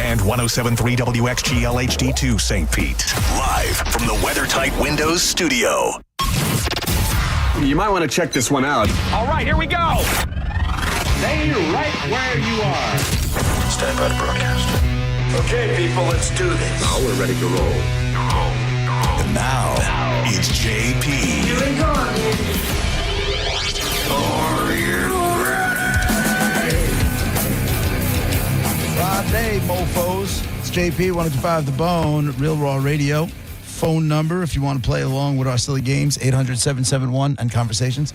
and 107.3 WXGL HD2 St. Pete. Live from the WeatherTight Windows studio. You might want to check this one out. All right, here we go. Stay right where you are. Stand by to broadcast. Okay, people, let's do this. Now we're ready to roll. And now, it's JP. Here we go. Are you ready? Friday, mofos. It's JP, 105 The Bone, Real Raw Radio. Phone number, if you want to play along with our silly games, 800-771 and conversations.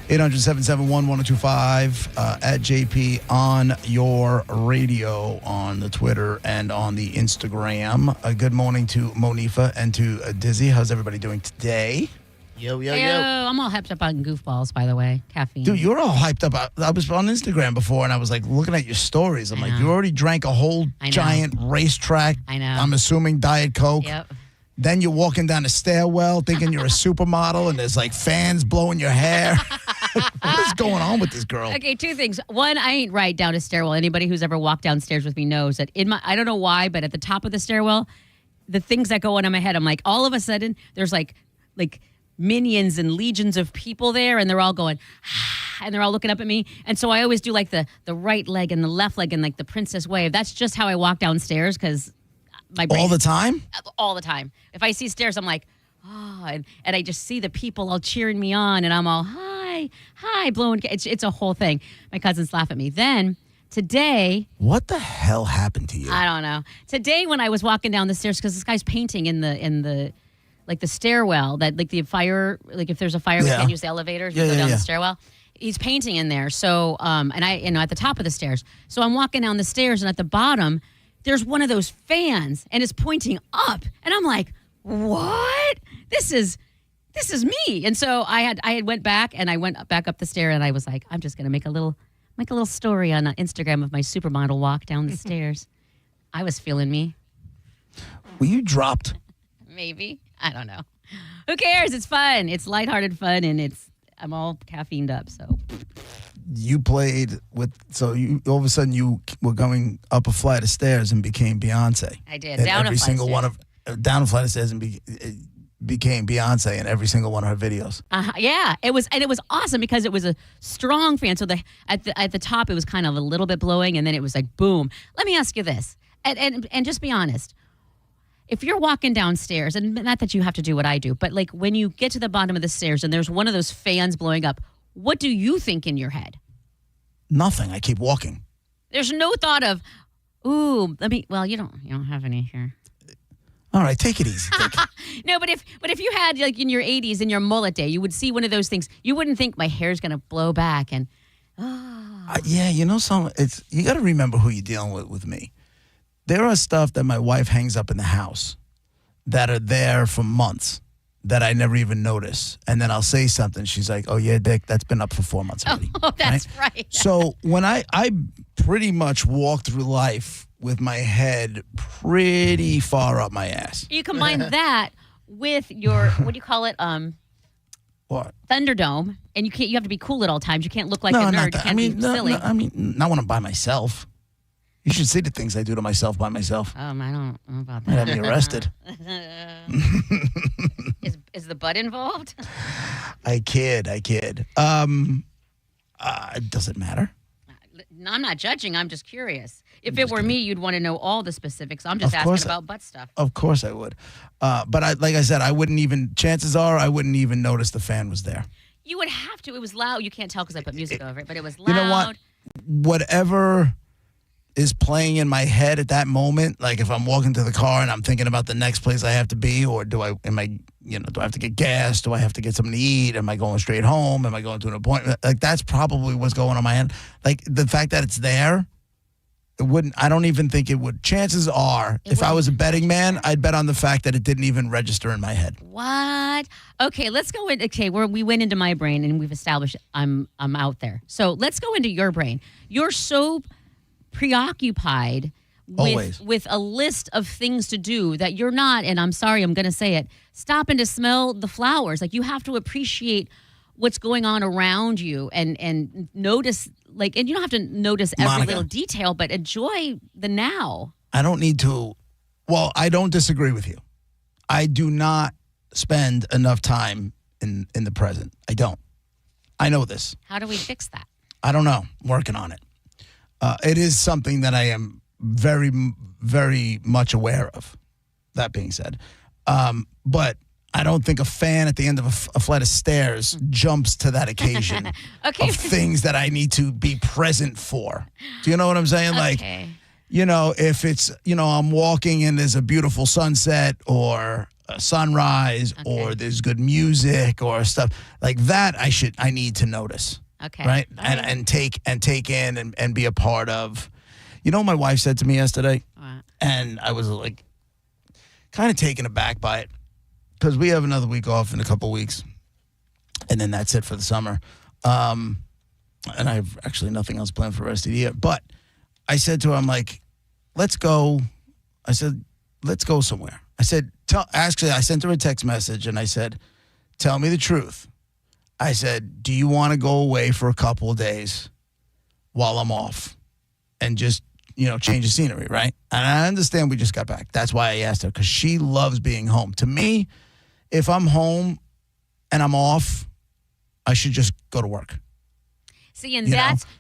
800-771-1025 at JP on your radio on the Twitter and on the Instagram. Good morning to Monifa and to Dizzy. How's everybody doing today? Yo, I'm all hyped up on goofballs, by the way. Caffeine. Dude, you're all hyped up. I was on Instagram before, and I was like looking at your stories. I'm like, you already drank a whole giant racetrack. I know. I'm assuming Diet Coke. Yep. Then you're walking down a stairwell thinking you're a supermodel, and there's like fans blowing your hair. What is going on with this girl? Okay, two things. One, I ain't right down a stairwell. Anybody who's ever walked downstairs with me knows that I don't know why, but at the top of the stairwell, the things that go on in my head, I'm like, all of a sudden, there's like minions and legions of people there, and they're all going, and they're all looking up at me. And so I always do like the right leg and the left leg and like the princess wave. That's just how I walk downstairs because my brain. All the time? All the time. If I see stairs, I'm like, oh, and I just see the people all cheering me on, and I'm all, hi, blowing. It's a whole thing. My cousins laugh at me. Then today. What the hell happened to you? I don't know. Today when I was walking down the stairs, because this guy's painting in the like the stairwell, that like the fire, like if there's a fire, we can't use the elevators, we go down the stairwell. He's painting in there. So, and I, at the top of the stairs. So I'm walking down the stairs, and at the bottom, there's one of those fans, and it's pointing up. And I'm like, what? This is me. And so I had went back, and I went back up the stair, and I was like, I'm just going to make a little story on Instagram of my supermodel walk down the stairs. I was feeling me. Were you dropped? Maybe. I don't know. Who cares? It's fun. It's lighthearted fun, and I'm all caffeined up, so. You played with, so you all of a sudden you were going up a flight of stairs and became Beyonce. I did. And down every a flight single of stairs. down a flight of stairs and became Beyonce in every single one of her videos. Yeah, it was awesome because it was a strong fan. So at the top it was kind of a little bit blowing, and then it was like boom. Let me ask you this, and just be honest. If you're walking downstairs, and not that you have to do what I do, but like when you get to the bottom of the stairs and there's one of those fans blowing up, what do you think in your head? Nothing. I keep walking. There's no thought of, ooh, well, you don't have any here. All right, take it easy. No, but if you had like in your 80s in your mullet day, you would see one of those things. You wouldn't think my hair's gonna blow back and. Yeah, you got to remember who you're dealing with me. There are stuff that my wife hangs up in the house that are there for months that I never even notice. And then I'll say something. She's like, oh, yeah, Dick, that's been up for 4 months already. Oh, that's right. So when I pretty much walk through life with my head pretty far up my ass. You combine that with your, what do you call it? What? Thunderdome. And you have to be cool at all times. You can't look like a not nerd. that. You can't be silly. Not when I'm by myself. You should see the things I do to myself by myself. I don't know about Might that. have me arrested. Is the butt involved? I kid. It doesn't matter. No, I'm not judging. I'm just curious. If it were me, you'd want to know all the specifics. I'm just asking about butt stuff. Of course I would. But like I said, chances are I wouldn't even notice the fan was there. You would have to. It was loud. You can't tell because I put music over it, but it was loud. You know what? Whatever is playing in my head at that moment, like if I'm walking to the car and I'm thinking about the next place I have to be, or do I have to get gas? Do I have to get something to eat? Am I going straight home? Am I going to an appointment? Like that's probably what's going on in my head. Like the fact that it's there, I don't even think it would. Chances are, if I was a betting man, I'd bet on the fact that it didn't even register in my head. What? Okay, let's go in. Okay, we went into my brain and we've established I'm out there. So let's go into your brain. You're so preoccupied with a list of things to do that you're not, and I'm sorry, I'm going to say it, stopping to smell the flowers. Like you have to appreciate what's going on around you and notice, like, and you don't have to notice every little detail, but enjoy the now. I don't need to. Well, I don't disagree with you. I do not spend enough time in the present. I don't. I know this. How do we fix that? I don't know. I'm working on it. It is something that I am very, very much aware of. That being said. But I don't think a fan at the end of a flight of stairs jumps to that occasion Okay. of things that I need to be present for. Do you know what I'm saying? Like, Okay. if it's, I'm walking and there's a beautiful sunset or a sunrise or there's good music or stuff like that, I need to notice. Okay. Right? And take in and be a part of. You know what my wife said to me yesterday? What? And I was like kind of taken aback by it because we have another week off in a couple weeks. And then that's it for the summer. And I have actually nothing else planned for the rest of the year. But I said to her, I'm like, let's go. I said, let's go somewhere. I said, actually, I sent her a text message and I said, tell me the truth. I said, do you want to go away for a couple of days while I'm off and just, change the scenery, right? And I understand we just got back. That's why I asked her, because she loves being home. To me, if I'm home and I'm off, I should just go to work. See, and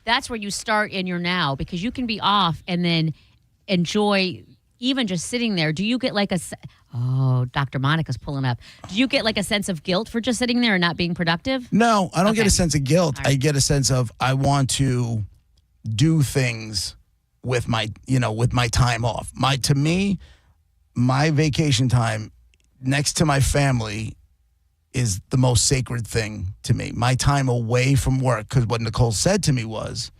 that's where you start in your now, because you can be off and then enjoy even just sitting there. Do you get like Dr. Monica's pulling up. Do you get like a sense of guilt for just sitting there and not being productive? No, I don't get a sense of guilt. Right. I get a sense of I want to do things with my time off. To me, my vacation time next to my family is the most sacred thing to me. My time away from work, because what Nicole said to me was,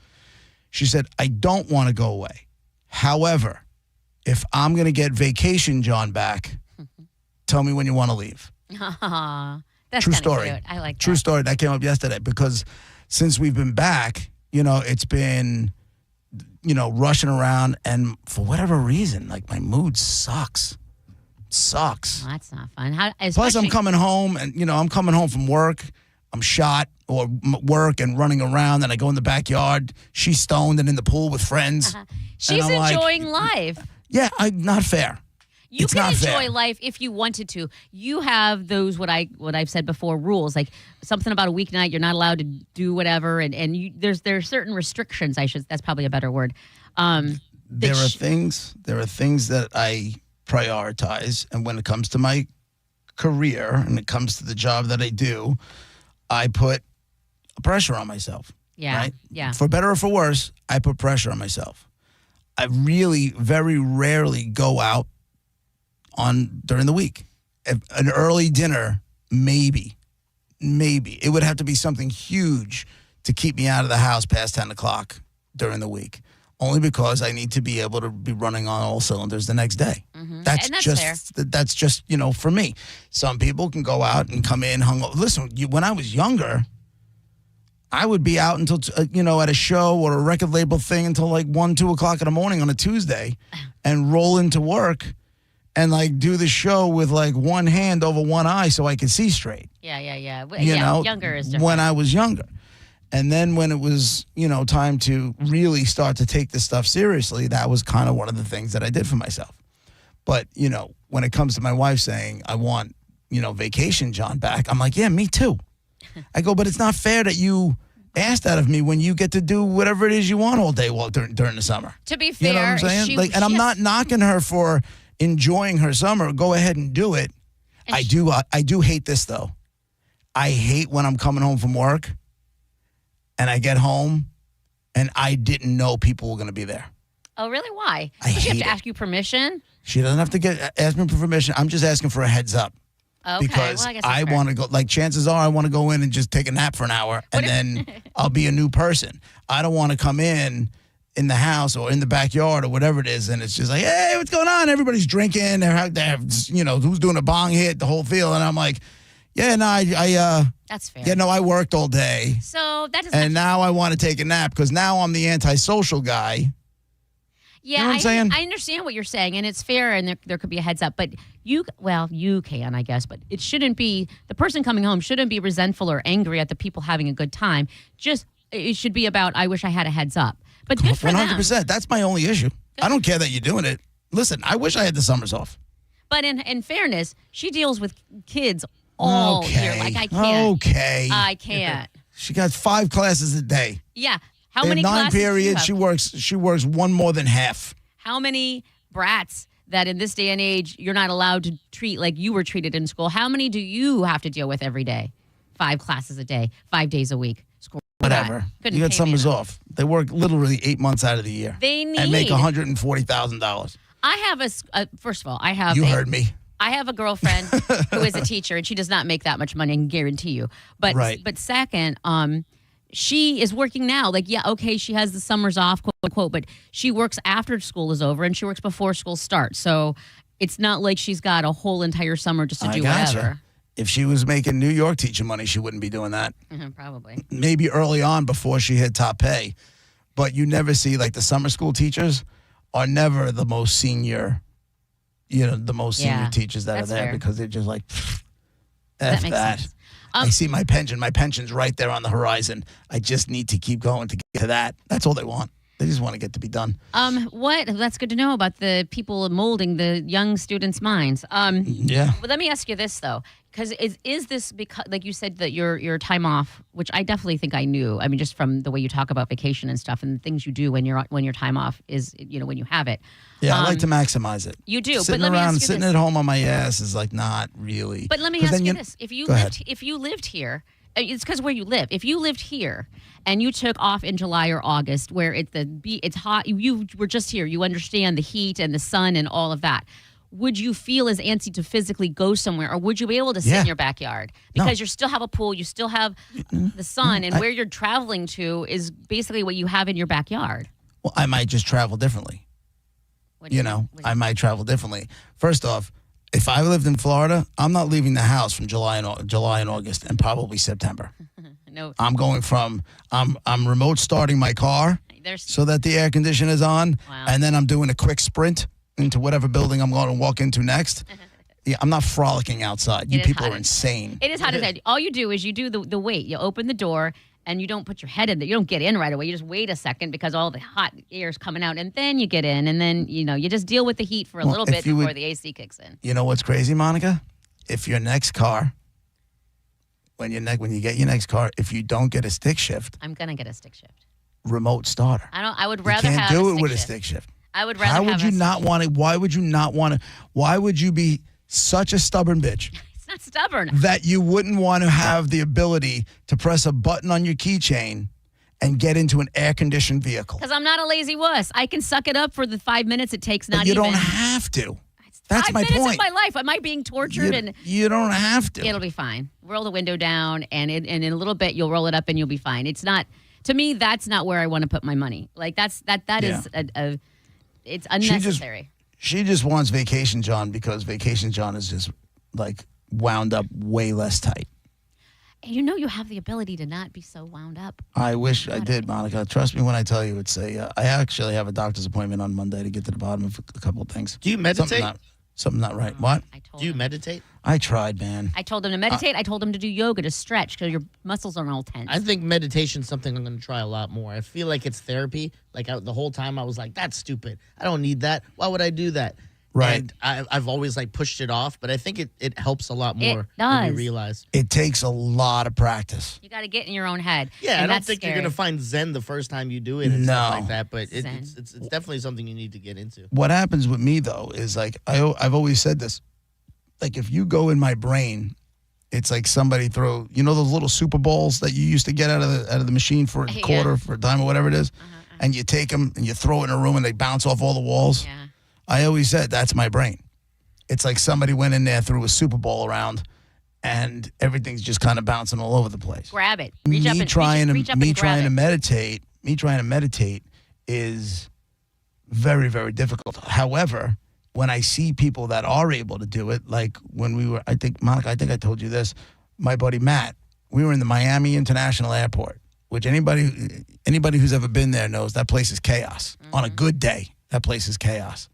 she said, I don't want to go away. However, if I'm going to get vacation John back, tell me when you want to leave. That's True kinda story. Cute. I like that. True story. That came up yesterday because since we've been back, it's been, rushing around. And for whatever reason, like my mood sucks. Sucks. Well, that's not fun. Plus, I'm coming home and, I'm coming home from work. I'm shot or work and running around. And I go in the backyard. She's stoned and in the pool with friends. She's enjoying life. Yeah, not fair. You can enjoy life if you wanted to. You have those what I've said before rules, like something about a weeknight you're not allowed to do whatever, and there's certain restrictions. That's probably a better word. There are things that I prioritize, and when it comes to my career and it comes to the job that I do, I put pressure on myself. Yeah, right? yeah. For better or for worse, I put pressure on myself. I really very rarely go out during the week. An early dinner, maybe. It would have to be something huge to keep me out of the house past 10 o'clock during the week. Only because I need to be able to be running on all cylinders the next day. Mm-hmm. That's just for me. Some people can go out and come in hungover. Listen, when I was younger, I would be out until, at a show or a record label thing until like 1, 2 o'clock in the morning on a Tuesday and roll into work and like do the show with like one hand over one eye so I could see straight. Yeah. Younger is different. When I was younger. And then when it was, time to really start to take this stuff seriously, that was kind of one of the things that I did for myself. But, when it comes to my wife saying, I want, vacation John back, I'm like, yeah, me too. I go, but it's not fair that you asked that of me when you get to do whatever it is you want all day during the summer. To be fair, you know what I'm saying? And I'm not knocking her for enjoying her summer. Go ahead and do it. I do hate this though. I hate when I'm coming home from work and I get home and I didn't know people were going to be there. Oh, really? Why? I Does she have hate to it. ask you permission? She doesn't have to ask me for permission. I'm just asking for a heads up. Okay. Because well, I guess I that's fair. want to go, like chances are I want to go in and just take a nap for an hour and then I'll be a new person. I don't want to come in the house or in the backyard or whatever it is and it's just like, hey, what's going on? Everybody's drinking. They're who's doing a bong hit, the whole feel. And I'm like, yeah, no, That's fair. yeah, no, I worked all day. So that doesn't. And now I want to take a nap because now I'm the antisocial guy. Yeah, You know what I'm saying? I understand what you're saying, and it's fair, and there could be a heads up. But you can, I guess, but it shouldn't be, the person coming home shouldn't be resentful or angry at the people having a good time. It should be about, I wish I had a heads up. But good for them. 100%. That's my only issue. I don't care that you're doing it. Listen, I wish I had the summers off. But in fairness, she deals with kids all year. Like, I can't. Okay. I can't. She got 5 classes a day. Yeah. How In many 9 classes do you periods, have? she works one more than half. How many brats that in this day and age you're not allowed to treat like you were treated in school? How many do you have to deal with every day? 5 classes a day, 5 days a week. School. Whatever. Couldn't You got pay me summers enough. off. They work literally 8 months out of the year. They need. And make $140,000. I have first of all, I have. You heard me. I have a girlfriend who is a teacher, and she does not make that much money, I can guarantee you. But Right. but second, she is working now. Like, yeah, okay, she has the summers off, quote unquote, but she works after school is over and she works before school starts. So it's not like she's got a whole entire summer just to do gotcha. whatever. If she was making New York teacher money, she wouldn't be doing that. Probably. Maybe early on before she hit top pay. But you never see, like, the summer school teachers are never the most senior, senior teachers that that's are there fair. because they're just like, That F makes that. sense. I see my pension. My pension's right there on the horizon. I just need to keep going to get to that. That's all they want. They just want to get to be done. That's good to know about the people molding the young students' minds. Yeah. But let me ask you this though, because is this because, like you said, that your time off, which I definitely think I knew. I mean, just from the way you talk about vacation and stuff, and the things you do when your time off is, when you have it. Yeah, I like to maximize it. You do, Sitting but let me around, ask you sitting this. at home on my ass is like not really. But let me 'Cause ask then you this: if you Go ahead. lived here, it's because where you live. If you lived here and you took off in July or August, where it's hot, you were just here. You understand the heat and the sun and all of that. Would you feel as antsy to physically go somewhere, or would you be able to sit Yeah. in your backyard because you still have a pool, you still have the sun, and where you're traveling to is basically what you have in your backyard? Well, I might just travel differently. What do you mean? I might travel differently. First off, if I lived in Florida, I'm not leaving the house from July and August and probably September. No, I'm going from I'm remote starting my car there's so that the air conditioner is on, Wow. and then I'm doing a quick sprint into whatever building I'm going to walk into next. Yeah, I'm not frolicking outside. You It is people hot. are insane. It is hot as hell. All you do is you do the wait. You open the door and you don't put your head in there. You don't get in right away. You just wait a second because all the hot air is coming out, and then you get in, and then you just deal with the heat for a little if bit you before would- the AC kicks in. You know what's crazy, Monica? If your next car, when you get your next car, if you don't get a stick shift, I'm gonna get a stick shift. remote starter. I would You rather can't have do a it stick with a shift. stick shift. I would rather. How would have you a not want to? Why would you not want to? Why would you be such a stubborn bitch It's not stubborn. that you wouldn't want to have the ability to press a button on your keychain and get into an air-conditioned vehicle? Because I'm not a lazy wuss. I can suck it up for the 5 minutes it takes. Not But you even. don't have to. That's 5 my minutes point. of my life. Am I being tortured? And You don't have to. it'll be fine. Roll the window down, and in a little bit you'll roll it up, and you'll be fine. It's not. To me, that's not where I want to put my money. Like that is it's unnecessary. She just wants Vacation John because Vacation John is just like wound up way less tight. And you have the ability to not be so wound up. I wish I did, Monica. Trust me when I tell you, it's I actually have a doctor's appointment on Monday to get to the bottom of a couple of things. Do you meditate? Something not right. What? I told Do you him. meditate? I tried, man. I told him to meditate. I told him to do yoga to stretch because your muscles are all tense. I think meditation's something I'm going to try a lot more. I feel like it's therapy. Like the whole time I was like, that's stupid. I don't need that. Why would I do that? Right. And I've always pushed it off, but I think it helps a lot more It when you does. realize. It takes a lot of practice. You got to get in your own head. Yeah, and I don't that's think scary. you're going to find Zen the first time you do it and stuff No. like that, but Zen. it's definitely something you need to get into. What happens with me though is I've always said this. Like if you go in my brain, it's like somebody throw those little super balls that you used to get out of the machine for a Yeah. quarter, for a dime, or whatever it is, and you take them and you throw it in a room and they bounce off all the walls. Yeah. I always said that's my brain. It's like somebody went in there, threw a super ball around, and everything's just kind of bouncing all over the place. Grab it. Reach up and Me trying grab to it. meditate is very, very difficult. However, when I see people that are able to do it, like when we were, Monica, I think I told you this, my buddy Matt, we were in the Miami International Airport, which anybody who's ever been there knows that place is chaos. On a good day, that place is chaos.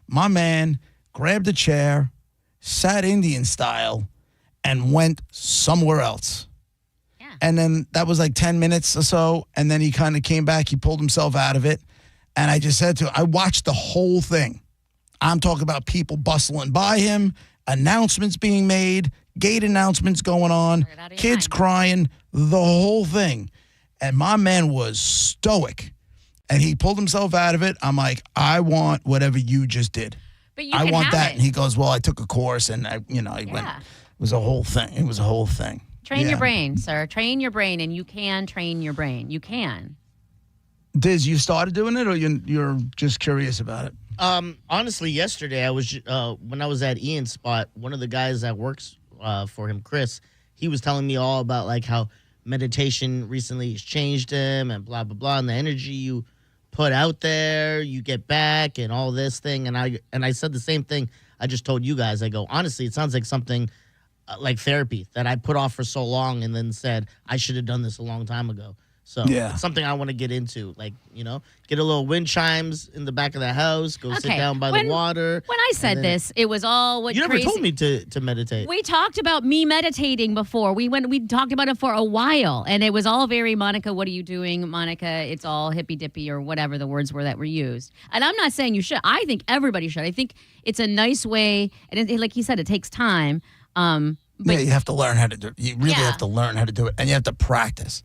My man grabbed a chair, sat Indian style, and went somewhere else. Yeah. And then that was like 10 minutes or so. And then he kind of came back. He pulled himself out of it. And I just said to him, I watched the whole thing. I'm talking about people bustling by him, announcements being made, gate announcements going on, kids crying, the whole thing. And my man was stoic. And he pulled himself out of it. I'm like, I want whatever you just did. But you I can want have that. it. And he goes, well, I took a course and I went. It was a whole thing. It was a whole thing. Train your brain, sir. Train your brain, and you can train your brain. You can. Diz, you started doing it, or you're just curious about it? Honestly, yesterday I was when I was at Ian's spot. One of the guys that works for him, Chris, he was telling me all about like how meditation recently has changed him and blah blah blah, and the energy you put out there, you get back, and all this thing. And I said the same thing I just told you guys. I go, honestly, it sounds like something like therapy that I put off for so long, and then said I should have done this a long time ago. So it's something I want to get into, like, get a little wind chimes in the back of the house, go sit down by the water. When I said this, it was all what you never told me to meditate. We talked about me meditating before. We talked about it for a while, and it was all very, Monica, what are you doing? Monica, it's all hippy-dippy or whatever the words were that were used. And I'm not saying you should. I think everybody should. I think it's a nice way, and like he said, it takes time. But you have to learn how to do it. You really have to learn how to do it, and you have to practice.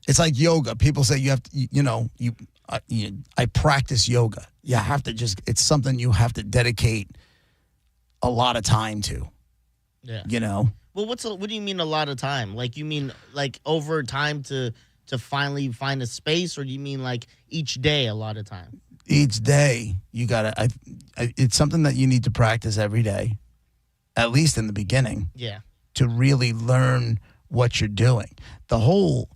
It's like yoga. People say you have to, I practice yoga. You have to it's something you have to dedicate a lot of time to. Yeah. Well, what do you mean a lot of time? Like, you mean like over time to finally find a space, or do you mean like each day a lot of time? Each day you gotta. It's something that you need to practice every day, at least in the beginning. Yeah. To really learn what you're doing. The whole.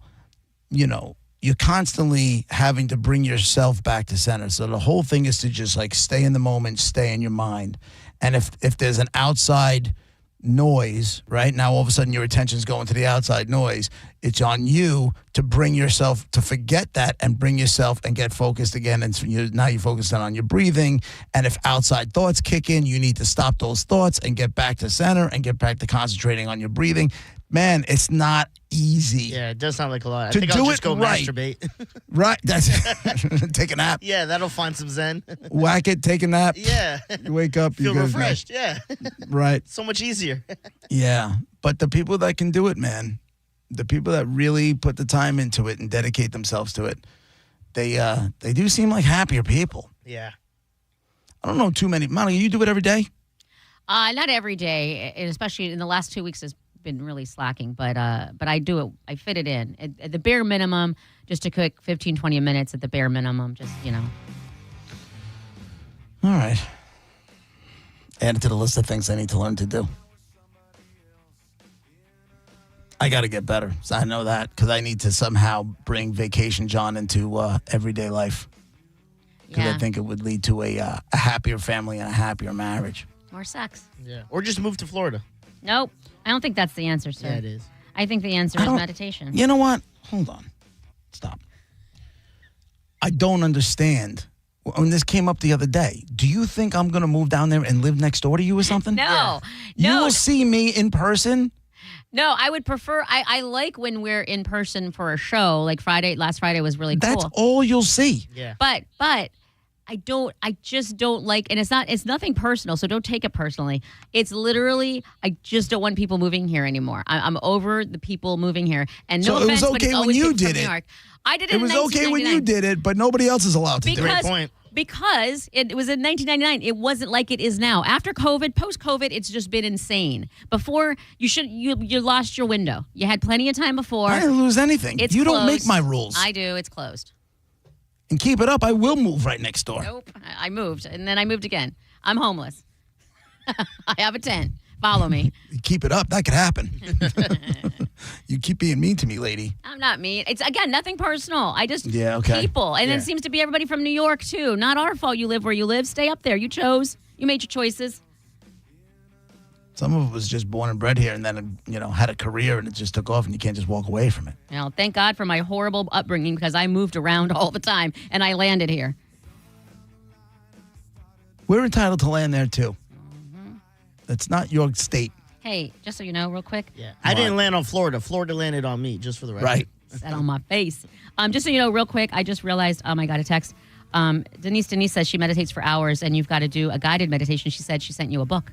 You're constantly having to bring yourself back to center. So the whole thing is to just like stay in the moment, stay in your mind. And if there's an outside noise, right now, all of a sudden your attention's going to the outside noise. It's on you to bring yourself, to forget that and bring yourself and get focused again. And now you're focused on your breathing. And if outside thoughts kick in, you need to stop those thoughts and get back to center and get back to concentrating on your breathing. Man, it's not easy. Yeah, it does sound like a lot. I to think do I'll just it go right. masturbate. Right. That's take a nap. Yeah, that'll find some zen. Whack it, take a nap. Yeah. You wake up, feel you refreshed. Yeah. Right. So much easier. Yeah. But the people that can do it, man, the people that really put the time into it and dedicate themselves to it, they do seem like happier people. Yeah. I don't know too many. Monica, you do it every day? Not every day, and especially in the last 2 weeks has been really slacking, but I do it. I fit it in at the bare minimum, just a quick 15, 20 minutes at the bare minimum, just, All right. Add it to the list of things I need to learn to do. I got to get better. So I know that because I need to somehow bring Vacation John into everyday life. Because I think it would lead to a happier family and a happier marriage. More sex. Yeah. Or just move to Florida. Nope. I don't think that's the answer, sir. Yeah, it is. I think the answer is meditation. You know what? Hold on. Stop. I don't understand. When this came up the other day, do you think I'm going to move down there and live next door to you or something? No. You will see me in person? No, I would prefer, I like when we're in person for a show. Like last Friday was really cool. That's all you'll see. Yeah. But I just don't like, and it's nothing personal, so don't take it personally. It's literally, I just don't want people moving here anymore. I'm over the people moving here. And no offense, but it's always people from New York. I did it in 1999. It was okay when you did it, but nobody else is allowed to do it. Great point. Because it was in 1999. It wasn't like it is now. After COVID, post-COVID, it's just been insane. Before, you lost your window. You had plenty of time before. I didn't lose anything. It's you closed. Don't make my rules. I do. It's closed. And keep it up. I will move right next door. Nope. I moved, and then I moved again. I'm homeless. I have a tent. Follow me. You keep it up. That could happen. You keep being mean to me, lady. I'm not mean. It's, again, nothing personal. I just okay. people. And it seems to be everybody from New York, too. Not our fault you live where you live. Stay up there. You chose. You made your choices. Some of it was just born and bred here and then, had a career and it just took off and you can't just walk away from it. Well, thank God for my horrible upbringing because I moved around all the time and I landed here. We're entitled to land there, too. It's not your state. Hey, just so you know, real quick. Yeah. I didn't land on Florida. Florida landed on me, just for the record. Right. Set on my face. Just so you know, real quick, I just realized, I got a text. Denise says she meditates for hours, and you've got to do a guided meditation. She said she sent you a book.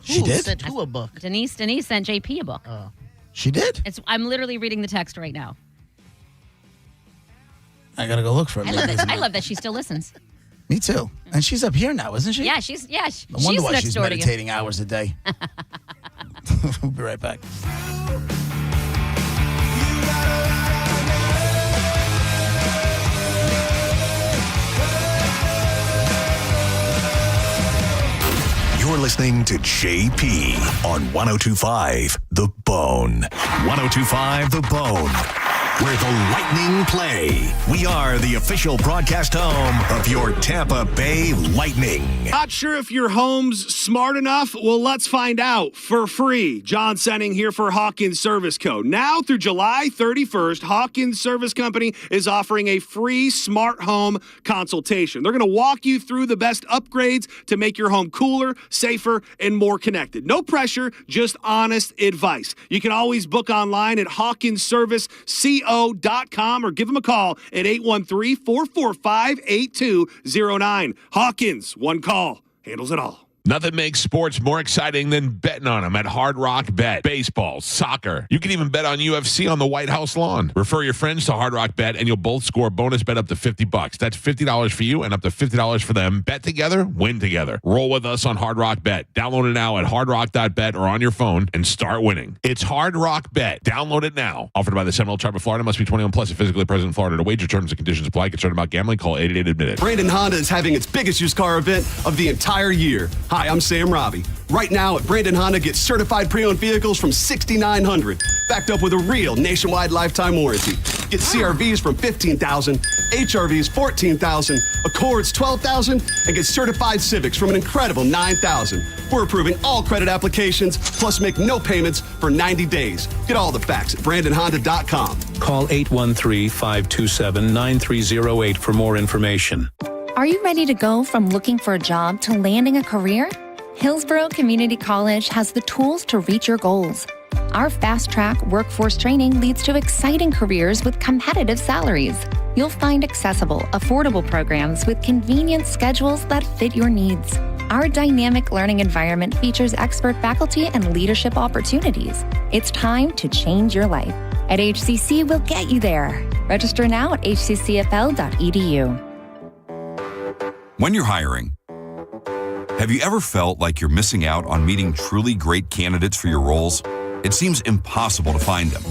She did? Sent who a book? Denise sent JP a book. She did? I'm literally reading the text right now. I got to go look for it. I love that she still listens. Me too. And she's up here now, isn't she? Yeah, she's I wonder she's why next she's door to you. meditating hours a day. We'll be right back. You're listening to JP on 102.5 The Bone. 102.5 The Bone, where the Lightning play. We are the official broadcast home of your Tampa Bay Lightning. Not sure if your home's smart enough? Well, let's find out for free. John Senning here for Hawkins Service Co. Now through July 31st, Hawkins Service Company is offering a free smart home consultation. They're going to walk you through the best upgrades to make your home cooler, safer, and more connected. No pressure, just honest advice. You can always book online at hawkinsserviceco.com or give them a call at 813-445-8209. Hawkins, one call, handles it all. Nothing makes sports more exciting than betting on them at Hard Rock Bet. Baseball, soccer. You can even bet on UFC on the White House lawn. Refer your friends to Hard Rock Bet and you'll both score a bonus bet up to $50. That's $50 for you and up to $50 for them. Bet together, win together. Roll with us on Hard Rock Bet. Download it now at hardrock.bet or on your phone and start winning. It's Hard Rock Bet. Download it now. Offered by the Seminole Tribe of Florida. Must be 21 plus and physically present in Florida. To wager, terms and conditions apply. Concerned about gambling? Call 888-ADMIT-IT. Brandon Honda is having its biggest used car event of the entire year. Hi, I'm Sam Robbie. Right now at Brandon Honda, get certified pre-owned vehicles from $6,900, backed up with a real nationwide lifetime warranty. Get CRVs from $15,000, HRVs $14,000, Accords $12,000, and get certified Civics from an incredible $9,000. We're approving all credit applications, plus make no payments for 90 days. Get all the facts at BrandonHonda.com. Call 813-527-9308 for more information. Are you ready to go from looking for a job to landing a career? Hillsborough Community College has the tools to reach your goals. Our fast-track workforce training leads to exciting careers with competitive salaries. You'll find accessible, affordable programs with convenient schedules that fit your needs. Our dynamic learning environment features expert faculty and leadership opportunities. It's time to change your life. At HCC, we'll get you there. Register now at hccfl.edu. When you're hiring, have you ever felt like you're missing out on meeting truly great candidates for your roles? It seems impossible to find them,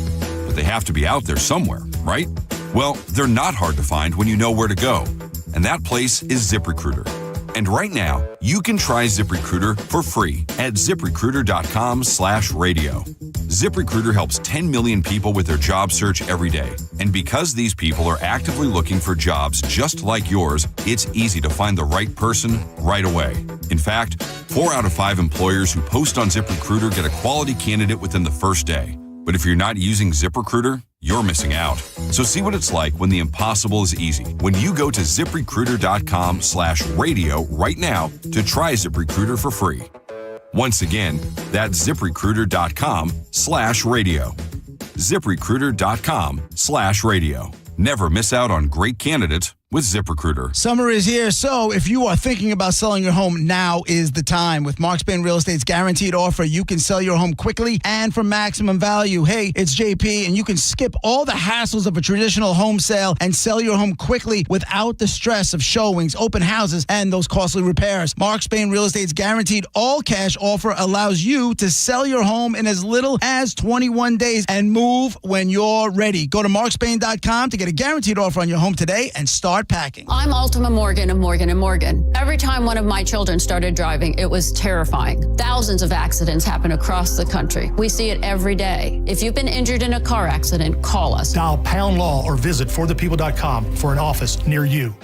but they have to be out there somewhere, right? Well, they're not hard to find when you know where to go, and that place is ZipRecruiter. And right now, you can try ZipRecruiter for free at ZipRecruiter.com/radio. ZipRecruiter helps 10 million people with their job search every day. And because these people are actively looking for jobs just like yours, it's easy to find the right person right away. In fact, 4 out of 5 employers who post on ZipRecruiter get a quality candidate within the first day. But if you're not using ZipRecruiter, you're missing out. So see what it's like when the impossible is easy. When you go to ZipRecruiter.com/radio right now to try ZipRecruiter for free. Once again, that's ZipRecruiter.com/radio. ZipRecruiter.com/radio. Never miss out on great candidates with ZipRecruiter. Summer is here, so if you are thinking about selling your home, now is the time. With Mark Spain Real Estate's guaranteed offer, you can sell your home quickly and for maximum value. Hey, it's JP, and you can skip all the hassles of a traditional home sale and sell your home quickly without the stress of showings, open houses, and those costly repairs. Mark Spain Real Estate's guaranteed all-cash offer allows you to sell your home in as little as 21 days and move when you're ready. Go to markspain.com to get a guaranteed offer on your home today and start packing. I'm Ultima Morgan of Morgan & Morgan. Every time one of my children started driving, it was terrifying. Thousands of accidents happen across the country. We see it every day. If you've been injured in a car accident, call us. Dial Pound Law or visit forthepeople.com for an office near you.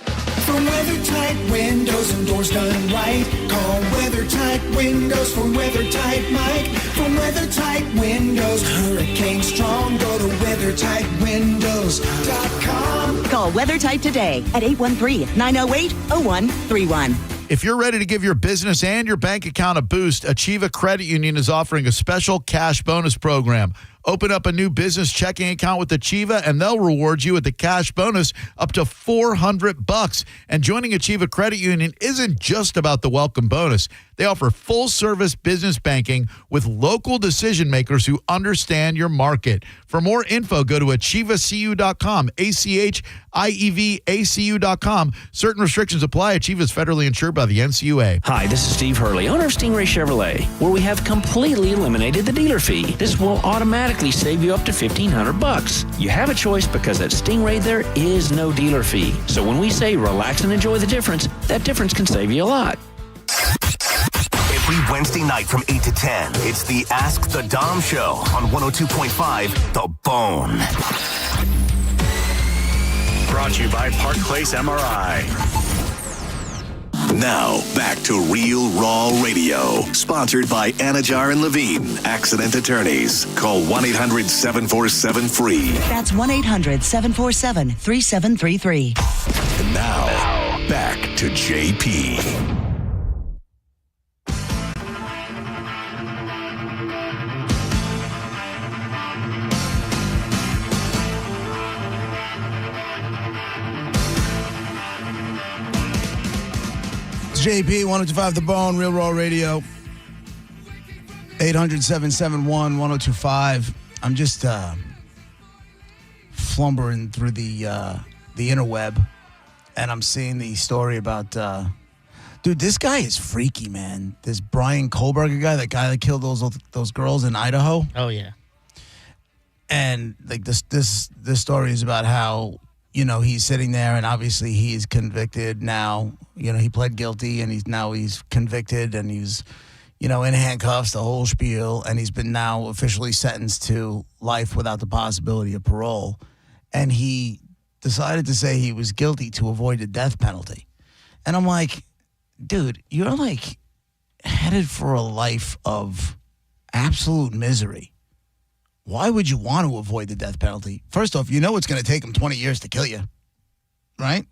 For WeatherTight windows and doors done right, call WeatherTight Windows for WeatherTight Mike. For WeatherTight Windows, hurricane strong, go to WeatherTightWindows.com. Call WeatherTight today at 813-908-0131. If you're ready to give your business and your bank account a boost, Achieva Credit Union is offering a special cash bonus program. Open up a new business checking account with Achieva, and they'll reward you with the cash bonus up to $400. And joining Achieva Credit Union isn't just about the welcome bonus. They offer full-service business banking with local decision makers who understand your market. For more info, go to achievacu.com, ACHIEVACU.com. Certain restrictions apply. Achieva is federally insured by the NCUA. Hi, this is Steve Hurley, owner of Stingray Chevrolet, where we have completely eliminated the dealer fee. This will automatically save you up to $1,500. You have a choice because at Stingray there is no dealer fee. So when we say relax and enjoy the difference, that difference can save you a lot. Every Wednesday night from 8 to 10, it's the Ask the Dom Show on 102.5 The Bone. Brought to you by Park Place MRI. Now, back to Real Raw Radio. Sponsored by Anajar and Levine, accident attorneys. Call 1-800-747-FREE. That's 1-800-747-3733. And now, back to JP. JP, 102.5 The Bone, Real Raw Radio. 800-771-1025. I'm just flumbering through the interweb, and I'm seeing the story about, dude, this guy is freaky, man. This Brian Kohlberger guy, that guy that killed those girls in Idaho. Oh, yeah. And like this story is about how, you know, he's sitting there and obviously he's convicted now. You know, he pled guilty and he's convicted and he's, you know, in handcuffs, the whole spiel. And he's been now officially sentenced to life without the possibility of parole. And he decided to say he was guilty to avoid the death penalty. And I'm like, dude, you're like headed for a life of absolute misery. Why would you want to avoid the death penalty? First off, you know it's going to take him 20 years to kill you, right?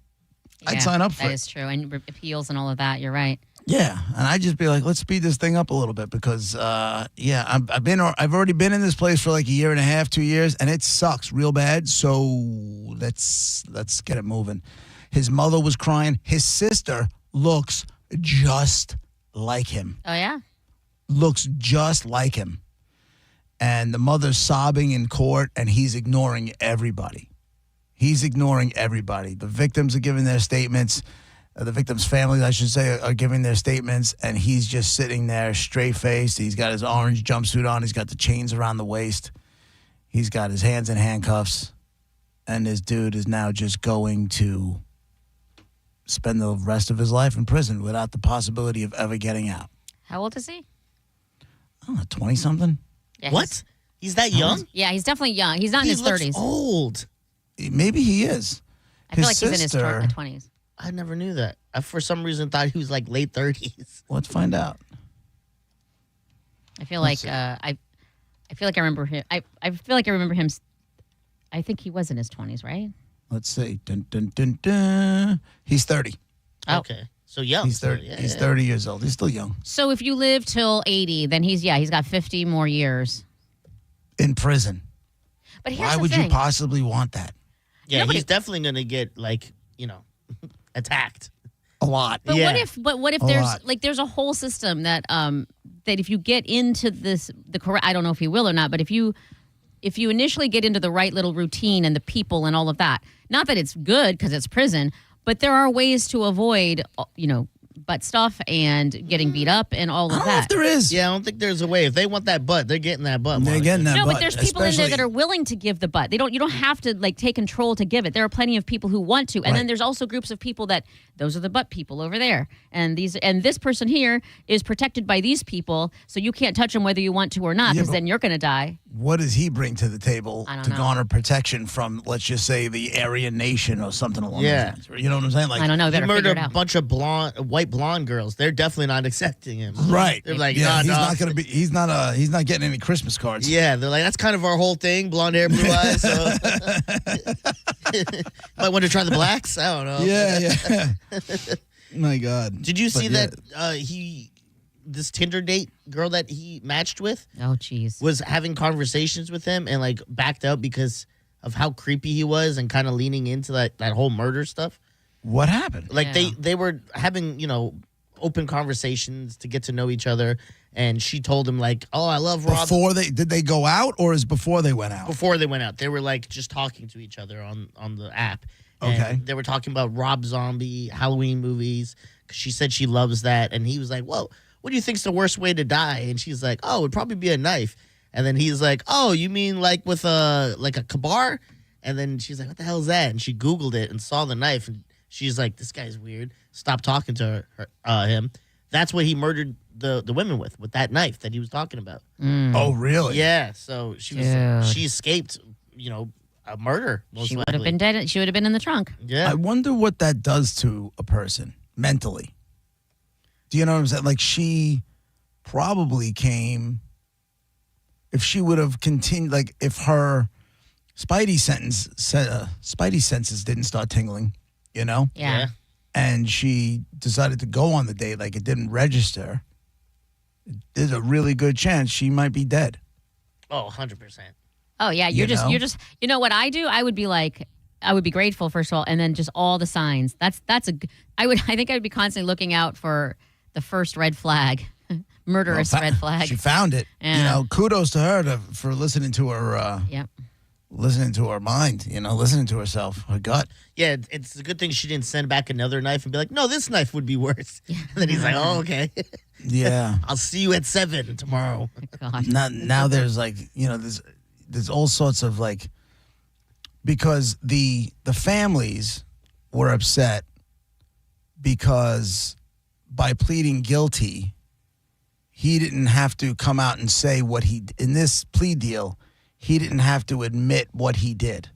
Yeah, I'd sign up for it. That is true. And appeals and all of that. You're right. Yeah, and I'd just be like, let's speed this thing up a little bit because, I've already been in this place for like a year and a half, 2 years, and it sucks real bad. So let's get it moving. His mother was crying. His sister looks just like him. Oh yeah, looks just like him. And the mother's sobbing in court, and he's ignoring everybody. The victims are giving their statements. The victims' families, I should say, are giving their statements, and he's just sitting there straight-faced. He's got his orange jumpsuit on. He's got the chains around the waist. He's got his hands in handcuffs. And this dude is now just going to spend the rest of his life in prison without the possibility of ever getting out. How old is he? I don't know, 20-something? Yeah, what? He's that young? Yeah, he's definitely young. He's not in his 30s. Old. Maybe he is. I feel like he's in his 20s. I never knew that. I, for some reason, thought he was like late 30s. Let's find out. I feel like I feel like I remember him. I feel like I remember him. I think he was in his 20s, right? Let's see. Dun, dun, dun, dun. He's 30. Oh. Okay. So young. He's 30. He's 30 years old. He's still young. So if you live till 80, then he's got 50 more years in prison. But here's why the would thing. you possibly want that? Yeah, he's definitely going to get attacked. A lot. But what if there's a whole system that that if you get into the correct, I don't know if he will or not, but if you initially get into the right little routine and the people and all of that, not that it's good because it's prison, but there are ways to avoid, butt stuff and getting beat up and all of that. I don't know if there is. Yeah, I don't think there's a way. If they want that butt, they're getting that butt. They're getting that butt. No, but there's people in there that are willing to give the butt. You don't have to take control to give it. There are plenty of people who want to. And then there's also groups of people that those are the butt people over there. And this person here is protected by these people, so you can't touch them whether you want to or not, because then you're going to die. What does he bring to the table to garner protection from, let's just say, the Aryan nation or something along those lines? You know what I'm saying? I don't know. He murdered a bunch of white blonde girls. They're definitely not accepting him. Right. They're like, he's nah, not going to be. He's not getting any Christmas cards. Yeah, they're like, that's kind of our whole thing. Blonde hair, blue eyes. So might want to try the blacks. I don't know. Yeah. My God. Did you see that he this Tinder date girl that he matched with. Oh, jeez. Was having conversations with him and like backed out because of how creepy he was and kind of leaning into that whole murder stuff. What happened? Like they were having, open conversations to get to know each other, and she told him like, "Oh, I love Rob." Did they go out, or is before they went out? Before they went out, they were like just talking to each other on the app. Okay. And they were talking about Rob Zombie, Halloween movies. 'Cause she said she loves that, and he was like, "Well, what do you think's the worst way to die?" And she's like, "Oh, it'd probably be a knife." And then he's like, "Oh, you mean like with a kabar?" And then she's like, "What the hell is that?" And she Googled it and saw the knife, and she's like, "This guy's weird." Stopped talking to him. That's what he murdered the women with that knife that he was talking about. Oh, really? Yeah. So she escaped, a murder. She would have been dead. She would have been in the trunk. Yeah. I wonder what that does to a person mentally. Do you know what I'm saying? Like, she probably came, if she would have continued, like if her spidey senses didn't start tingling, Yeah. and she decided to go on the date, like it didn't register, there's a really good chance she might be dead. Oh, 100%. Oh yeah, you're just what I do? I would be like, I would be grateful first of all, and then just all the signs. I think I would be constantly looking out for the first red flag. Murderous red flag. She found it. Yeah. Kudos to her for listening to her listening to her mind, listening to herself, her gut. Yeah, it's a good thing she didn't send back another knife and be like, "No, this knife would be worse." And then he's like, "Oh, okay." Yeah. I'll see you at 7 tomorrow. God. Now there's like, there's all sorts of like, because the families were upset because by pleading guilty, he didn't have to come out and say what in this plea deal, he didn't have to admit what he did.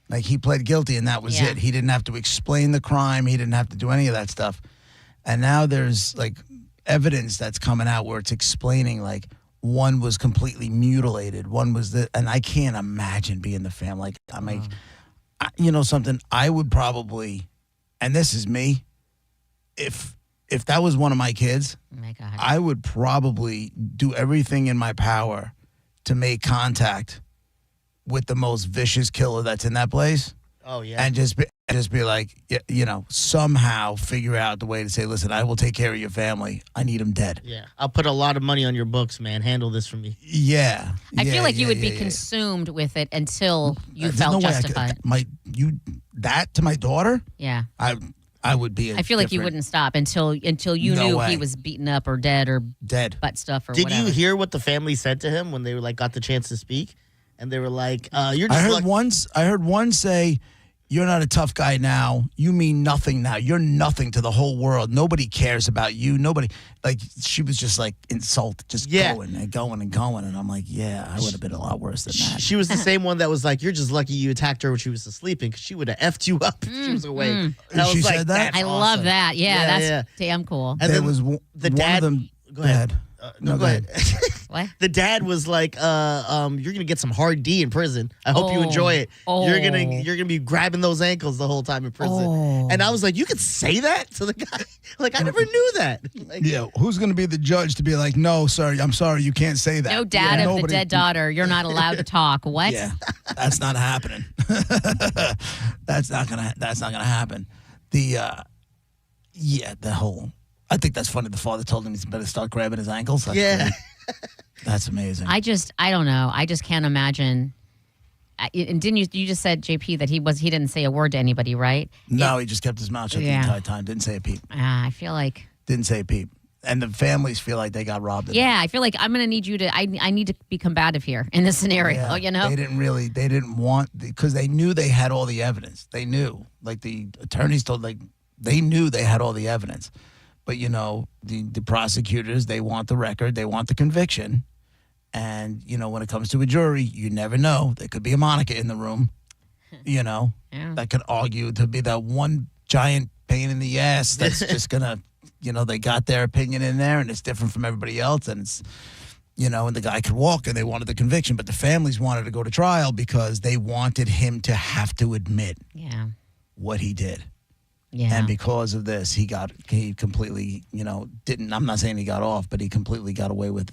Like, he pled guilty and that was it. He didn't have to explain the crime. He didn't have to do any of that stuff. And now there's like evidence that's coming out where it's explaining like one was completely mutilated. One was and I can't imagine being the family. Like, I'm like, something I would probably, and this is me, if that was one of my kids, Oh my God. I would probably do everything in my power to make contact with the most vicious killer that's in that place. Oh yeah. And just be like, somehow figure out the way to say, listen, I will take care of your family. I need them dead. Yeah. I'll put a lot of money on your books, man. Handle this for me. Yeah. I feel like you would be consumed with it until you felt justified. That to my daughter? Yeah. I would be. I feel like you wouldn't stop until you knew he was beaten up or dead or butt stuff or Did whatever. you hear what the family said to him when they were like got the chance to speak? And they were like, "You're just." I heard one say, "You're not a tough guy now. You mean nothing now. You're nothing to the whole world. Nobody cares about you. Nobody." Like, she was just like insulted, just going and going and going. And I'm like, yeah, I would have been a lot worse than that. She was the same one that was like, "You're just lucky you attacked her when she was sleeping because she would have effed you up if she was awake." And I was She like, said that? "That's I love awesome." that. Yeah, that's damn cool. And There then was the one dad. of them. Go ahead. No, go ahead. What? The dad was like, "You're gonna get some hard D in prison. I hope you enjoy it. You're gonna be grabbing those ankles the whole time in prison." And I was like, "You could say that to the guy? Like, I never knew that." Like, Yeah, who's going to be the judge to be like, "No, sir, I'm sorry, you can't say that." No dad of the dead daughter. You're not allowed to talk. What? Yeah, that's not happening. That's not gonna happen. The whole. I think that's funny. The father told him he's better start grabbing his ankles. That's great. That's amazing. I don't know. I just can't imagine. And didn't you just said, JP, that he didn't say a word to anybody, right? No, he just kept his mouth shut the entire time. Didn't say a peep. I feel like. Didn't say a peep. And the families feel like they got robbed. Yeah, I feel like I'm going to need you to, I need to be combative here in this scenario, They didn't want, because they knew they had all the evidence. They knew. Like, the attorneys told, like, they knew they had all the evidence. But, the prosecutors, they want the record, they want the conviction. And, when it comes to a jury, you never know. There could be a Monica in the room, that could argue to be that one giant pain in the ass that's just going to, they got their opinion in there and it's different from everybody else. And it's, and the guy could walk and they wanted the conviction. But the families wanted to go to trial because they wanted him to have to admit what he did. Yeah. And because of this, he completely, didn't. I'm not saying he got off, but he completely got away with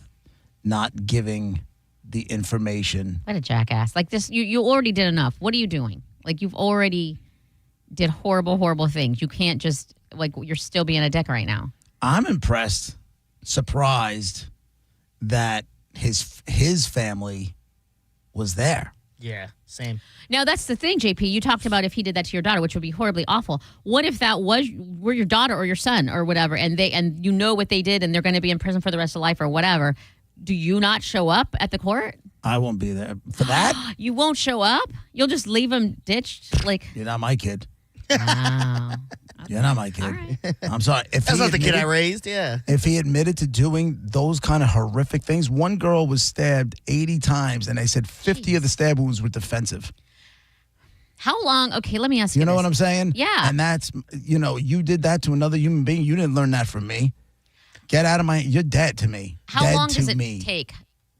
not giving the information. What a jackass! Like this, you already did enough. What are you doing? Like you've already did horrible, horrible things. You can't just you're still being a dick right now. I'm impressed, surprised that his family was there. Yeah, same. Now that's the thing, JP. You talked about if he did that to your daughter, which would be horribly awful. What if that were your daughter or your son or whatever, and you know what they did, and they're going to be in prison for the rest of life or whatever? Do you not show up at the court? I won't be there for that. You won't show up? You'll just leave him ditched? You're not my kid. Wow. You're not my kid. Right. I'm sorry. That's not the kid I raised, yeah. If he admitted to doing those kind of horrific things, one girl was stabbed 80 times, and they said 50 of the stab wounds were defensive. How long? Okay, let me ask you. You know this. what I'm saying? Yeah. And that's, you did that to another human being. You didn't learn that from me. Get out of you're dead to me. How dead long to does it me. take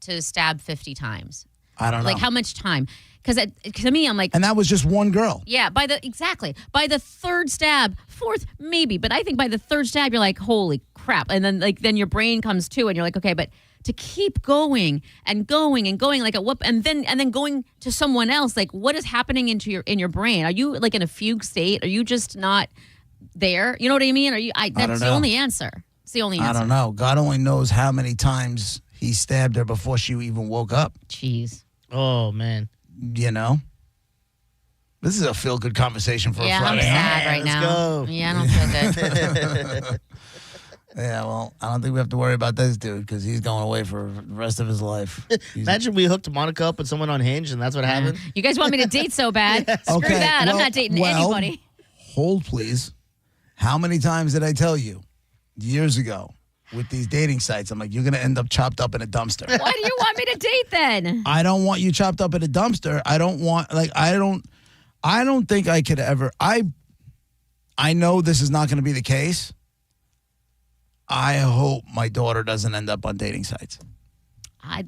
to stab 50 times? I don't know. Like how much time? Because to me, I'm like, and that was just one girl. Yeah, by the third stab, fourth maybe, but I think by the third stab you're like, holy crap, and then your brain comes to, and you're like, okay, but to keep going and going and going like a whoop, and then going to someone else, like what is happening in your brain? Are you like in a fugue state? Are you just not there? You know what I mean? Are you? That's the only answer. It's the only answer. I don't know. God only knows how many times he stabbed her before she even woke up. Jeez. Oh man. This is a feel-good conversation for a Friday. I'm sad right now. Go. Yeah, I don't feel good. Yeah, well, I don't think we have to worry about this dude because he's going away for the rest of his life. Imagine we hooked Monica up with someone on Hinge and that's what happened. You guys want me to date so bad? Screw that. I'm not dating anybody. Hold, please. How many times did I tell you years ago with these dating sites? I'm like, you're going to end up chopped up in a dumpster. Why do you want me to date then? I don't want you chopped up in a dumpster. I don't think I could ever. I know this is not going to be the case. I hope my daughter doesn't end up on dating sites. Her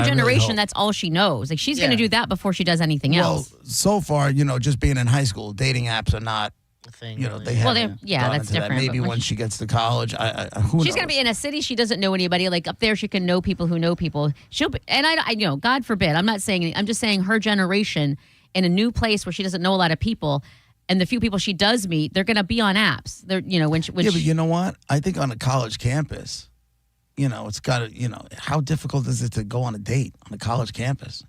generation, that's all she knows. Like she's going to do that before she does anything else. Well, so far, just being in high school, dating apps are not a thing. They haven't gone that's into different. That. Maybe when she gets to college, who she's going to be in a city she doesn't know anybody. Like up there, she can know people who know people. She'll be, and I God forbid. I'm not saying anything. I'm just saying her generation in a new place where she doesn't know a lot of people. And the few people she does meet, they're going to be on apps. They're, but you know what? I think on a college campus, it's got to, how difficult is it to go on a date on a college campus?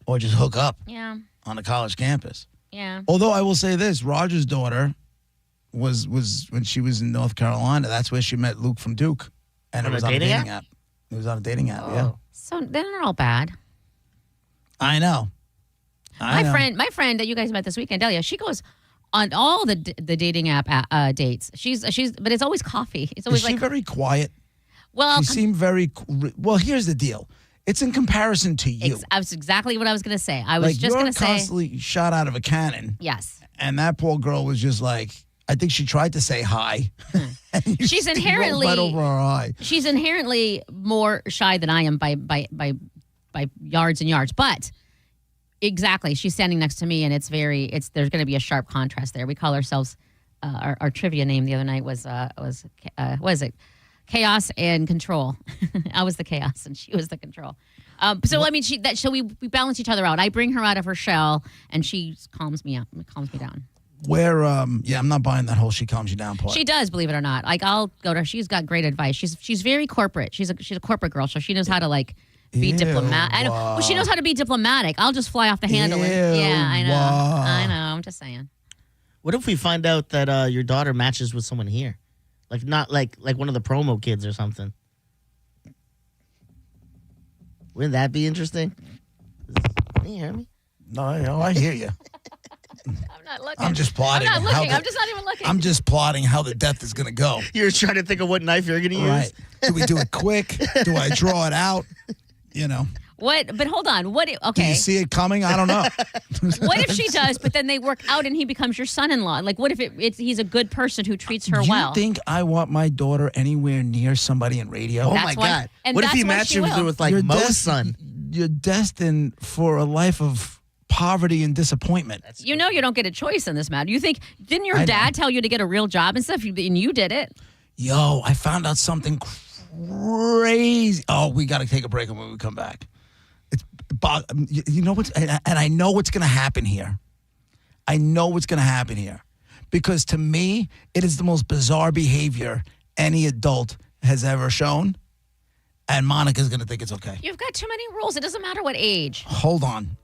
Or just hook up on a college campus? Yeah. Although I will say this, Roger's daughter was when she was in North Carolina, that's where she met Luke from Duke. And it was on a dating app. It was on a dating app, yeah. So they're not all bad. I know. My friend that you guys met this weekend, Delia, she goes on all the dating app dates. She's, but it's always coffee. It's always Is she very quiet? Well, she seemed very. Well, here's the deal. It's in comparison to you. That's exactly what I was going to say. I was just going to say. You're constantly shot out of a cannon. Yes. And that poor girl was just like, I think she tried to say hi. She's inherently right over her eye. She's inherently more shy than I am by yards and yards, but. Exactly. She's standing next to me, and there's going to be a sharp contrast there. We call ourselves, our trivia name the other night was what is it? Chaos and Control. I was the chaos, and she was the control. So we balance each other out. I bring her out of her shell, and she calms me down. I'm not buying that whole she calms you down part. She does, believe it or not. Like I'll go to her. She's got great advice. She's very corporate. She's a corporate girl, so she knows how to be diplomatic. Well, she knows how to be diplomatic. I'll just fly off the handle. I know. I know. I'm just saying. What if we find out that your daughter matches with someone here, not like one of the promo kids or something? Wouldn't that be interesting? Can you hear me? No, I hear you. I'm not looking. I'm just plotting. I'm not looking. I'm just not even looking. I'm just plotting how the death is going to go. You're trying to think of what knife you're going to use. Right. Do we do it quick? Do I draw it out? What? But hold on. What? Okay. Do you see it coming? I don't know. What if she does, but then they work out and he becomes your son-in-law? Like, what if he's a good person who treats her well? You think I want my daughter anywhere near somebody in radio? Oh my God! What if he matches her with Mo's son? You're destined for a life of poverty and disappointment. You know you don't get a choice in this matter. You think, didn't your dad tell you to get a real job and stuff, and you did it? Yo, I found out something crazy. Oh, we got to take a break when we come back. You know what's, and I know what's going to happen here. I know what's going to happen here. Because to me, it is the most bizarre behavior any adult has ever shown. And Monica's going to think it's okay. You've got too many rules. It doesn't matter what age. Hold on.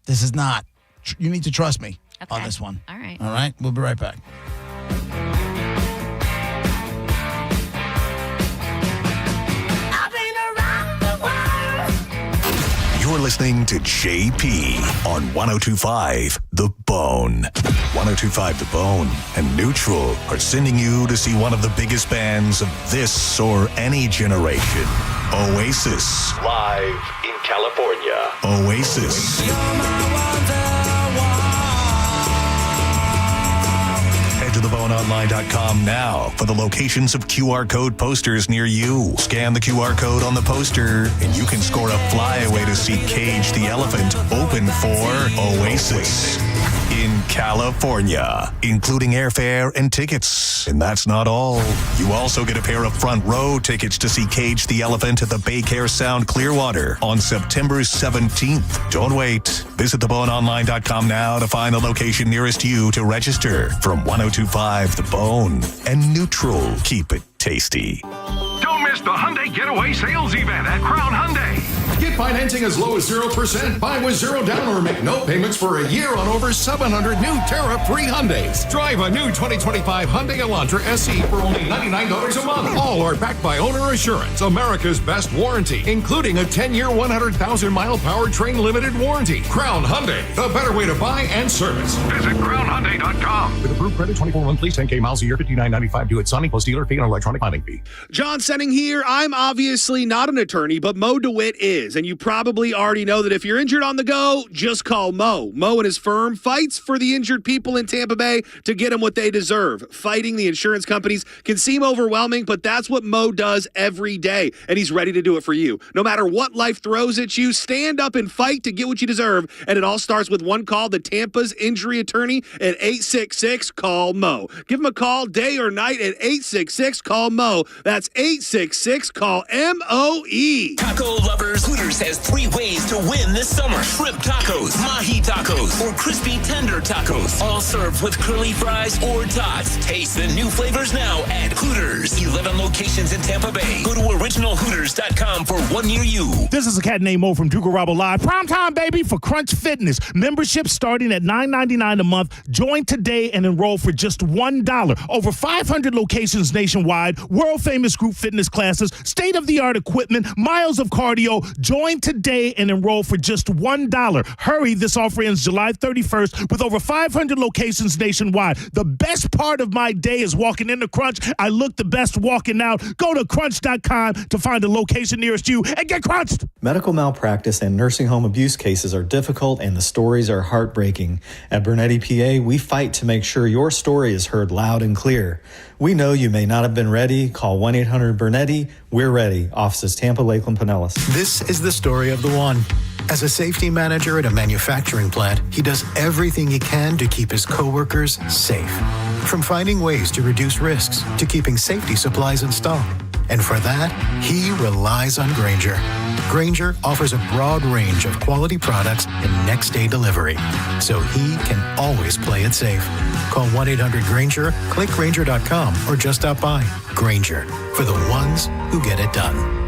This is not. You need to trust me on this one. All right. All right? We'll be right back. You're listening to JP on 102.5 The Bone. 102.5 The Bone and Neutral are sending you to see one of the biggest bands of this or any generation. Oasis. Live in California. Oasis. Head to theboneonline.com now for the locations of QR code posters near you. Scan the QR code on the poster and you can score a flyaway to see Cage the Elephant open for Oasis in California, including airfare and tickets. And that's not all. You also get a pair of front row tickets to see Cage the Elephant at the Baycare Sound Clearwater on September 17th. Don't wait. Visit theboneonline.com now to find the location nearest you to register. From 102.5 The Bone and Neutral, keep it tasty. Don't miss the Hyundai Getaway Sales Event at Crown Hyundai. Get financing as low as 0%. Buy with zero down or make no payments for a year on over 700 new tariff-free Hyundais. Drive a new 2025 Hyundai Elantra SE for only $99 a month. All are backed by Owner Assurance, America's best warranty, including a 10-year, 100,000-mile powertrain limited warranty. Crown Hyundai, the better way to buy and service. Visit crownhyundai.com. With approved credit, 24 monthly, 10K miles a year, $59.95 due at signing plus dealer fee and electronic filing fee. John Senning here. I'm obviously not an attorney, but Mo DeWitt is. And you probably already know that if you're injured on the go, just call Mo. Mo and his firm fights for the injured people in Tampa Bay to get them what they deserve. Fighting the insurance companies can seem overwhelming, but that's what Mo does every day. And he's ready to do it for you. No matter what life throws at you, stand up and fight to get what you deserve. And it all starts with one call to Tampa's injury attorney at 866-CALL-MO. Give him a call day or night at 866-CALL-MO. That's 866-CALL-MOE. Taco lovers, Hooters has 3 ways to win this summer. Shrimp tacos, mahi tacos, or crispy tender tacos. All served with curly fries or tots. Taste the new flavors now at Hooters. 11 locations in Tampa Bay. Go to originalhooters.com for one near you. This is a cat named Mo from Duke Rabo Live. Prime time, baby, for Crunch Fitness. Membership starting at $9.99 a month. Join today and enroll for just $1. Over 500 locations nationwide. World-famous group fitness classes. State-of-the-art equipment. Miles of cardio. Join today and enroll for just $1. Hurry, this offer ends July 31st with over 500 locations nationwide. The best part of my day is walking into Crunch. I look the best walking out. Go to crunch.com to find a location nearest you and get crunched. Medical malpractice and nursing home abuse cases are difficult and the stories are heartbreaking. At Bernetti PA, we fight to make sure your story is heard loud and clear. We know you may not have been ready. Call 1-800-BERNETTI. We're ready. Offices Tampa, Lakeland, Pinellas. This is the story of the one. As a safety manager at a manufacturing plant, he does everything he can to keep his coworkers safe. From finding ways to reduce risks to keeping safety supplies in stock. And for that, he relies on Grainger. Grainger offers a broad range of quality products and next-day delivery, so he can always play it safe. Call 1-800-GRAINGER, click Grainger.com, or just stop by. Grainger, for the ones who get it done.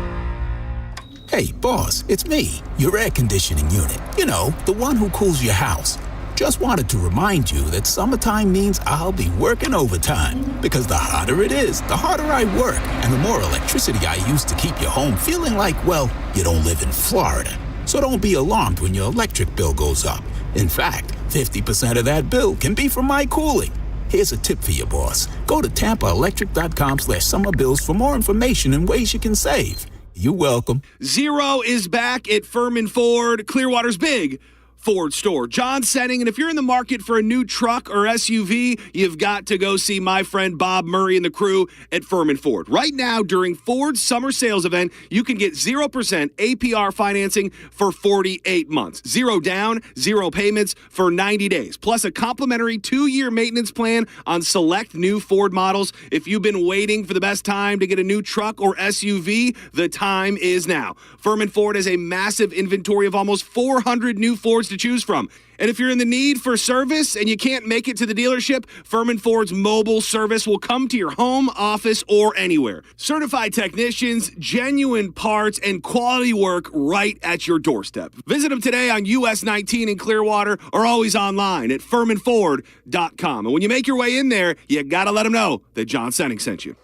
Hey, boss, it's me, your air conditioning unit. You know, the one who cools your house. Just wanted to remind you that summertime means I'll be working overtime. Because the hotter it is, the harder I work, and the more electricity I use to keep your home feeling like, well, you don't live in Florida. So don't be alarmed when your electric bill goes up. In fact, 50% of that bill can be from my cooling. Here's a tip for you, boss. Go to TampaElectric.com/summerbills for more information and ways you can save. You're welcome. Zero is back at Furman Ford. Clearwater's big Ford store. John Senning, and if you're in the market for a new truck or SUV, you've got to go see my friend Bob Murray and the crew at Furman Ford. Right now, during Ford's summer sales event, you can get 0% APR financing for 48 months. 0 down, 0 payments for 90 days. Plus a complimentary 2-year maintenance plan on select new Ford models. If you've been waiting for the best time to get a new truck or SUV, the time is now. Furman Ford has a massive inventory of almost 400 new Fords to choose from. And if you're in the need for service and you can't make it to the dealership, Furman Ford's mobile service will come to your home, office, or anywhere. Certified technicians, genuine parts, and quality work right at your doorstep. Visit them today on US 19 in Clearwater or always online at FurmanFord.com. And when you make your way in there, you got to let them know that John Senning sent you.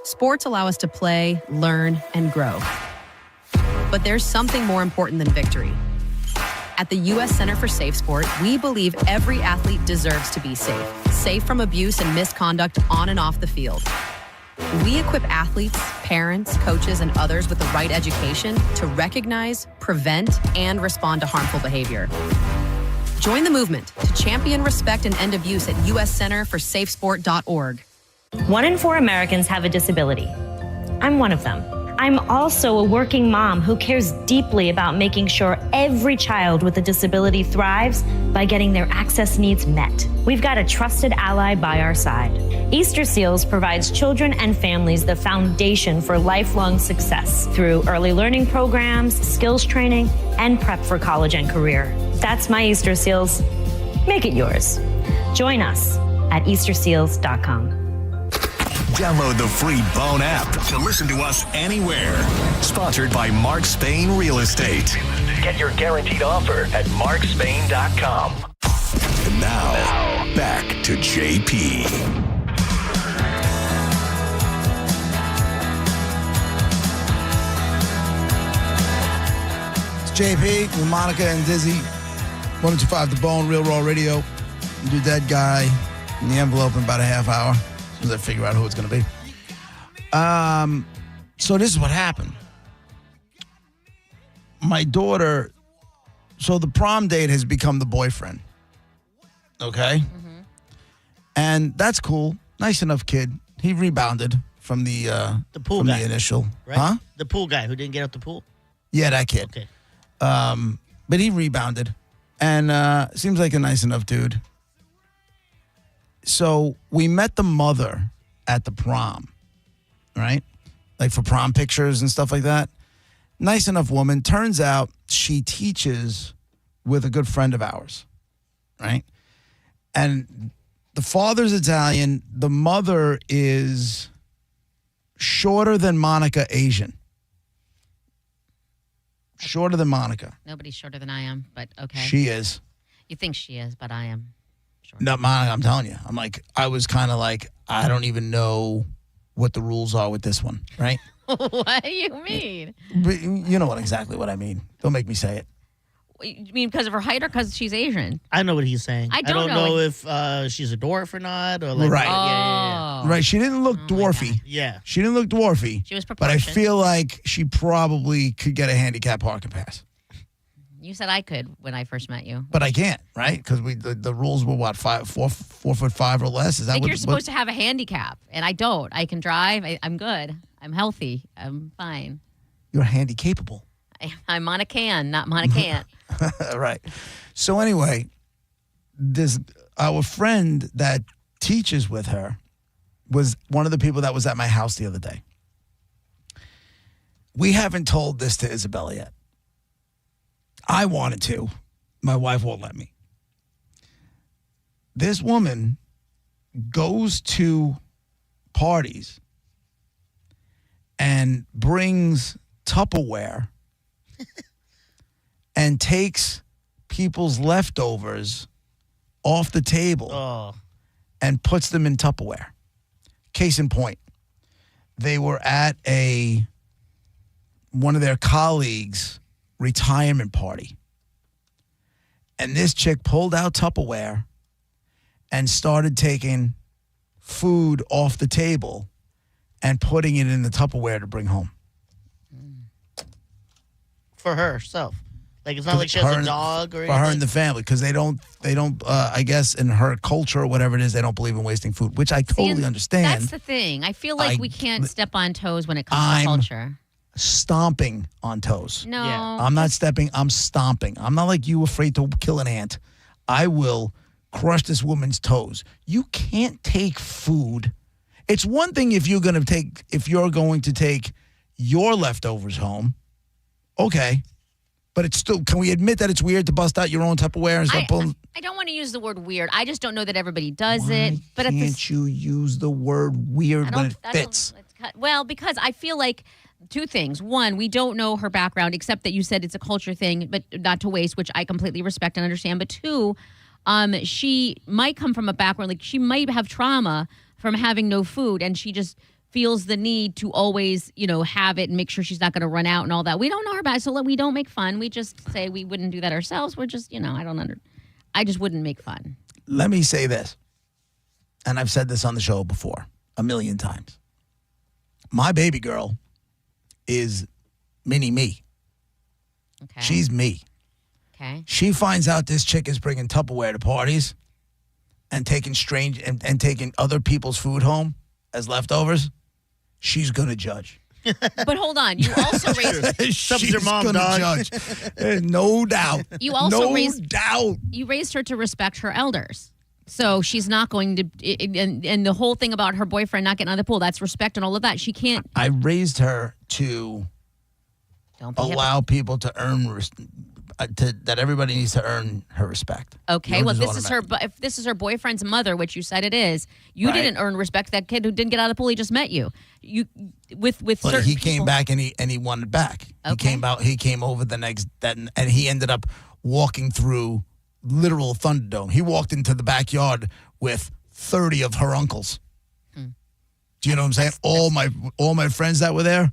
Sports allow us to play, learn, and grow. But there's something more important than victory. At the U.S. Center for Safe Sport, we believe every athlete deserves to be safe. Safe from abuse and misconduct on and off the field. We equip athletes, parents, coaches, and others with the right education to recognize, prevent, and respond to harmful behavior. Join the movement to champion respect and end abuse at uscenterforsafesport.org. 1 in 4 Americans have a disability. I'm one of them. I'm also a working mom who cares deeply about making sure every child with a disability thrives by getting their access needs met. We've got a trusted ally by our side. Easter Seals provides children and families the foundation for lifelong success through early learning programs, skills training, and prep for college and career. That's my Easter Seals. Make it yours. Join us at easterseals.com. Download the free Bone app to listen to us anywhere. Sponsored by Mark Spain Real Estate. Get your guaranteed offer at markspain.com. And now, back to JP. It's JP with Monica and Dizzy. 102.5 The Bone, Real Raw Radio. Do that guy in the envelope in about a half hour. As soon as I figure out who it's going to be. So this is what happened. My daughter, so the prom date has become the boyfriend. Okay? Mm-hmm. And that's cool. Nice enough kid. He rebounded from the pool from guy, the initial. right? Huh? The pool guy who didn't get out the pool? Yeah, that kid. Okay. But he rebounded. And seems like a nice enough dude. So we met the mother at the prom, right? Like for prom pictures and stuff like that. Nice enough woman. Turns out she teaches with a good friend of ours, right? And the father's Italian. The mother is shorter than Monica Asian. Shorter than Monica. Nobody's shorter than I am, but okay. She is. You think she is, but I am. No, Monica, I'm telling you. I was kind of like, I don't even know what the rules are with this one, right? What do you mean? But you know exactly what I mean. Don't make me say it. You mean because of her height or because she's Asian? I know what he's saying. I don't know if she's a dwarf or not. Or like, Right. Yeah. Right. She didn't look dwarfy. Yeah. She didn't look dwarfy. She was But I proportioned. feel like she probably could get a handicap parking pass. You said I could when I first met you. But I can't, right? Because the rules were what, 4'5" or less? Is that I think what you're supposed to have a handicap, and I don't. I can drive. I'm good. I'm healthy. I'm fine. You're handy-capable. I'm on a can, not on a can't. Right. So anyway, our friend that teaches with her was one of the people that was at my house the other day. We haven't told this to Isabella yet. I wanted to. My wife won't let me. This woman goes to parties and brings Tupperware and takes people's leftovers off the table and puts them in Tupperware. Case in point, they were at one of their colleagues' retirement party. And this chick pulled out Tupperware and started taking food off the table and putting it in the Tupperware to bring home. For herself. Like, it's not like she has a dog or anything? For her and the family, because they don't, I guess, in her culture or whatever it is, they don't believe in wasting food, which I totally understand. That's the thing. I feel like we can't step on toes when it comes to culture. Stomping on toes. No. Yeah. I'm not stepping, I'm stomping. I'm not like you afraid to kill an ant. I will crush this woman's toes. You can't take food. It's one thing if you're going to take your leftovers home. Okay. But it's still, can we admit that it's weird to bust out your own Tupperware and start pulling? I don't want to use the word weird. I just don't know that everybody does it. But can't you use the word weird when it fits? Well, because I feel like two things. One, we don't know her background, except that you said it's a culture thing, but not to waste, which I completely respect and understand. But two, she might come from a background, like she might have trauma from having no food, and she just feels the need to always, have it and make sure she's not going to run out and all that. We don't know her back, so we don't make fun. We just say we wouldn't do that ourselves. We're just, I just wouldn't make fun. Let me say this, and I've said this on the show before 1,000,000 times. My baby girl is mini me. Okay. She's me. Okay. She finds out this chick is bringing Tupperware to parties and taking and taking other people's food home as leftovers. She's gonna judge. But hold on, you also raised. She's your mom, gonna dog. judge. No doubt. You also doubt. You raised her to respect her elders. So she's not going to, and the whole thing about her boyfriend not getting out of the pool, that's respect and all of that. She can't. I raised her to allow people to earn, that everybody needs to earn her respect. Okay, well, if this is her boyfriend's mother, which you said it is, you didn't earn respect. That kid who didn't get out of the pool, he just met you. Certain he came back and he wanted back. Okay. He came over the next, and he ended up walking through literal Thunderdome. He walked into the backyard with 30 of her uncles. Do you know what I'm saying? All my friends that were there,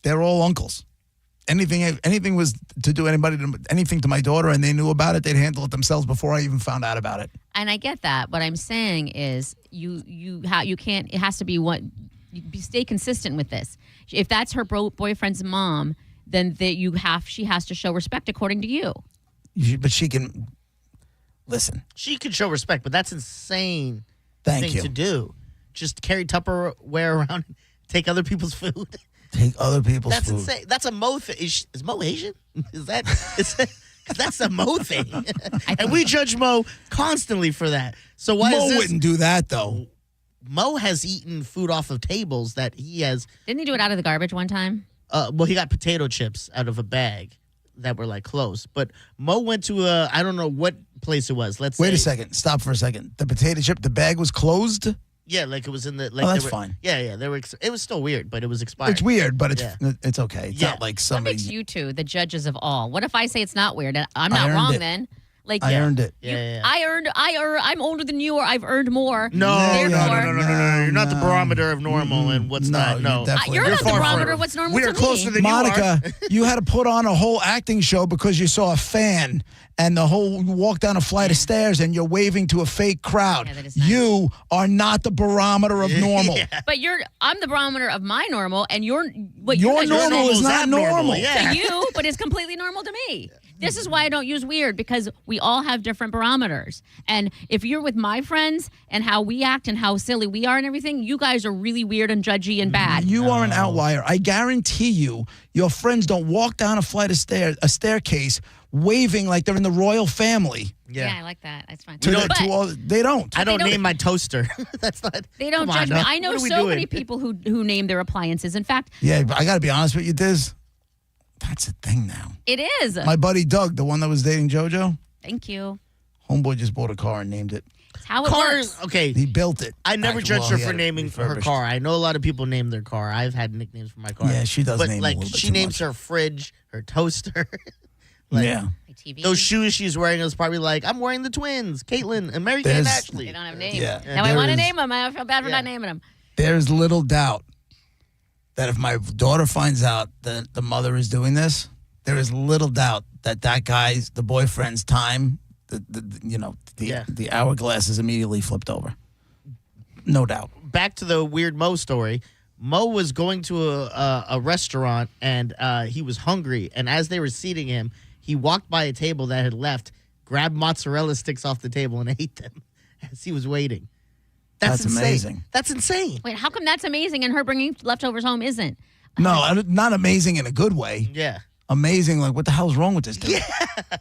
they're all uncles. Anything was to do anything to my daughter and they knew about it, they'd handle it themselves before I even found out about it. And I get that. What I'm saying is you can't, it has to be stay consistent with this. If that's her boyfriend's mom, then she has to show respect according to you. But she can listen. She could show respect, but that's insane thing to do. Just carry Tupperware around and take other people's food. Take other people's food. That's insane. That's a Mo thing. Is Mo Asian? Because that's a Mo thing. And we judge Mo constantly for that. So why Mo wouldn't do that, though. Mo has eaten food off of tables that he has. Didn't he do it out of the garbage one time? Well, he got potato chips out of a bag that were like close. But Mo went to I don't know what place it was. Wait a second. Stop for a second. The potato chip, the bag was closed? Yeah, like it was in the. That's fine. Yeah. It was still weird, but it was expired. It's weird, but it's okay. It's not like somebody. What makes you two the judges of all? What if I say it's not weird? I'm not wrong then. Like I earned it. I'm older than you, or I've earned more. No. You're not the barometer of normal and what's not. No, you're not the barometer of what's normal. We are closer than Monica, you are. you had to put on a whole acting show because you saw a fan and you walk down a flight of stairs and you're waving to a fake crowd. Yeah, that is nice. You are not the barometer of normal. But I'm the barometer of my normal, and your normal is not normal. To you, but it's completely normal to me. This is why I don't use weird, because we all have different barometers. And if you're with my friends and how we act and how silly we are and everything, you guys are really weird and judgy and bad. You are an outlier. I guarantee you, your friends don't walk down a staircase waving like they're in the royal family. Yeah, I like that. That's fine. They don't. I don't name my toaster. That's not. They don't judge me. I know so many people who name their appliances. In fact, yeah, but I got to be honest with you, Diz. That's a thing now. It is. My buddy Doug, the one that was dating JoJo. Thank you. Homeboy just bought a car and named it. It's how it works. Okay. He built it. I never judged her for naming her car. I know a lot of people name their car. I've had nicknames for my car. Yeah, she does name like a little bit she too names much. her fridge, her toaster. Yeah. TV. Those shoes she's wearing is probably like, I'm wearing the twins, Caitlin and Mary Kay and Ashley. They don't have names. Yeah. Now I want to name them. I feel bad for not naming them. There's little doubt that if my daughter finds out that the mother is doing this, there is little doubt that guy's, the boyfriend's time, the hourglass is immediately flipped over. No doubt. Back to the weird Mo story. Mo was going to a restaurant and he was hungry. And as they were seating him, he walked by a table that had left, grabbed mozzarella sticks off the table, and ate them as he was waiting. That's insane. Amazing. That's insane. Wait, how come that's amazing and her bringing leftovers home isn't? No, not amazing in a good way. Yeah. Amazing, like, what the hell's wrong with this dude? Yeah.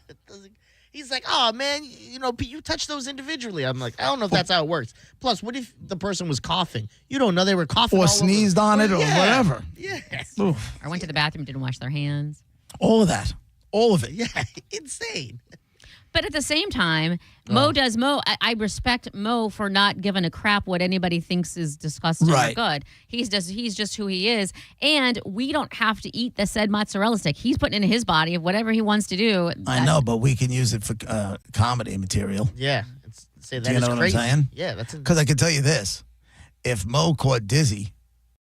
He's like, oh, man, you touch those individually. I'm like, I don't know if that's how it works. Plus, what if the person was coughing? You don't know they were coughing. Or sneezed on it or whatever. Yeah. Or went to the bathroom, didn't wash their hands. All of that. All of it. Yeah, insane. But at the same time, I respect Mo for not giving a crap what anybody thinks is disgusting or good. He's just who he is. And we don't have to eat the said mozzarella stick. He's putting it in his body of whatever he wants to do. I know, but we can use it for comedy material. Yeah. Say that Do you know what crazy. I'm saying? Yeah, that's because I can tell you this. If Mo caught Dizzy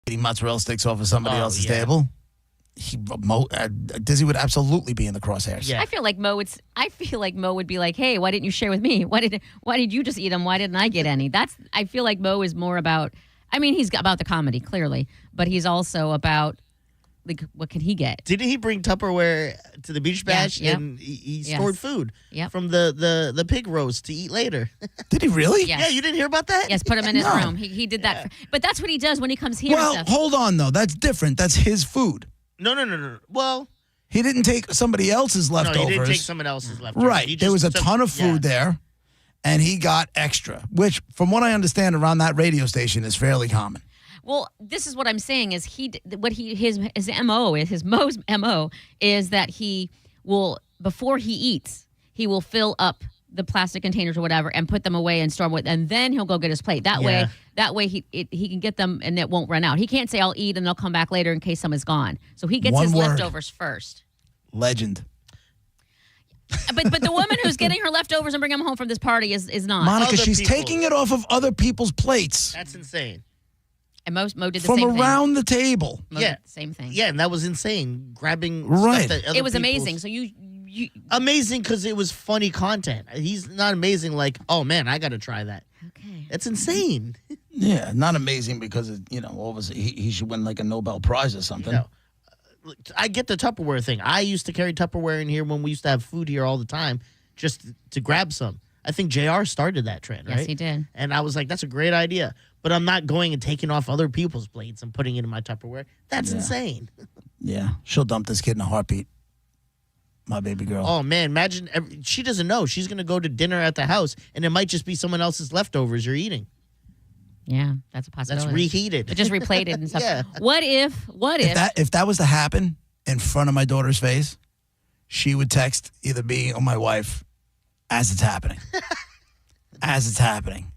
eating mozzarella sticks off of somebody else's table, Dizzy would absolutely be in the crosshairs. Yeah. I feel like Mo would be like, "Hey, why didn't you share with me? Why did you just eat them? Why didn't I get any?" I feel like Mo is more about. I mean, he's about the comedy clearly, but he's also about like what can he get? Didn't he bring Tupperware to the beach bash and he stored food from the pig roast to eat later? Did he really? Yes. Yeah, you didn't hear about that? Yes, put him in his room. He did that. But that's what he does when he comes here. Well, and stuff. hold on though. That's different. That's his food. No. Well, he didn't take somebody else's leftovers. No, he didn't take someone else's leftovers. Right. There was a ton of food there, and he got extra, which, from what I understand, around that radio station is fairly common. Well, this is what I'm saying is his MO is his Mo's MO is that he will before he eats he will fill up the plastic containers or whatever and put them away and store them with, and then he'll go get his plate. That way he can get them and it won't run out. He can't say I'll eat and they'll come back later in case some is gone. So he gets his leftovers first. Legend. But the woman who's getting her leftovers and bringing them home from this party is not. Monica, she's taking it off of other people's plates. That's insane. And Mo did the from same thing. From around the table. Same thing. Yeah, and that was insane. Grabbing right. Stuff that it was amazing. So you amazing because it was funny content. He's not amazing like, oh man, I got to try that. Okay, it's insane. Yeah, not amazing because obviously he should win like a Nobel Prize or something. I get the Tupperware thing. I used to carry Tupperware in here when we used to have food here all the time, just to grab some. I think JR started that trend, right? Yes, he did. And I was like, that's a great idea. But I'm not going and taking off other people's plates and putting it in my Tupperware. That's insane. Yeah, she'll dump this kid in a heartbeat. My baby girl. Oh, man, imagine. She doesn't know. She's going to go to dinner at the house, and it might just be someone else's leftovers you're eating. Yeah, that's a possibility. That's reheated. But just replated and stuff. Yeah. What if if that was to happen in front of my daughter's face, she would text either me or my wife as it's happening. As it's happening.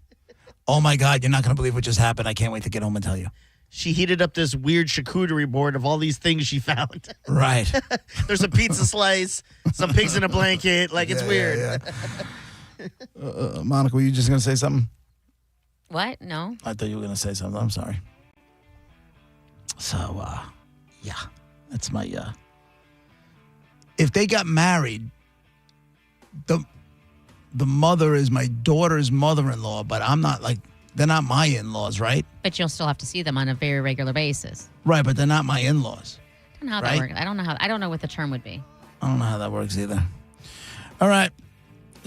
Oh my God, you're not going to believe what just happened. I can't wait to get home and tell you. She heated up this weird charcuterie board of all these things she found. Right. There's a pizza slice, some pigs in a blanket. Like, it's weird. Yeah. Monica, were you just going to say something? What? No. I thought you were going to say something. I'm sorry. So, yeah. That's my, if they got married, the mother is my daughter's mother-in-law, but I'm not they're not my in-laws, right? But you'll still have to see them on a very regular basis. Right, but they're not my in-laws. I don't know how that works. I don't know what the term would be. I don't know how that works either. All right.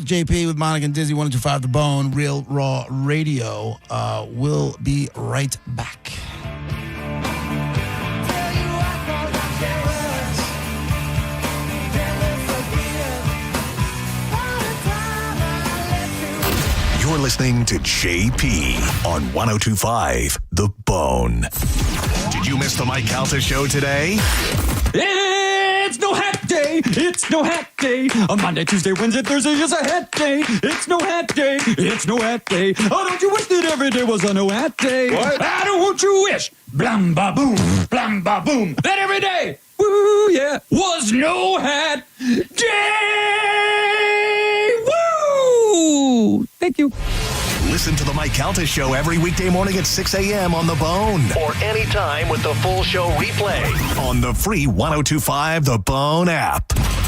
JP with Monica and Dizzy, 102.5 The Bone, Real Raw Radio. We'll be right back. You're listening to JP on 102.5 The Bone. Did you miss the Mike Calta show today? It's no hat day. It's no hat day. On Monday, Tuesday, Wednesday, Thursday is a hat day. It's no hat day. It's no hat day. Oh, don't you wish that every day was a no hat day? What? I don't want you wish. Blam ba boom. Blam ba boom. That every day. Woo, yeah. Was no hat day. Woo. Thank you. Listen to the Mike Calta Show every weekday morning at 6 a.m. on The Bone. Or anytime with the full show replay on the free 102.5 The Bone app.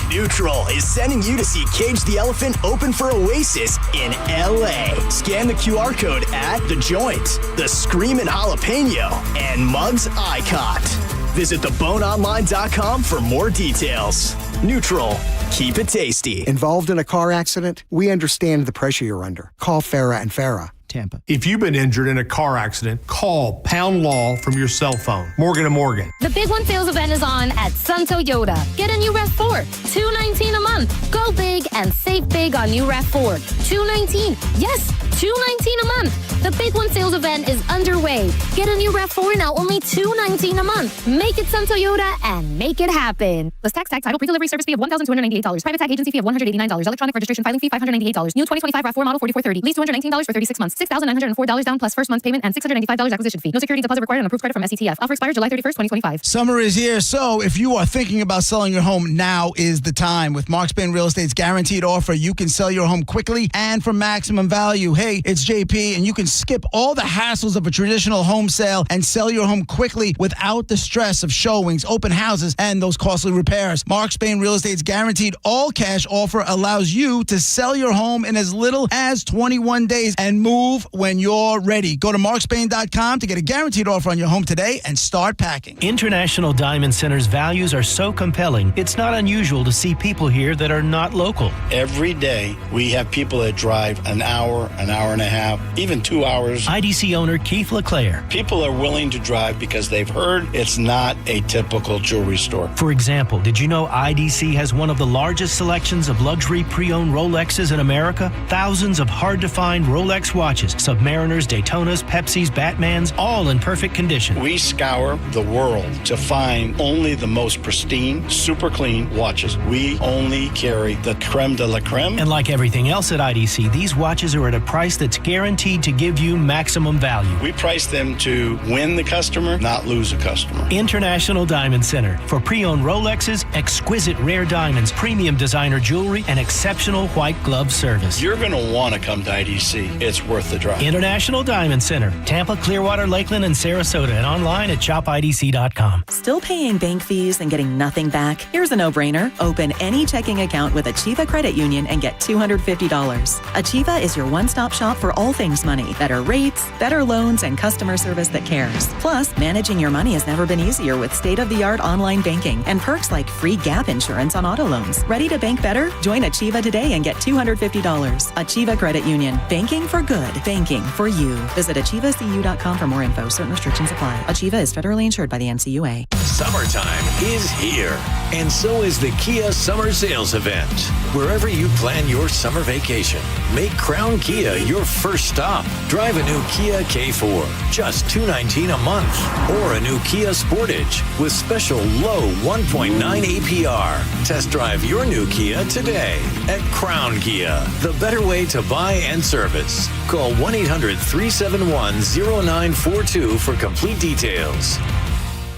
Neutral is sending you to see Cage the Elephant open for Oasis in L.A. Scan the QR code at The Joint, The Screamin' Jalapeno, and Muggs Icot. Visit theboneonline.com for more details. Neutral. Keep it tasty. Involved in a car accident? We understand the pressure you're under. Call Farah and Farah. Tampa. If you've been injured in a car accident, call Pound Law from your cell phone. Morgan & Morgan. The Big One sales event is on at Sun Toyota. Get a new RAV4, $219 a month. Go big and save big on new RAV4, $219. Yes, $219 a month. The Big One sales event is underway. Get a new RAV4 now only $219 a month. Make it Sun Toyota and make it happen. Plus tax, title, pre-delivery service fee of $1,298. Private tag agency fee of $189. Electronic registration filing fee $598. New 2025 RAV4 model 4430. Lease $219 for 36 months. $6,904 down plus first month's payment and $695 acquisition fee. No security deposit required on approved credit from SETF. Offer expires July 31st, 2025. Summer is here, so if you are thinking about selling your home, now is the time. With Mark Spain Real Estate's guaranteed offer, you can sell your home quickly and for maximum value. Hey, it's JP, and you can skip all the hassles of a traditional home sale and sell your home quickly without the stress of showings, open houses, and those costly repairs. Mark Spain Real Estate's guaranteed all-cash offer allows you to sell your home in as little as 21 days and move when you're ready. Go to markspain.com to get a guaranteed offer on your home today and start packing. International Diamond Center's values are so compelling, it's not unusual to see people here that are not local. Every day, we have people that drive an hour and a half, even 2 hours. IDC owner Keith LeClaire. People are willing to drive because they've heard it's not a typical jewelry store. For example, did you know IDC has one of the largest selections of luxury pre-owned Rolexes in America? Thousands of hard-to-find Rolex watches, Submariners, Daytonas, Pepsis, Batmans, all in perfect condition. We scour the world to find only the most pristine, super clean watches. We only carry the creme de la creme. And like everything else at IDC, these watches are at a price that's guaranteed to give you maximum value. We price them to win the customer, not lose a customer. International Diamond Center for pre-owned Rolexes, exquisite rare diamonds, premium designer jewelry, and exceptional white glove service. You're going to want to come to IDC. It's worth the drive. International Diamond Center, Tampa, Clearwater, Lakeland, and Sarasota, and online at shopidc.com. Still paying bank fees and getting nothing back? Here's a no-brainer. Open any checking account with Achieva Credit Union and get $250. Achieva is your one-stop shop for all things money. Better rates, better loans, and customer service that cares. Plus, managing your money has never been easier with state-of-the-art online banking and perks like free gap insurance on auto loans. Ready to bank better? Join Achieva today and get $250. Achieva Credit Union. Banking for good. Banking for you. Visit AchievaCU.com for more info. Certain restrictions apply. Achieva is federally insured by the NCUA. Summertime is here, and so is the Kia Summer Sales Event. Wherever you plan your summer vacation, make Crown Kia your first stop. Drive a new Kia K4, just $219 a month, or a new Kia Sportage with special low 1.9 APR. Test drive your new Kia today at Crown Kia, the better way to buy and service. Call 1-800-371-0942 for complete details.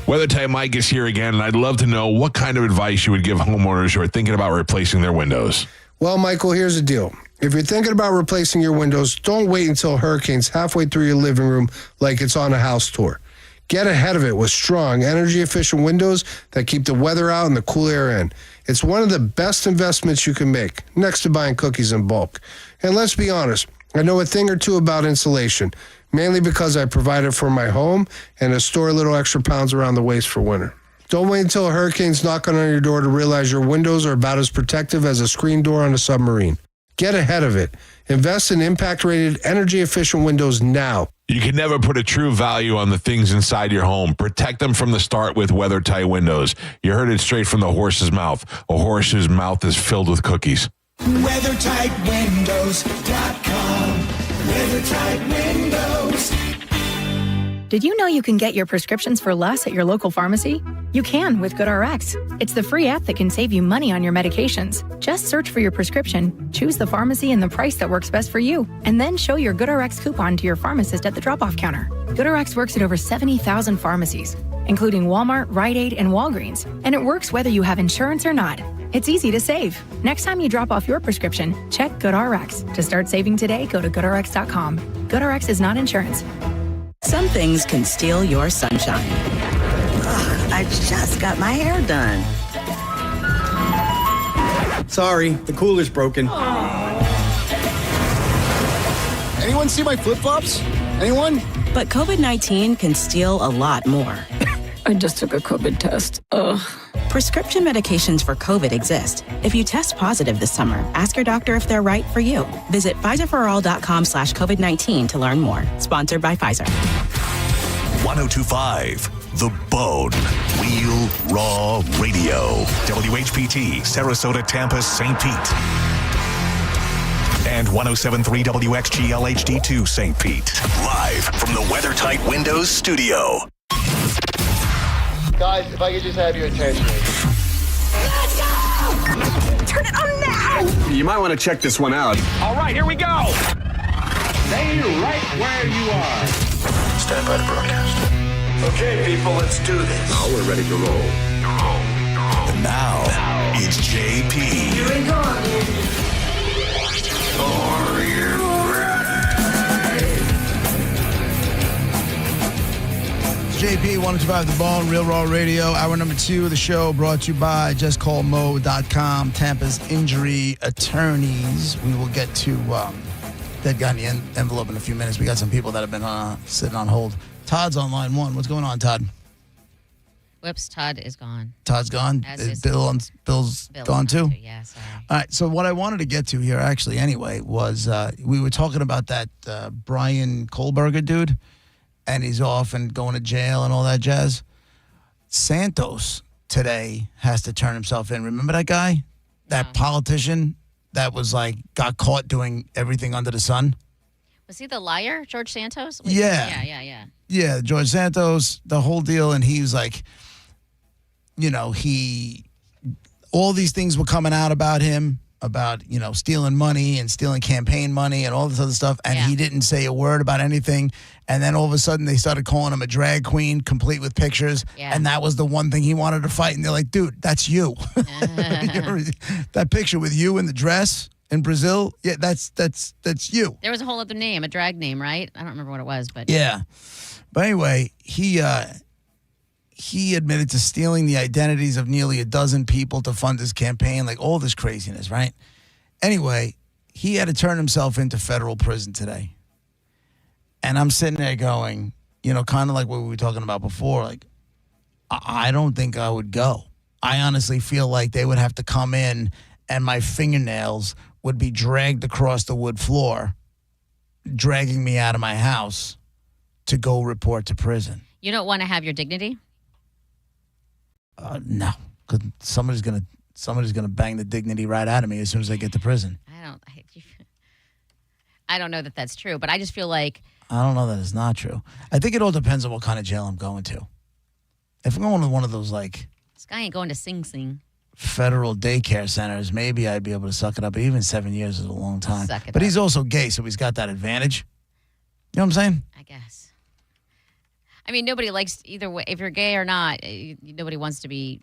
Weather Type Mike is here again, and I'd love to know what kind of advice you would give homeowners who are thinking about replacing their windows. Well, Michael, here's the deal. If you're thinking about replacing your windows, don't wait until hurricane's halfway through your living room like it's on a house tour. Get ahead of it with strong, energy-efficient windows that keep the weather out and the cool air in. It's one of the best investments you can make, next to buying cookies in bulk. And let's be honest, I know a thing or two about insulation, mainly because I provide it for my home and to store a little extra pounds around the waist for winter. Don't wait until a hurricane's knocking on your door to realize your windows are about as protective as a screen door on a submarine. Get ahead of it. Invest in impact-rated, energy-efficient windows now. You can never put a true value on the things inside your home. Protect them from the start with weather-tight windows. You heard it straight from the horse's mouth. A horse whose mouth is filled with cookies. WeatherTightWindows.com. WeatherTight Windows. Did you know you can get your prescriptions for less at your local pharmacy? You can with GoodRx. It's the free app that can save you money on your medications. Just search for your prescription, choose the pharmacy and the price that works best for you, and then show your GoodRx coupon to your pharmacist at the drop-off counter. GoodRx works at over 70,000 pharmacies, including Walmart, Rite Aid, and Walgreens, and it works whether you have insurance or not. It's easy to save. Next time you drop off your prescription, check GoodRx. To start saving today, go to GoodRx.com. GoodRx is not insurance. Some things can steal your sunshine. Ugh, I just got my hair done. Sorry, the cooler's broken. Anyone see my flip-flops? Anyone? But COVID-19 can steal a lot more. I just took a COVID test. Ugh. Prescription medications for COVID exist. If you test positive this summer, ask your doctor if they're right for you. Visit PfizerForAll.com/COVID-19 to learn more. Sponsored by Pfizer. 1025 The Bone. Real Raw Radio. WHPT, Sarasota, Tampa, St. Pete. And 1073 WXGL HD2 St. Pete. Live from the WeatherTight Windows studio. Guys, if I could just have your attention. Let's go! Turn it on now! You might want to check this one out. All right, here we go. Stay right where you are. Stand by the broadcast. Okay, people, let's do this. Now we're ready to roll. And now, it's JP. Here we go. Are you ready? JP, 125 The Bone, Real Raw Radio. Hour number 2 of the show brought to you by JustCallMo.com, Tampa's injury attorneys. We will get to that guy in the envelope in a few minutes. We got some people that have been sitting on hold. Todd's on line 1. What's going on, Todd? Whoops, Todd is gone. Todd's gone? Bill's gone too? Yeah, sorry. All right, so what I wanted to get to here, actually, anyway, was we were talking about that Brian Kohlberger dude, and he's off and going to jail and all that jazz. Santos today has to turn himself in. Remember that guy? That politician that was got caught doing everything under the sun? Was he the liar, George Santos? Yeah. Yeah, George Santos, the whole deal, and he was all these things were coming out about him, about, stealing money and stealing campaign money and all this other stuff, and he didn't say a word about anything, and then all of a sudden they started calling him a drag queen, complete with pictures, and that was the one thing he wanted to fight, and they're like, dude, that's you. That picture with you in the dress in Brazil, yeah, that's you. There was a whole other name, a drag name, right? I don't remember what it was, but... Yeah. But anyway, he admitted to stealing the identities of nearly a dozen people to fund his campaign, all this craziness, right? Anyway, he had to turn himself into federal prison today. And I'm sitting there going, kind of like what we were talking about before, I don't think I would go. I honestly feel like they would have to come in and my fingernails would be dragged across the wood floor, dragging me out of my house to go report to prison. You don't want to have your dignity? No, because somebody's gonna bang the dignity right out of me as soon as I get to prison. I don't know that that's true, but I just feel like... I don't know that it's not true. I think it all depends on what kind of jail I'm going to. If I'm going to one of those, This guy ain't going to Sing Sing. Federal daycare centers, maybe I'd be able to suck it up. But even 7 years is a long time. But he's also gay, so he's got that advantage. You know what I'm saying? I guess. I mean, nobody likes either way. If you're gay or not, nobody wants to be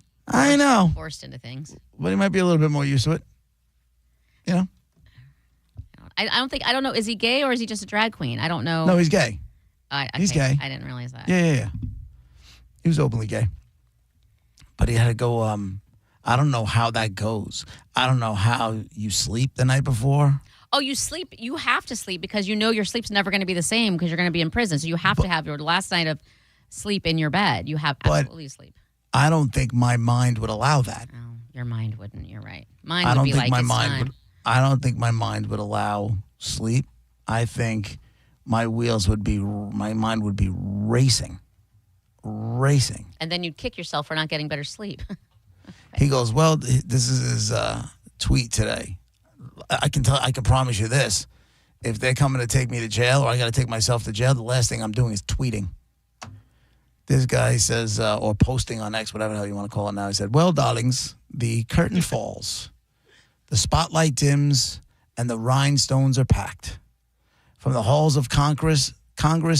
forced into things. But he might be a little bit more used to it. I don't know. Is he gay or is he just a drag queen? I don't know. No, he's gay. He's gay. I didn't realize that. Yeah. He was openly gay. But he had to go, I don't know how that goes. I don't know how you sleep the night before. Oh, you sleep. You have to sleep because your sleep's never going to be the same because you're going to be in prison. So you have to have your last night of sleep in your bed. You have absolutely sleep. I don't think my mind would allow that. No, your mind wouldn't. You're right. Mine would be like, it's time. I don't think my mind would allow sleep. I think my mind would be racing. And then you'd kick yourself for not getting better sleep. He goes, well, this is his tweet today. I can promise you this. If they're coming to take me to jail or I got to take myself to jail, the last thing I'm doing is tweeting. This guy says, or posting on X, whatever the hell you want to call it now. He said, well, darlings, the curtain falls. The spotlight dims and the rhinestones are packed. From the halls of Congress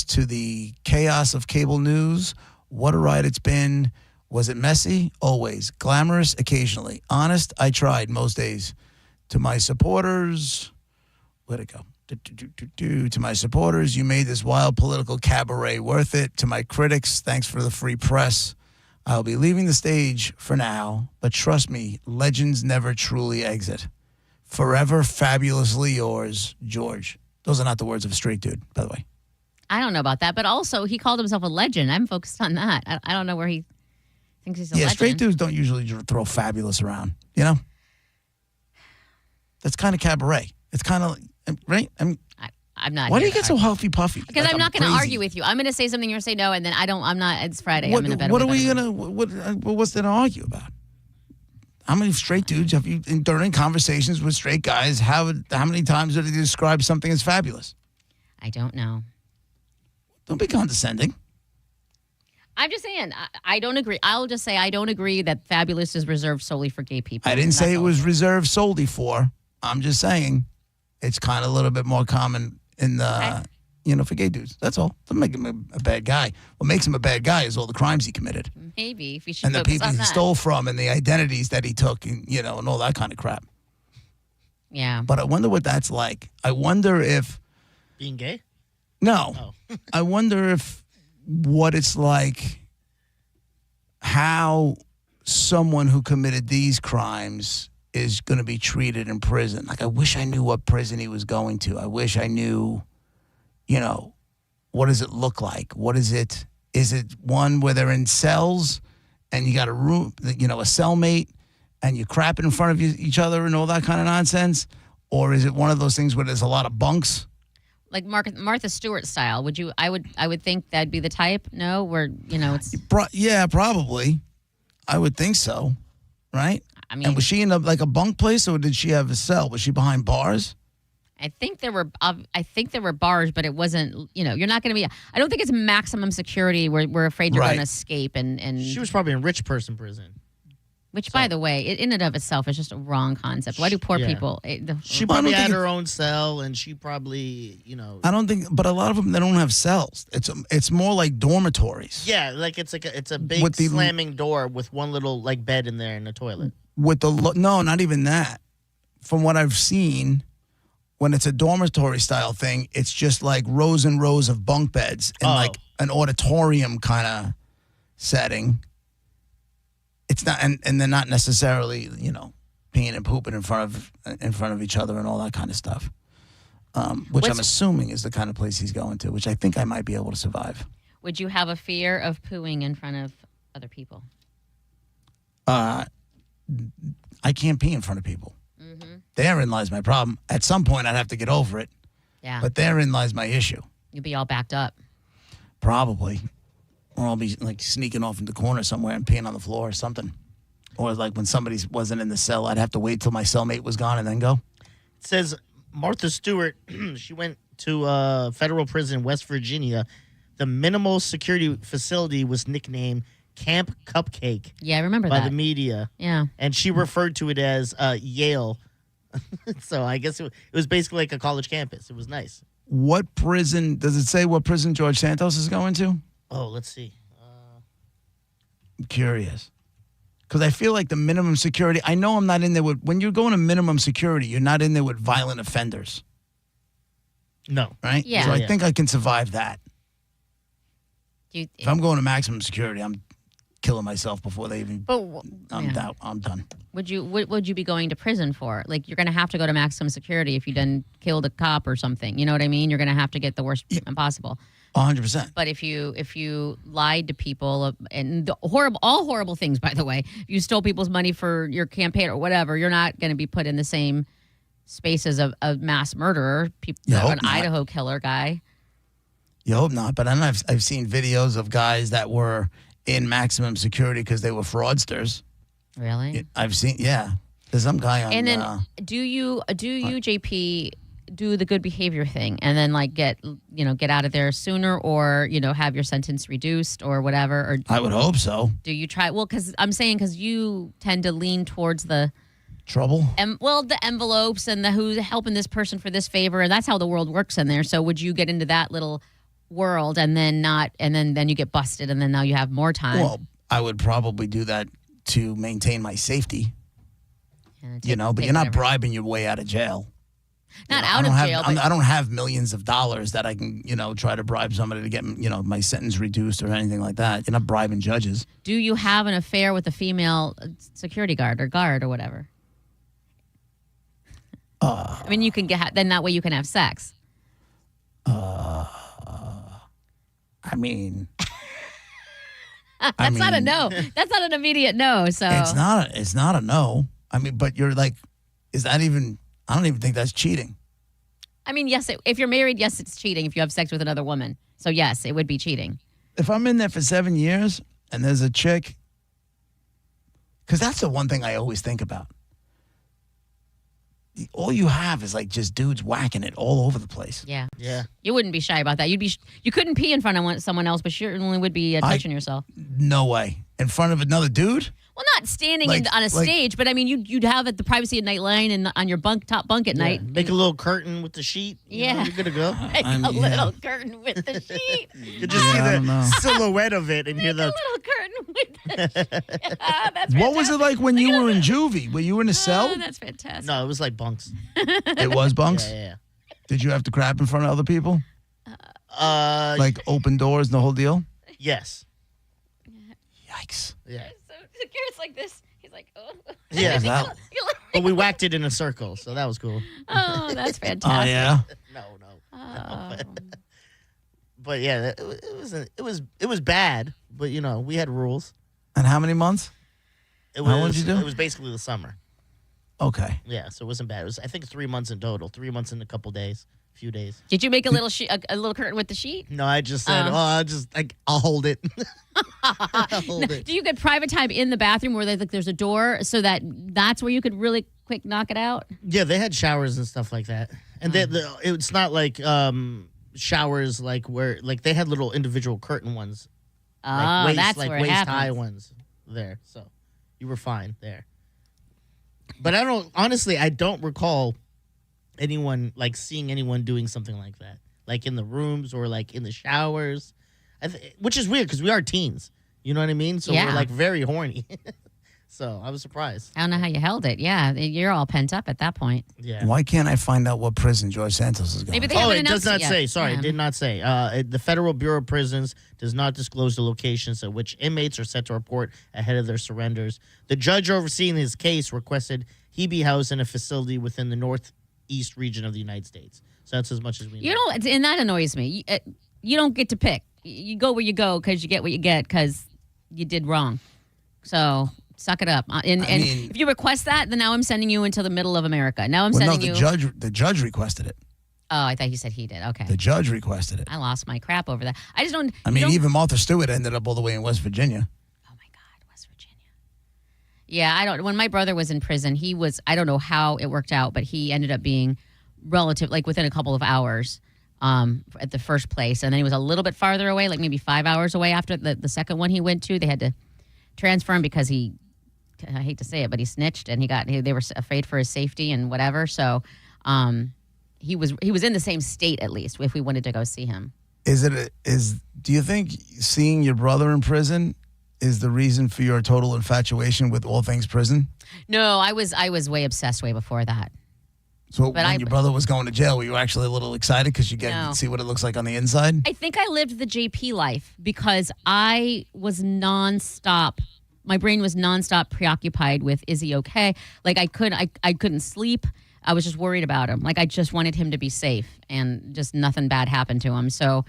to the chaos of cable news, what a ride it's been. Was it messy? Always. Glamorous? Occasionally. Honest? I tried most days. To my supporters, where'd it go? To my supporters, you made this wild political cabaret worth it. To my critics, thanks for the free press. I'll be leaving the stage for now, but trust me, legends never truly exit. Forever fabulously yours, George. Those are not the words of a straight dude, by the way. I don't know about that, but also he called himself a legend. I'm focused on that. I don't know where he thinks he's a legend. Straight dudes don't usually throw fabulous around, you know? That's kind of cabaret. It's kind of, right? I'm not. Why do you get so huffy puffy? Because I'm not going to argue with you. I'm going to say something, you're going to say no, and then I'm not, it's Friday. I'm in a better What are we going to, what's there to argue about? How many straight dudes have you, during conversations with straight guys, how many times did they describe something as fabulous? I don't know. Don't be condescending. I'm just saying, I don't agree. I'll just say I don't agree that fabulous is reserved solely for gay people. I didn't say it was reserved solely for. I'm just saying it's kind of a little bit more common in the, for gay dudes. That's all. Doesn't make him a bad guy. What makes him a bad guy is all the crimes he committed. Maybe. If we should and the people on he that. stole from and the identities that he took and, and all that kind of crap. Yeah. But I wonder what that's like. I wonder if... Being gay? No. Oh. I wonder if what it's like, how someone who committed these crimes is going to be treated in prison. Like, I wish I knew what prison he was going to. I wish I knew, what does it look like? What is it? Is it one where they're in cells and you got a room, a cellmate, and you crap in front of each other and all that kind of nonsense? Or is it one of those things where there's a lot of bunks? Like Martha Stewart style. Would you? I would think that'd be the type. No, where it's. Yeah, probably. I would think so, right? I mean, and was she in a bunk place, or did she have a cell? Was she behind bars? I think there were bars, but it wasn't. You're not going to be. I don't think it's maximum security. We're afraid you're going to escape, and she was probably in rich person prison. Which, by the way, in and of itself is just a wrong concept. Why do poor people? She probably had her own cell, and she probably, I don't think, but a lot of them, they don't have cells. It's more like dormitories. Yeah, it's a big slamming door with one little bed in there and a toilet. No, not even that. From what I've seen, when it's a dormitory style thing, it's just like rows and rows of bunk beds in like an auditorium kind of setting. It's not, and they're not necessarily, peeing and pooping in front of each other and all that kind of stuff. Which I'm assuming is the kind of place he's going to, which I think I might be able to survive. Would you have a fear of pooing in front of other people? I can't pee in front of people. Mm-hmm. Therein lies my problem. At some point, I'd have to get over it. Yeah. But therein lies my issue. You'd be all backed up. Probably. Or I'll be sneaking off in the corner somewhere and peeing on the floor or something. Or when somebody wasn't in the cell, I'd have to wait till my cellmate was gone and then go. It says Martha Stewart, she went to a federal prison in West Virginia. The minimal security facility was nicknamed Camp Cupcake. Yeah, I remember by that. the media. Yeah. And she referred to it as Yale. So I guess it was basically like a college campus. It was nice. What prison, does it say what prison George Santos is going to? Oh, let's see. I'm curious. Because I feel like the minimum security, I know I'm not in there with, when you're going to minimum security, you're not in there with violent offenders. No. Right? Yeah. So I think I can survive that. If I'm going to maximum security, I'm killing myself before they even, I'm done. What would you be going to prison for? Like, you're going to have to go to maximum security if you done killed a cop or something. You know what I mean? You're going to have to get the worst treatment possible. 100%. But if you lied to people and all horrible things, by the way, if you stole people's money for your campaign or whatever, you're not going to be put in the same space as a mass murderer, an Idaho killer guy. You hope not. But I've seen videos of guys that were in maximum security because they were fraudsters. Really? I've seen, yeah. There's some guy on. And then do you JP do the good behavior thing and then get out of there sooner, or have your sentence reduced or whatever? Or I would hope so. Do you try? Well, because you tend to lean towards the trouble. The envelopes and the who's helping this person for this favor, and that's how the world works in there. So would you get into that little world and then not, and then you get busted, and then now you have more time? Well, I would probably do that to maintain my safety. But you're not bribing your way out of jail. Not out of jail. I don't have millions of dollars that I can, try to bribe somebody to get, my sentence reduced or anything like that. You're not bribing judges. Do you have an affair with a female security guard or whatever? I mean, you can then that way you can have sex. I mean, That's not a no. That's not an immediate no. So it's not a no. I mean, but you're like, is that even? I don't even think that's cheating. I mean, yes. If you're married, yes, it's cheating. If you have sex with another woman, so yes, it would be cheating. If I'm in there for 7 years and there's a chick, because that's the one thing I always think about. All you have is like just dudes whacking it all over the place. Yeah. Yeah. You wouldn't be shy about that. You couldn't pee in front of someone else, but you certainly would be touching yourself. No way. In front of another dude? Well, not standing on a stage, but I mean, you'd have at the privacy at night lying and on your top bunk at night. Make a little curtain with the sheet. You know, you're good to go. Make a little curtain with the sheet. You just see the silhouette of it and hear the little curtain with the sheet. That's what was it like when you were in juvie? Were you in a cell? Oh, that's fantastic. No, it was like bunks. It was bunks? Yeah. Did you have to crap in front of other people? Like open doors and the whole deal? Yes. Yikes. Yeah. So Garrett's like this. He's like, oh. Yeah. But we whacked it in a circle, so that was cool. Oh, that's fantastic. Oh, yeah? No. Oh. But yeah, it was bad, but you know, we had rules. And how many months? How long did you do? It was basically the summer. Okay. Yeah, so it wasn't bad. It was, I think, 3 months in total. 3 months in a couple days, few days. Did you make a little a little curtain with the sheet? No, I just said, I'll hold it. I'll hold it. Do you get private time in the bathroom where there's a door so that's where you could really quick knock it out? Yeah, they had showers and stuff like that, and it's not like showers like where like they had little individual curtain ones. Oh, that's where it waist happens. high ones there, so you were fine there. But I don't recall anyone like seeing anyone doing something like that, like in the rooms or like in the showers, which is weird because we are teens. You know what I mean? So we're like very horny. So I was surprised. I don't know how you held it. Yeah, you're all pent up at that point. Yeah. Why can't I find out what prison George Santos is going Maybe to? they haven't it does announced it not yet. say. Sorry, Yeah. it did not say. The Federal Bureau of Prisons does not disclose the locations at which inmates are set to report ahead of their surrenders. The judge overseeing his case requested he be housed in a facility within the northeast region of the United States. So that's as much as we know. You don't, and that annoys me. You don't get to pick. You go where you go because you get what you get because you did wrong. So suck it up. And if you request that, then now I'm sending you into the middle of America. Now I'm sending you. The judge requested it. Oh, I thought he said he did. Okay. The judge requested it. I lost my crap over that. I just don't. I mean, even Martha Stewart ended up all the way in West Virginia. Yeah, I don't. When my brother was in prison, he was. I don't know how it worked out, but he ended up being relative, like within a couple of hours, at the first place, and then he was a little bit farther away, like maybe 5 hours away after the second one he went to. They had to transfer him because he. I hate to say it, but he snitched, and they were afraid for his safety and whatever. So, he was in the same state at least if we wanted to go see him. Do you think seeing your brother in prison is the reason for your total infatuation with all things prison? No, I was way obsessed way before that. So when your brother was going to jail, were you actually a little excited because you get to see what it looks like on the inside? I think I lived the JP life because I was nonstop. My brain was nonstop preoccupied with, is he okay? Like I couldn't sleep. I was just worried about him. Like I just wanted him to be safe and just nothing bad happened to him. So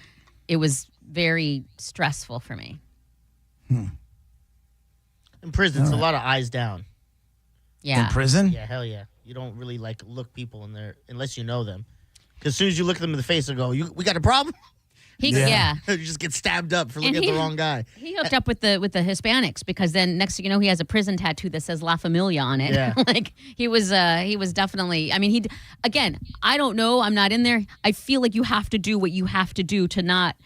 it was very stressful for me. In prison, it's a lot of eyes down. Yeah. In prison? Yeah, hell yeah. You don't really like look people in there unless you know them. Because as soon as you look them in the face and go, we got a problem? You just get stabbed up for looking at the wrong guy. He hooked up with the Hispanics because then next thing you know he has a prison tattoo that says La Familia on it. Yeah. Like he was definitely. I mean I don't know. I'm not in there. I feel like you have to do what you have to do to not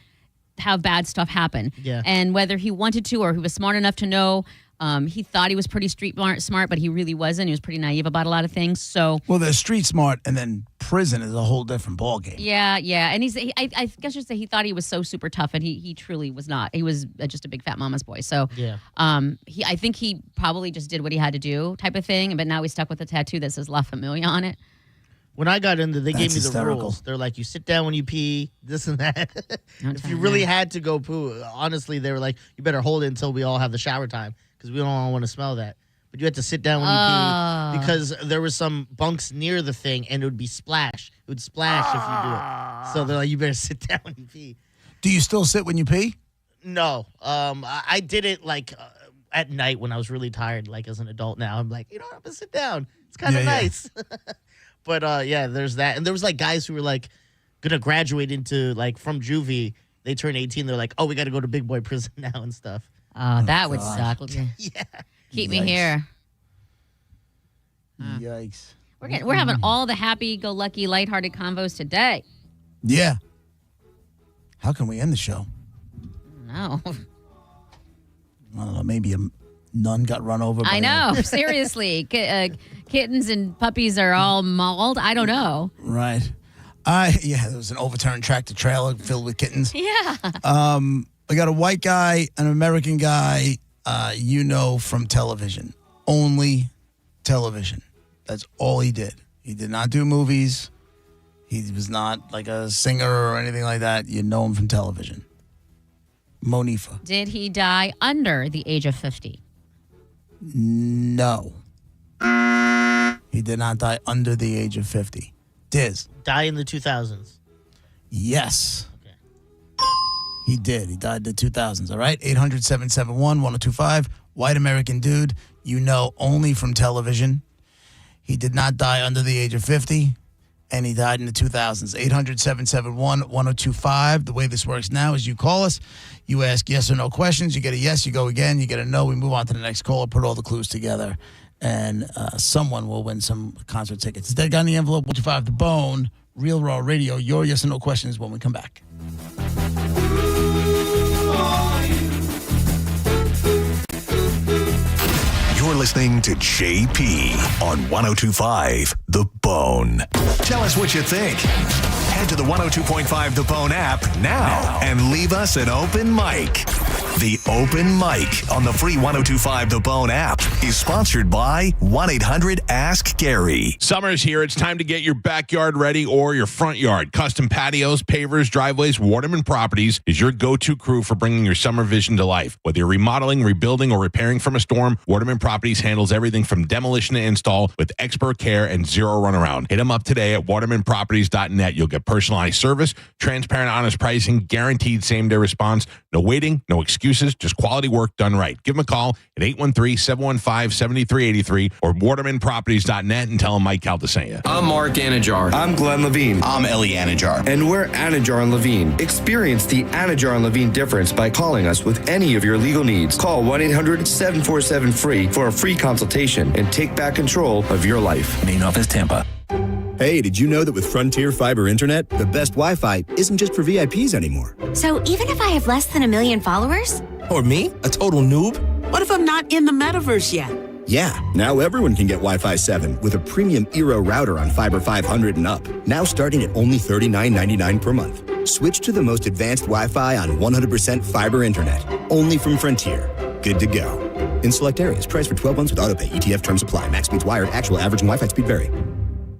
have bad stuff happen. Yeah. And whether he wanted to or he was smart enough to know. He thought he was pretty street smart, but he really wasn't. He was pretty naive about a lot of things. So, well, there's street smart, and then prison is a whole different ballgame. Yeah. And I guess you'd say he thought he was so super tough, and he truly was not. He was just a big fat mama's boy. So, yeah. I think he probably just did what he had to do, type of thing. But now he's stuck with a tattoo that says La Familia on it. When I got in there, they gave me the hysterical. rules. They're like, you sit down when you pee, this and that. If you really had to go poo, honestly, they were like, you better hold it until we all have the shower time because we don't all want to smell that. But you had to sit down when you pee because there was some bunks near the thing and it would be splash. It would splash if you do it. So they're like, you better sit down when you pee. Do you still sit when you pee? No. I did it like at night when I was really tired, like as an adult now. I'm like, I'm going to sit down. It's kind of nice. But there's that. And there was like guys who were like going to graduate into like from juvie. They turn 18. They're like, oh, we got to go to big boy prison now and stuff. That would suck. Yeah. Keep me here. Yikes. We're having all the happy-go-lucky, lighthearted convos today. Yeah. How can we end the show? No. I don't know. Maybe a nun got run over. I know. Seriously. Kittens and puppies are all mauled. I don't know. Right. There was an overturned tractor trailer filled with kittens. Yeah. I got a white guy, an American guy, from television. Only television. That's all he did. He did not do movies. He was not like a singer or anything like that. You know him from television. Monifa. Did he die under the age of 50? No. He did not die under the age of 50. Diz. Die in the 2000s. Yes. Okay. He did. He died in the 2000s, all right? 800-771-1025. White American dude, only from television. He did not die under the age of 50, and he died in the 2000s. 800-771-1025. The way this works now is you call us, you ask yes or no questions, you get a yes, you go again, you get a no, we move on to the next caller, put all the clues together, and someone will win some concert tickets. Dead Guy in the Envelope, 125 The Bone, Real Raw Radio. Your yes or no questions when we come back. You're listening to JP on 102.5 The Bone. Tell us what you think. Head to the 102.5 The Bone app now and leave us an open mic. The open mic on the free 102.5 The Bone app is sponsored by 1-800-ASK-GARY. Summer's here. It's time to get your backyard ready or your front yard. Custom patios, pavers, driveways, Waterman Properties is your go-to crew for bringing your summer vision to life. Whether you're remodeling, rebuilding, or repairing from a storm, Waterman Properties handles everything from demolition to install with expert care and zero runaround. Hit them up today at watermanproperties.net. You'll get personalized service, transparent, honest pricing, guaranteed same-day response. No waiting, no excuses, just quality work done right. Give them a call at 813-715-7383 or watermanproperties.net and tell them Mike Calta sent you. I'm Mark Anajar. I'm Glenn Levine. I'm Ellie Anajar. And we're Anajar and Levine. Experience the Anajar and Levine difference by calling us with any of your legal needs. Call 1-800-747-FREE for a free consultation and take back control of your life. Main office, Tampa. Hey, did you know that with Frontier Fiber Internet, the best Wi-Fi isn't just for VIPs anymore? So even if I have less than 1 million followers? Or me, a total noob? What if I'm not in the metaverse yet? Yeah, now everyone can get Wi-Fi 7 with a premium Eero router on Fiber 500 and up. Now starting at only $39.99 per month. Switch to the most advanced Wi-Fi on 100% fiber internet. Only from Frontier. Good to go. In select areas, price for 12 months with autopay. ETF terms apply. Max speeds wired. Actual average and Wi-Fi speed vary.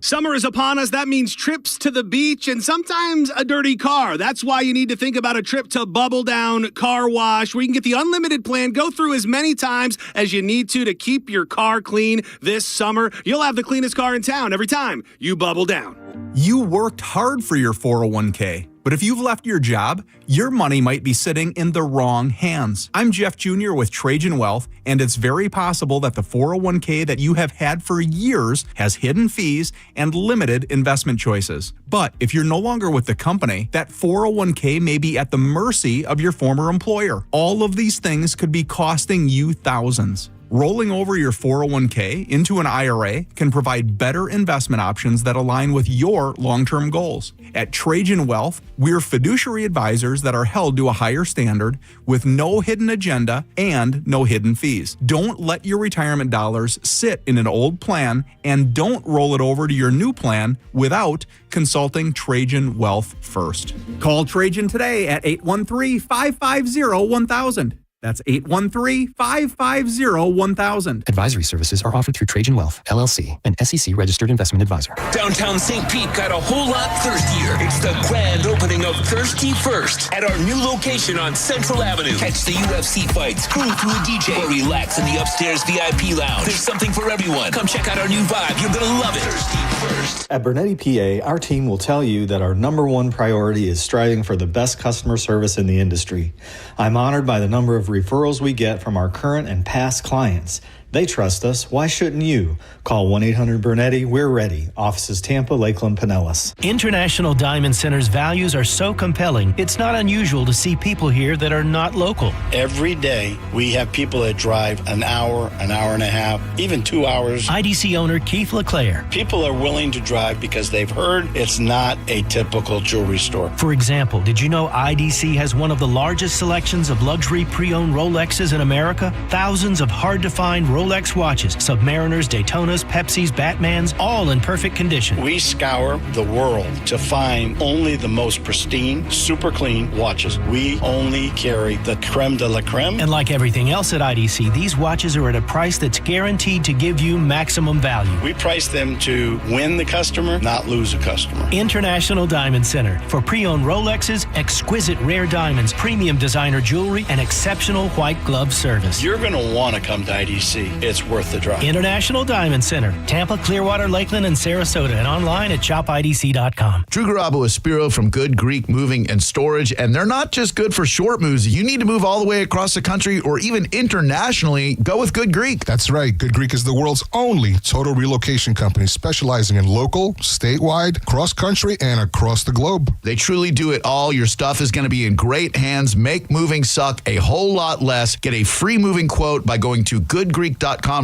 Summer is upon us. That means trips to the beach and sometimes a dirty car. That's why you need to think about a trip to Bubble Down Car Wash, where you can get the unlimited plan, go through as many times as you need to keep your car clean this summer. You'll have the cleanest car in town every time you bubble down. You worked hard for your 401k. But if you've left your job, your money might be sitting in the wrong hands. I'm Jeff Jr. with Trajan Wealth, and it's very possible that the 401k that you have had for years has hidden fees and limited investment choices. But if you're no longer with the company, that 401k may be at the mercy of your former employer. All of these things could be costing you thousands. Rolling over your 401k into an IRA can provide better investment options that align with your long-term goals. At Trajan Wealth, we're fiduciary advisors that are held to a higher standard with no hidden agenda and no hidden fees. Don't let your retirement dollars sit in an old plan and don't roll it over to your new plan without consulting Trajan Wealth first. Call Trajan today at 813-550-1000. That's 813-550-1000. Advisory services are offered through Trajan Wealth, LLC, an SEC registered investment advisor. Downtown St. Pete got a whole lot thirstier. It's the grand opening of Thirsty First at our new location on Central Avenue. Catch the UFC fights, groove to a DJ, or relax in the upstairs VIP lounge. There's something for everyone. Come check out our new vibe. You're going to love it. Thirsty First. At Bernetti PA, our team will tell you that our number one priority is striving for the best customer service in the industry. I'm honored by the number of referrals we get from our current and past clients. They trust us. Why shouldn't you? Call 1-800-BERNETTI. We're ready. Offices Tampa, Lakeland, Pinellas. International Diamond Center's values are so compelling, it's not unusual to see people here that are not local. Every day, we have people that drive an hour and a half, even 2 hours. IDC owner Keith LeClaire. People are willing to drive because they've heard it's not a typical jewelry store. For example, did you know IDC has one of the largest selections of luxury pre-owned Rolexes in America? Thousands of hard-to-find Rolex watches, Submariners, Daytonas, Pepsis, Batmans, all in perfect condition. We scour the world to find only the most pristine, super clean watches. We only carry the creme de la creme. And like everything else at IDC, these watches are at a price that's guaranteed to give you maximum value. We price them to win the customer, not lose a customer. International Diamond Center for pre-owned Rolexes, exquisite rare diamonds, premium designer jewelry, and exceptional white glove service. You're going to want to come to IDC. It's worth the drive. International Diamond Center, Tampa, Clearwater, Lakeland, and Sarasota, and online at shopidc.com. Drew Garabo is Spiro from Good Greek Moving and Storage, and they're not just good for short moves. You need to move all the way across the country or even internationally, go with Good Greek. That's right. Good Greek is the world's only total relocation company specializing in local, statewide, cross-country, and across the globe. They truly do it all. Your stuff is going to be in great hands. Make moving suck a whole lot less. Get a free moving quote by going to goodgreek.com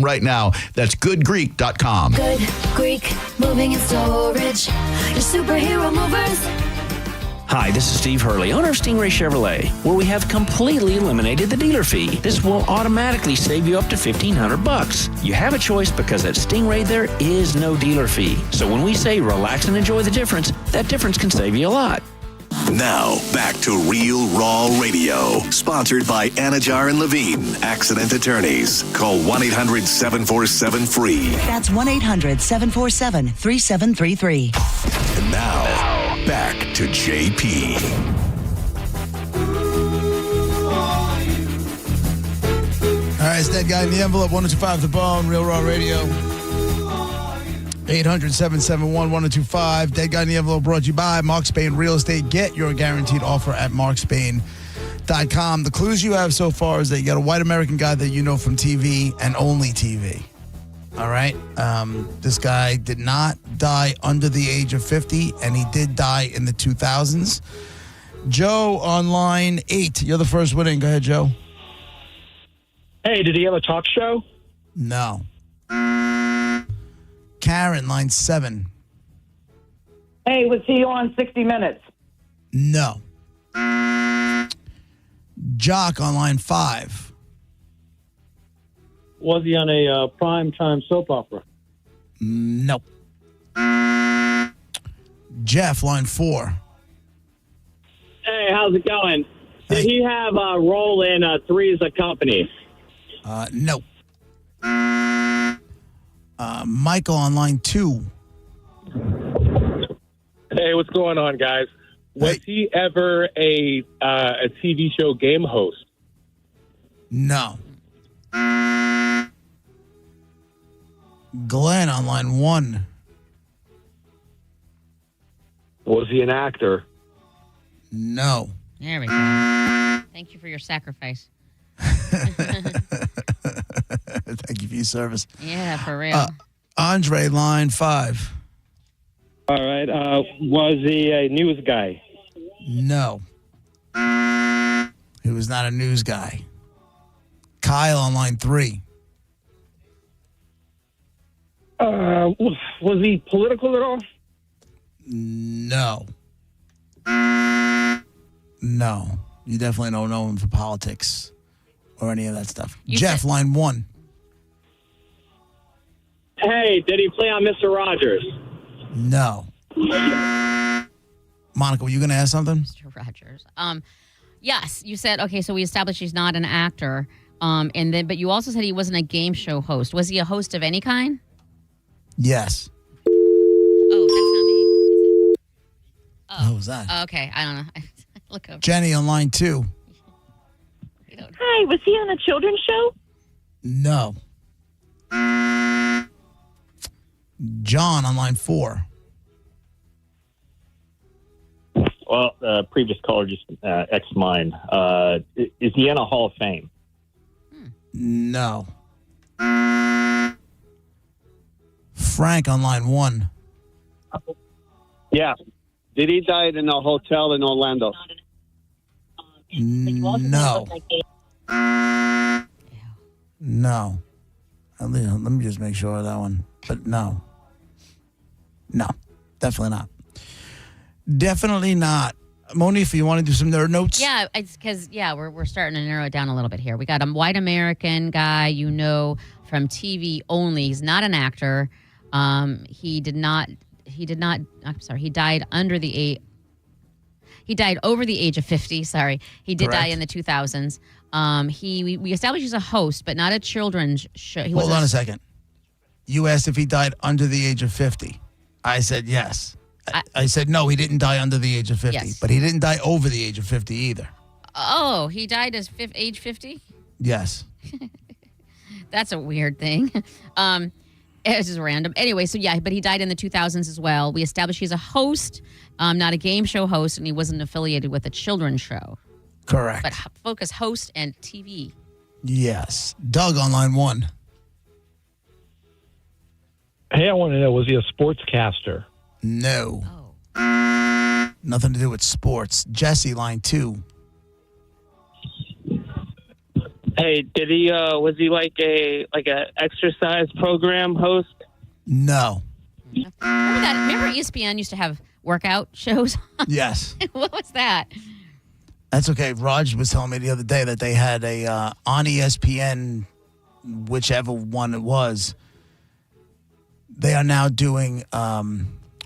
right now. That's goodgreek.com. Good Greek Moving and Storage. Your superhero movers. Hi, this is Steve Hurley, owner of Stingray Chevrolet, where we have completely eliminated the dealer fee. This will automatically save you up to $1,500. You have a choice because at Stingray there is no dealer fee. So when we say relax and enjoy the difference, that difference can save you a lot. Now, back to Real Raw Radio, sponsored by Anajar and Levine, accident attorneys. Call 1-800-747-FREE. That's 1-800-747-3733. And now, back to JP. All right, it's that guy in the envelope, 102.5 The Bone, Real Raw Radio. 800-771-1025. Dead Guy in the Envelope brought to you by Mark Spain Real Estate. Get your guaranteed offer at markspain.com. The clues you have so far is that you got a white American guy that you know from TV and only TV. All right? This guy did not die under the age of 50, and he did die in the 2000s. Joe on line 8. You're the first winning. Go ahead, Joe. Hey, did he have a talk show? No. Karen, line 7. Hey, was he on 60 Minutes? No. Jock on line 5. Was he on a primetime soap opera? Nope. Jeff, line 4. Hey, how's it going? Did he have a role in Three's a Company? Nope. Michael on line 2. Hey, what's going on, guys? Was he ever a TV show game host? No. Glenn on line 1. Was he an actor? No. There we go. Thank you for your sacrifice. Thank you for your service. Yeah, for real. Andre, line 5. All right. Was he a news guy? No. He was not a news guy. Kyle on line 3. Was he political at all? No. No. You definitely don't know him for politics or any of that stuff. Jeff, line 1. Hey, did he play on Mr. Rogers? No. Monica, were you going to ask something? Mr. Rogers. Yes, you said, okay, so we established he's not an actor. But you also said he wasn't a game show host. Was he a host of any kind? Yes. Oh, that's not me. Is it? Oh. What was that? Okay, I don't know. Look over. Jenny on line 2. Hi, was he on a children's show? No. John on line 4. Well, previous caller just X'd mine. Is he in a Hall of Fame? No. Frank on line 1. Yeah. Did he die in a hotel in Orlando? No. No. Let me just make sure of that one. But no. No. Definitely not. Definitely not. Moni, if you want to do some nerd notes. Yeah, it's because, we're starting to narrow it down a little bit here. We got a white American guy, from TV only. He's not an actor. He died over the age of 50, sorry. He did die in the 2000s. We established he's a host, but not a children's show. Hold on a second. You asked if he died under the age of 50. I said yes. I said no, he didn't die under the age of 50. Yes. But he didn't die over the age of 50 either. Oh, he died as age 50? Yes. That's a weird thing. It's just random. Anyway, but he died in the 2000s as well. We established he's a host, not a game show host, and he wasn't affiliated with a children's show. Correct. But focus host and TV. Yes. Doug on line 1. Hey, I want to know, was he a sportscaster? No. Nothing to do with sports. Jesse, line 2. Hey, did he? Was he like a exercise program host? No. Remember that? Remember ESPN used to have workout shows? Yes. What was that? That's okay. Raj was telling me the other day that they had a on ESPN, whichever one it was. They are now doing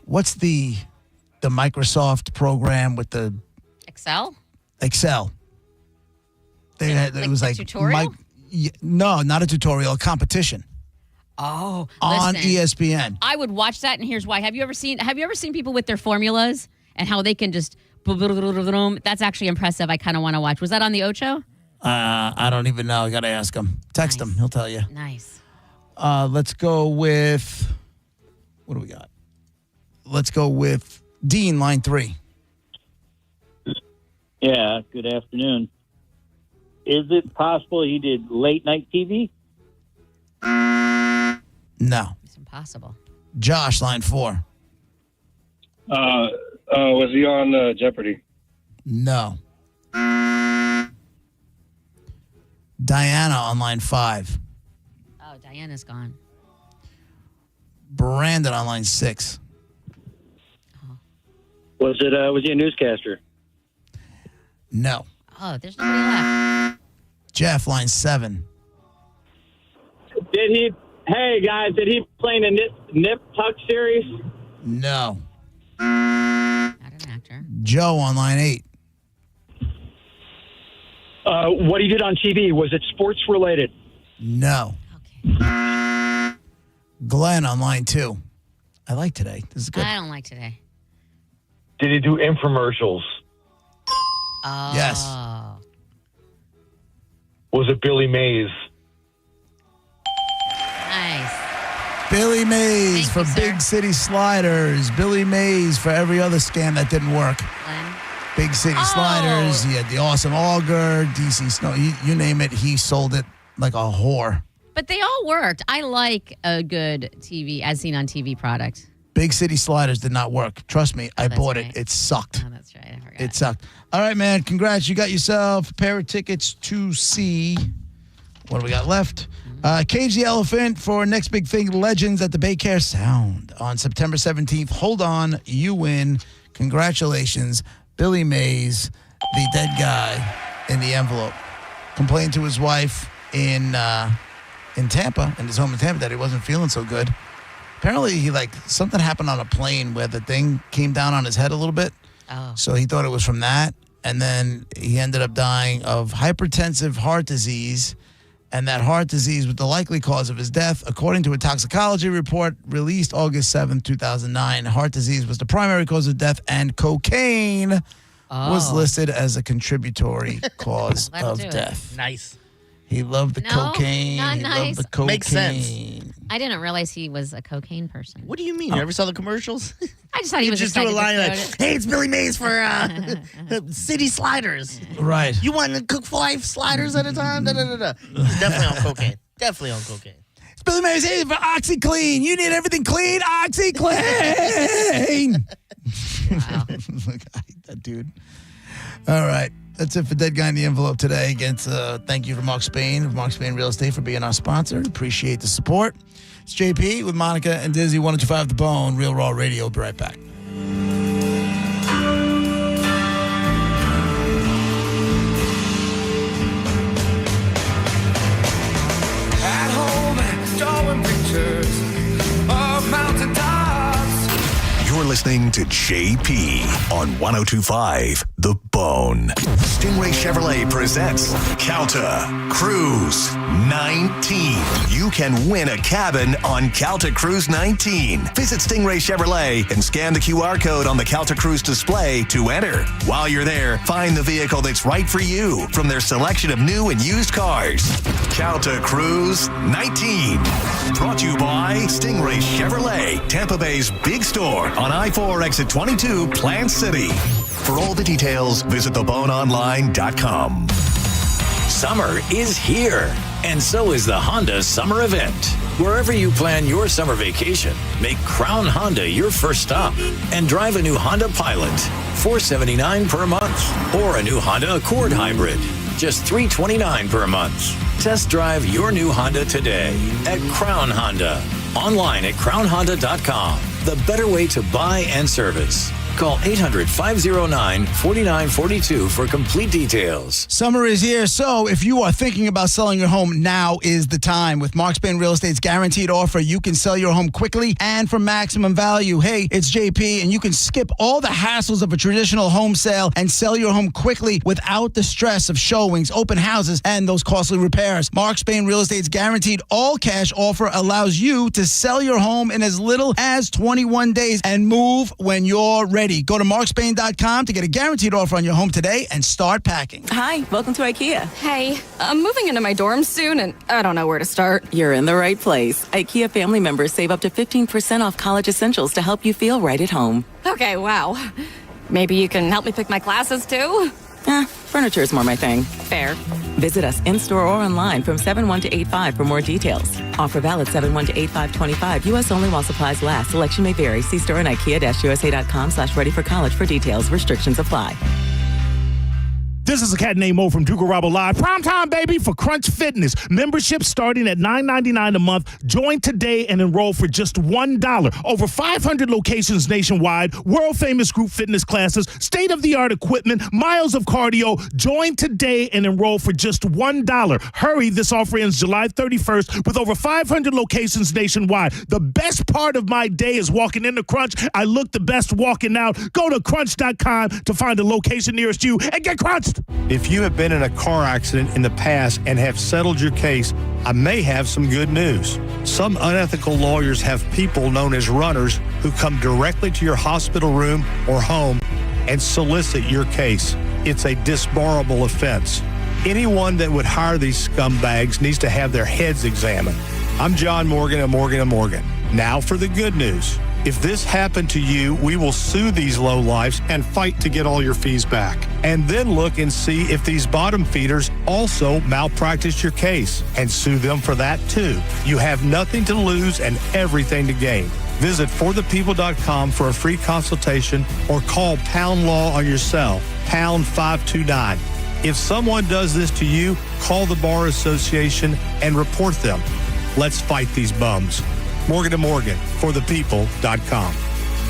what's the Microsoft program with the Excel? Excel. They had it was like tutorial? No, not a tutorial, a competition. Oh, on listen, ESPN. I would watch that, and here's why. Have you ever seen people with their formulas and how they can just that's actually impressive. I kind of want to watch. Was that on the Ocho? I don't even know. I got to ask him. Text him. He'll tell you. Nice. Let's go with what do we got? Let's go with Dean, line 3. Yeah, good afternoon. Is it possible he did late night TV? No. It's impossible. Josh, line 4. Was he on Jeopardy? No. Diana on line 5. Oh, Diana's gone. Brandon on line 6. Was he a newscaster? No. Oh, there's nobody left. Jeff, line 7. Did he? Hey guys, did he play in a Nip Tuck series? No. Not an actor. Joe on line 8. What he did on TV, was it sports related? No. Okay. Glenn on line 2. I like today. This is good. I don't like today. Did he do infomercials? Oh. Yes. Was it Billy Mays? Nice. Billy Mays Thank for you, Big City Sliders. Billy Mays for every other scam that didn't work. Glenn. Big City Sliders. He had the Awesome Auger, DC Snow. You name it, he sold it like a whore. But they all worked. I like a good TV, as seen on TV product. Big City Sliders did not work. Trust me, I bought right. it. It sucked. Oh, that's right. I forgot. It sucked. All right, man. Congrats. You got yourself a pair of tickets to see. What do we got left? Cage the Elephant for Next Big Thing Legends at the Baycare Sound on September 17th. Hold on. You win. Congratulations. Billy Mays, the dead guy in the envelope, complained to his wife in Tampa, in his home in Tampa, that he wasn't feeling so good. Apparently, something happened on a plane where the thing came down on his head a little bit. Oh. So he thought it was from that. and then he ended up dying of hypertensive heart disease, and that heart disease was the likely cause of his death. According to a toxicology report released August 7th, 2009, heart disease was the primary cause of death, and cocaine was listed as a contributory cause of death. Nice. He loved the cocaine. Not he nice. loved the cocaine. Makes sense. I didn't realize he was a cocaine person. What do you mean? You ever saw the commercials? I just thought he was just do a excited line to like, throw it. "Hey, it's Billy Mays for City Sliders. Right. You want to cook 5 sliders at a time?" He's definitely on cocaine. Definitely on cocaine. It's Billy Mays here for OxyClean. You need everything clean, OxyClean. Wow. Look, I hate that dude. All right. That's it for Dead Guy in the Envelope today. Again, thank you to Mark Spain of Mark Spain Real Estate for being our sponsor. Appreciate the support. It's JP with Monica and Dizzy, 102.5 The Bone, Real Raw Radio. We'll be right back. At home, drawing pictures of mountaintops. You're listening to JP on 102.5 The Bone. Stingray Chevrolet presents Calta Cruise 19. You can win a cabin on Calta Cruise 19. Visit Stingray Chevrolet and scan the QR code on the Calta Cruise display to enter. While you're there, find the vehicle that's right for you from their selection of new and used cars. Calta Cruise 19. Brought to you by Stingray Chevrolet, Tampa Bay's big store on I-4 exit 22, Plant City. For all the details, visit theboneonline.com. Summer is here, and so is the Honda Summer Event. Wherever you plan your summer vacation, make Crown Honda your first stop and drive a new Honda Pilot, $479 per month, or a new Honda Accord Hybrid, just $329 per month. Test drive your new Honda today at Crown Honda. Online at crownhonda.com. The better way to buy and service. Call 800-509-4942 for complete details. Summer is here, so if you are thinking about selling your home, now is the time. With Mark Spain Real Estate's guaranteed offer, you can sell your home quickly and for maximum value. Hey, it's JP, and you can skip all the hassles of a traditional home sale and sell your home quickly without the stress of showings, open houses, and those costly repairs. Mark Spain Real Estate's guaranteed all-cash offer allows you to sell your home in as little as 21 days and move when you're ready. Go to markspain.com to get a guaranteed offer on your home today and start packing. Hi, welcome to IKEA. Hey, I'm moving into my dorm soon, and I don't know where to start. You're in the right place. IKEA family members save up to 15% off college essentials to help you feel right at home. Okay, wow. Maybe you can help me pick my classes, too? Furniture is more my thing. Fair. Visit us in-store or online from 7/1 to 8/5 for more details. Offer valid 7/1 to 8/5/25. U.S. only while supplies last. Selection may vary. See store and IKEA-USA.com/ready-for-college for details. Restrictions apply. This is a cat named Mo from Duke Rabo Live. Prime time, baby, for Crunch Fitness. Membership starting at $9.99 a month. Join today and enroll for just $1. Over 500 locations nationwide, world-famous group fitness classes, state-of-the-art equipment, miles of cardio. Join today and enroll for just $1. Hurry, this offer ends July 31st with over 500 locations nationwide. The best part of my day is walking into Crunch. I look the best walking out. Go to crunch.com to find a location nearest you and get crunched. If you have been in a car accident in the past and have settled your case, I may have some good news. Some unethical lawyers have people known as runners who come directly to your hospital room or home and solicit your case. It's a disbarable offense. Anyone that would hire these scumbags needs to have their heads examined. I'm John Morgan of Morgan & Morgan. Now for the good news. If this happened to you, we will sue these lowlifes and fight to get all your fees back. And then look and see if these bottom feeders also malpractice your case and sue them for that too. You have nothing to lose and everything to gain. Visit forthepeople.com for a free consultation or call Pound Law on your cell, pound 529. If someone does this to you, call the Bar Association and report them. Let's fight these bums. Morgan & Morgan, forthepeople.com.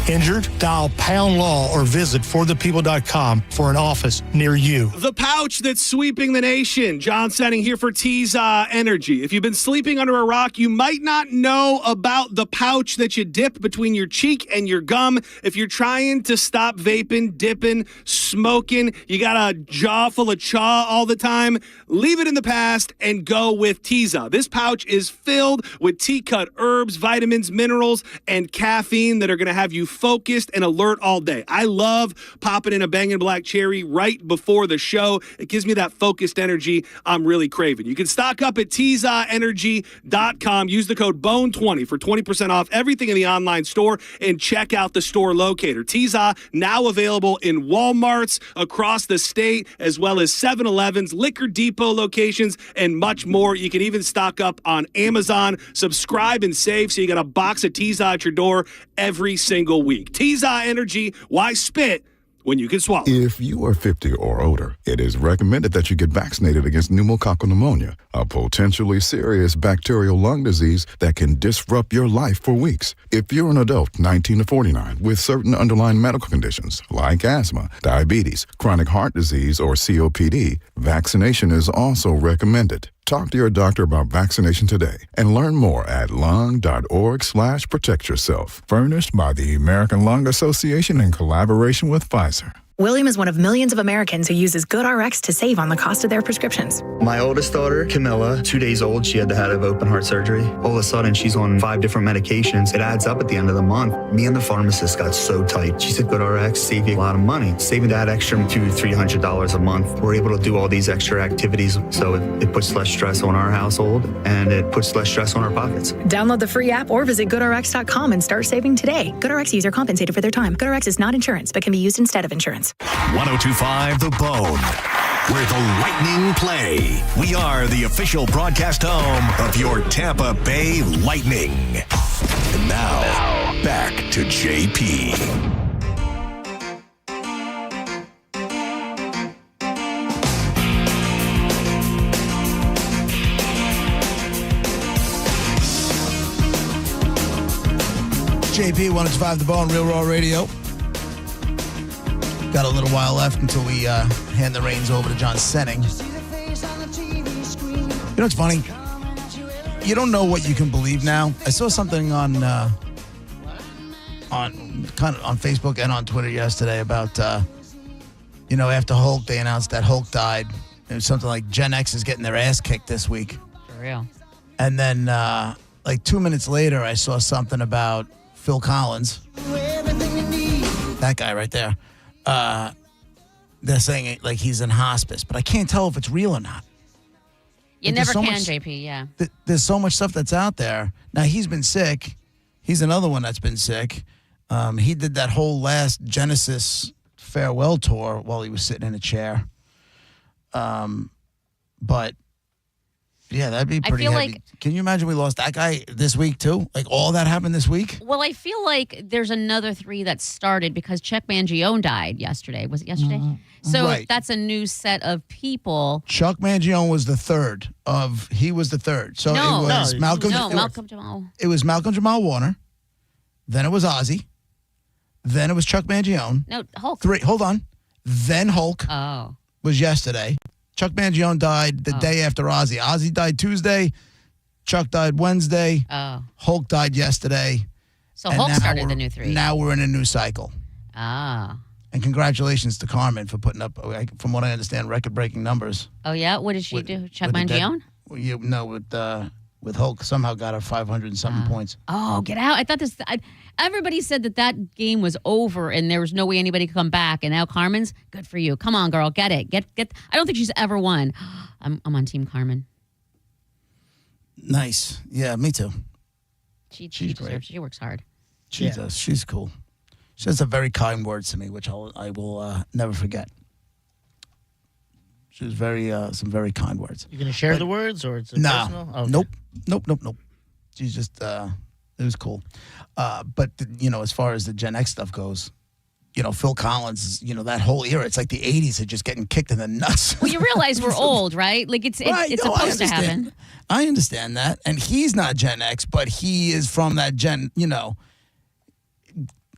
Injured? Dial Pound Law or visit forthepeople.com for an office near you. The pouch that's sweeping the nation. John Senning here for Tiza Energy. If you've been sleeping under a rock, you might not know about the pouch that you dip between your cheek and your gum. If you're trying to stop vaping, dipping, smoking, you got a jaw full of chaw all the time, leave it in the past and go with Tiza. This pouch is filled with tea-cut herbs, vitamins, minerals, and caffeine that are going to have you focused and alert all day. I love popping in a bangin' black cherry right before the show. It gives me that focused energy I'm really craving. You can stock up at TizaEnergy.com. Use the code BONE20 for 20% off everything in the online store and check out the store locator. Tiza now available in Walmarts across the state, as well as 7-Elevens, Liquor Depot locations, and much more. You can even stock up on Amazon. Subscribe and save so you got a box of Tiza at your door every single week. Tiza Energy, why spit when you can swallow? If you are 50 or older, it is recommended that you get vaccinated against pneumococcal pneumonia, a potentially serious bacterial lung disease that can disrupt your life for weeks. If you're an adult, 19 to 49, with certain underlying medical conditions like asthma, diabetes, chronic heart disease, or COPD, vaccination is also recommended. Talk to your doctor about vaccination today and learn more at lung.org/protect yourself. Furnished by the American Lung Association in collaboration with Pfizer. William is one of millions of Americans who uses GoodRx to save on the cost of their prescriptions. My oldest daughter, Camilla, 2 days old, she had to have open heart surgery. All of a sudden, she's on 5 different medications. It adds up at the end of the month. Me and the pharmacist got so tight. She said, GoodRx save you a lot of money. Saving that extra $200-300 a month. We're able to do all these extra activities, so it puts less stress on our household, and it puts less stress on our pockets. Download the free app or visit GoodRx.com and start saving today. GoodRx user compensated for their time. GoodRx is not insurance, but can be used instead of insurance. 1025 The Bone, where the Lightning play. We are the official broadcast home of your Tampa Bay Lightning. And now, back to JP. JP, 1025 The Bone, Real Raw Radio. Got a little while left until we hand the reins over to John Senning. You know what's funny? You don't know what you can believe now. I saw something on Facebook and on Twitter yesterday about after Hulk, they announced that Hulk died. It was something like Gen X is getting their ass kicked this week. For real. And then 2 minutes later, I saw something about Phil Collins. That guy right there. They're saying it like he's in hospice, but I can't tell if it's real or not. You never can, JP, yeah. There's so much stuff that's out there. Now, he's been sick. He's another one that's been sick. He did that whole last Genesis farewell tour while he was sitting in a chair. But, yeah, that'd be pretty heavy. Like, can you imagine we lost that guy this week, too? Like, all that happened this week? Well, I feel like there's another 3 that started because Chuck Mangione died yesterday. Was it yesterday? So right. That's a new set of people. Chuck Mangione was the third. He was the third. So it was Malcolm Jamal. It was Malcolm Jamal Warner. Then it was Ozzy. Then it was Chuck Mangione. No, Hulk. 3. Hold on. Then Hulk. Oh. Was yesterday. Chuck Mangione died the day after Ozzy. Ozzy died Tuesday. Chuck died Wednesday. Oh. Hulk died yesterday. So Hulk started the new 3. Now we're in a new cycle. Ah. And congratulations to Carmen for putting up, from what I understand, record-breaking numbers. Oh, yeah? What did she do? Chuck Mangione? With Hulk, somehow got her 500 and something points. Oh, get out. I thought everybody said that game was over and there was no way anybody could come back. And now Carmen's, good for you. Come on, girl, get it. Get. I don't think she's ever won. I'm on Team Carmen. Nice. Yeah, me too. She deserves. She works hard. She does. She's cool. She has some very kind words to me, which I will never forget. She was some very kind words. You gonna share the words, or it's personal? Okay. Nope. She's just it was cool. But as far as the Gen X stuff goes, Phil Collins, that whole era, it's like the 80s are just getting kicked in the nuts. Well, you realize we're old, right? Like it's supposed to happen. I understand that. And he's not Gen X, but he is from that Gen,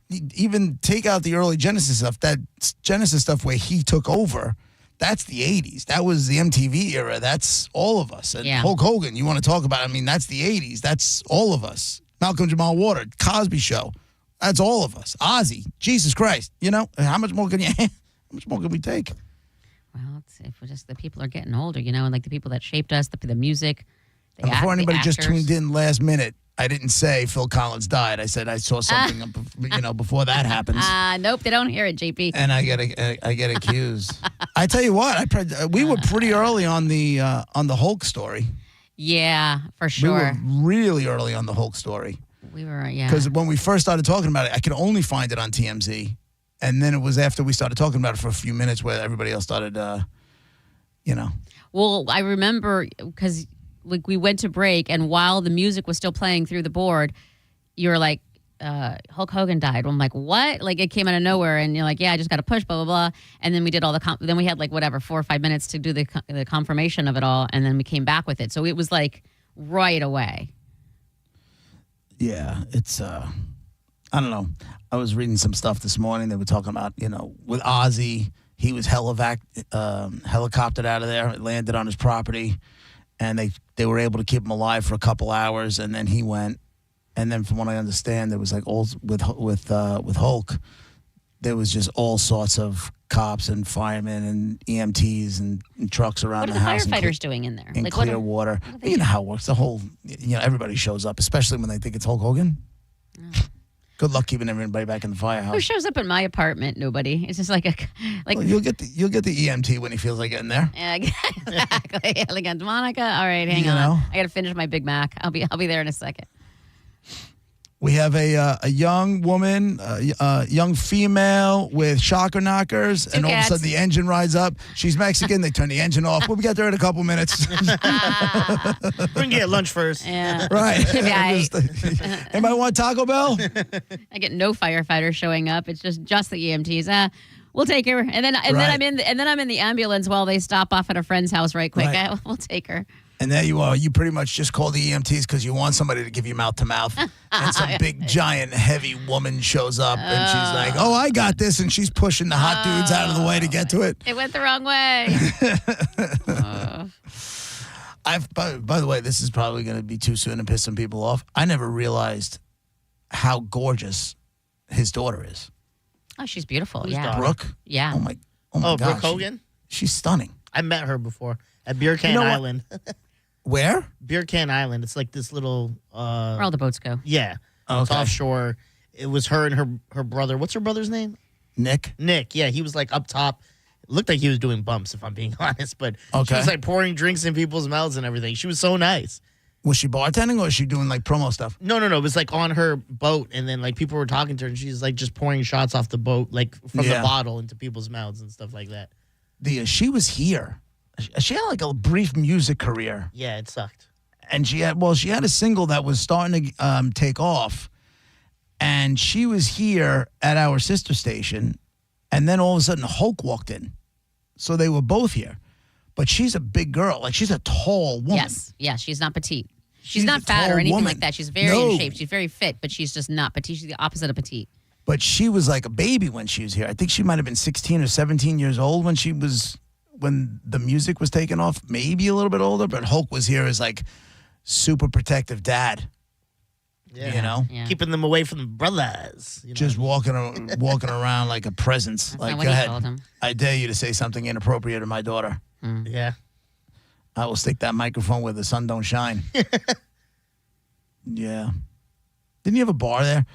even take out the early Genesis stuff, that Genesis stuff where he took over, that's the 80s. That was the MTV era. That's all of us. And Hulk Hogan, you want to talk about, I mean, that's the 80s. That's all of us. Malcolm Jamal Warner, Cosby Show. That's all of us. Ozzy, Jesus Christ. You know, how much more can we take? Well, if we're just the people are getting older, you know, and like the people that shaped us, the music. And before anybody just tuned in last minute, I didn't say Phil Collins died. I said I saw something, before that happens. Nope, they don't hear it, JP. And I get accused. I tell you what, we were pretty early on the Hulk story. Yeah, for sure. We were really early on the Hulk story. We were, yeah. Because when we first started talking about it, I could only find it on TMZ. And then it was after we started talking about it for a few minutes where everybody else started, Well, I remember because we went to break, and while the music was still playing through the board, you were like, Hulk Hogan died. I'm like, what? Like, it came out of nowhere, and you're like, yeah, I just got to push, blah, blah, blah. And then we did all then we had 4 or 5 minutes to do the confirmation of it all, and then we came back with it. So it was like right away. Yeah, it's, I don't know. I was reading some stuff this morning. They were talking about, with Ozzy, he was helicoptered out of there. It landed on his property, and they were able to keep him alive for a couple hours, and then he went. And then from what I understand, there was like all with Hulk, there was just all sorts of cops and firemen and EMTs and trucks around the house. What are the firefighters doing in there? In clear water. You know how it works. The whole, everybody shows up, especially when they think it's Hulk Hogan. Oh. Good luck keeping everybody back in the firehouse. Who shows up in my apartment? Nobody. It's just like well, you'll get the EMT when he feels like getting there. Yeah, exactly. Elegant Monica. All right, hang on. I got to finish my Big Mac. I'll be there in a second. We have a young woman, young female with shocker knockers, and all of a sudden the engine rides up. She's Mexican. They turn the engine off. We'll get there in a couple minutes. We're going to get lunch first. Yeah. Right. Anybody want Taco Bell? I get no firefighters showing up. It's just the EMTs. We'll take her, and then I'm in the ambulance while they stop off at a friend's house right quick. Right. We'll take her. And there you are. You pretty much just call the EMTs because you want somebody to give you mouth to mouth. And some big, giant, heavy woman shows up and she's like, oh, I got this. And she's pushing the hot dudes out of the way to get to it. It went the wrong way. By the way, this is probably going to be too soon to piss some people off. I never realized how gorgeous his daughter is. Oh, she's beautiful. Who's yeah. daughter? Brooke? Yeah. Oh, my God. Brooke Hogan? She's stunning. I met her before at Beer Can Island. Where? Beer Can Island. It's like this little... where all the boats go. Yeah. Okay. It's offshore. It was her and her brother. What's her brother's name? Nick. Yeah. He was like up top. It looked like he was doing bumps, if I'm being honest. But she was like pouring drinks in people's mouths and everything. She was so nice. Was she bartending or was she doing like promo stuff? No. It was like on her boat. And then like people were talking to her and she's like just pouring shots off the boat, like from the bottle into people's mouths and stuff like that. She was here. She had like a brief music career. Yeah, it sucked. And she had a single that was starting to take off. And she was here at our sister station. And then all of a sudden Hulk walked in. So they were both here. But she's a big girl. Like she's a tall woman. Yes. Yeah, she's not petite. She's not fat or anything like that. She's very in shape. She's very fit, but she's just not petite. She's the opposite of petite. But she was like a baby when she was here. I think she might have been 16 or 17 years old when the music was taken off, maybe a little bit older, but Hulk was here as like super protective dad. Yeah. Keeping them away from the brothers. Just walking around like a presence. That's like, not what go he ahead. called him. I dare you to say something inappropriate to my daughter. Yeah. I will stick that microphone where the sun don't shine. Yeah. Didn't you have a bar there?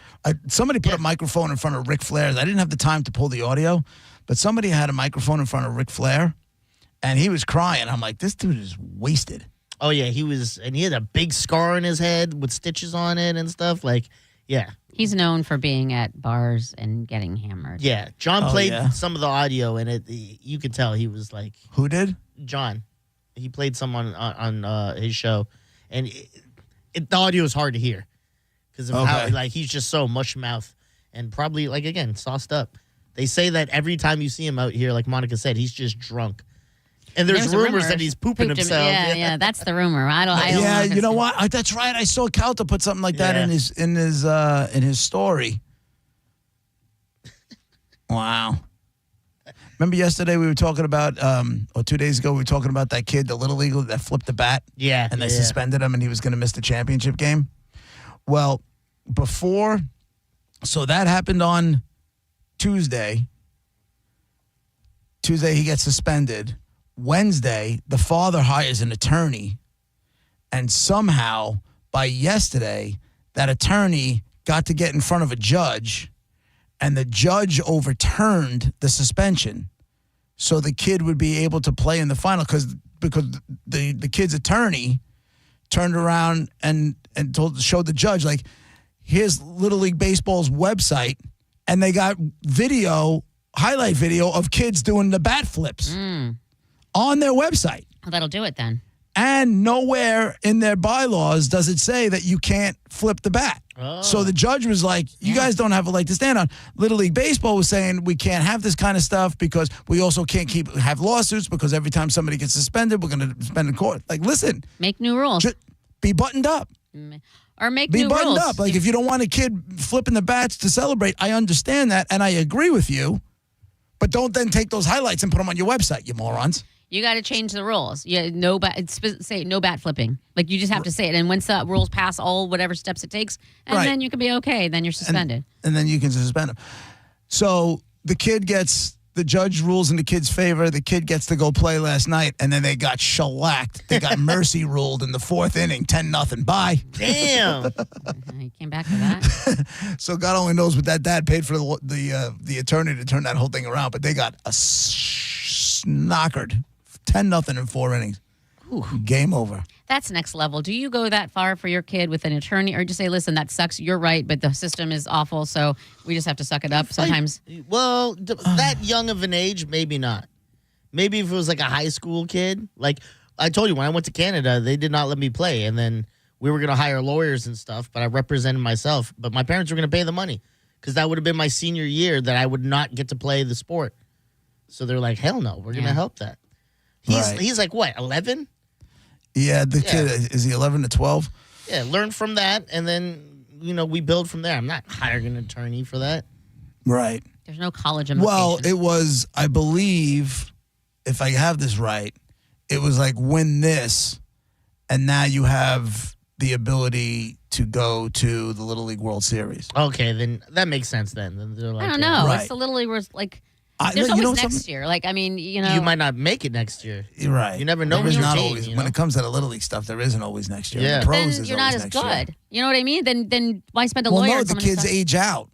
Somebody put a microphone in front of Ric Flair's. I didn't have the time to pull the audio, but somebody had a microphone in front of Ric Flair, and he was crying. I'm like, this dude is wasted. Oh, yeah, and he had a big scar on his head with stitches on it and stuff. Like, yeah. He's known for being at bars and getting hammered. Yeah, John played some of the audio, and you could tell he was like... Who did? John. He played some on his show, and the audio is hard to hear because of how he's just so mush mouth and probably, like, again, sauced up. They say that every time you see him out here, like Monica said, he's just drunk. And there's rumors that he's pooping himself. Yeah, that's the rumor. I don't yeah, know you know what? That's right. I saw Calta put something like that in his story. Wow. Remember yesterday we were talking about, or 2 days ago we were talking about that kid, the little league that flipped the bat? Yeah. And they suspended him and he was going to miss the championship game? Well, so that happened on Tuesday. Tuesday he gets suspended. Wednesday, the father hires an attorney. And somehow, by yesterday, that attorney got to get in front of a judge, and the judge overturned the suspension so the kid would be able to play in the final because the kid's attorney turned around and showed the judge, like, here's Little League Baseball's website, and they got highlight video of kids doing the bat flips on their website. Well, that'll do it then. And nowhere in their bylaws does it say that you can't flip the bat. Oh. So the judge was like, you guys don't have a leg to stand on. Little League Baseball was saying we can't have this kind of stuff because we also can't have lawsuits because every time somebody gets suspended, we're going to spend in court. Like, listen. Make new rules. Be buttoned up. Or make Be new buttoned rules. up. Like, if you don't want a kid flipping the bats to celebrate, I understand that, and I agree with you. But don't then take those highlights and put them on your website, you morons. You got to change the rules. Yeah, say no bat flipping. Like, you just have to say it. And once the rules pass all whatever steps it takes, and then you can be okay. Then you're suspended. And then you can suspend him. So the judge rules in the kid's favor. The kid gets to go play last night, and then they got shellacked. They got mercy ruled in the fourth inning, 10-0. Bye. Damn. He came back to that. So God only knows what that dad paid for the attorney to turn that whole thing around. But they got knockered. 10-0 in 4 innings. Ooh. Game over. That's next level. Do you go that far for your kid with an attorney, or just say, listen, that sucks, you're right, but the system is awful, so we just have to suck it up sometimes? Well, that young of an age, maybe not. Maybe if it was like a high school kid. Like, I told you, when I went to Canada, they did not let me play, and then we were going to hire lawyers and stuff, but I represented myself. But my parents were going to pay the money because that would have been my senior year that I would not get to play the sport. So they're like, hell no, we're going to help that. He's like, what, 11? Yeah, the kid, is he 11 to 12? Yeah, learn from that, and then, we build from there. I'm not hiring an attorney for that. Right. There's no college implications. Well, it was, I believe, if I have this right, it was like win this, and now you have the ability to go to the Little League World Series. Okay, then that makes sense then. They're like, I don't know. Right. It's the Little League where it's like... There's always next year. Like, I mean, You might not make it next year. You're right. You never know with your team. Always, when it comes to the Little League stuff, there isn't always next year. Yeah. The pros then is you're not as next good. Year. You know what I mean? Then why spend a lawyer? Well, no, the kids age out.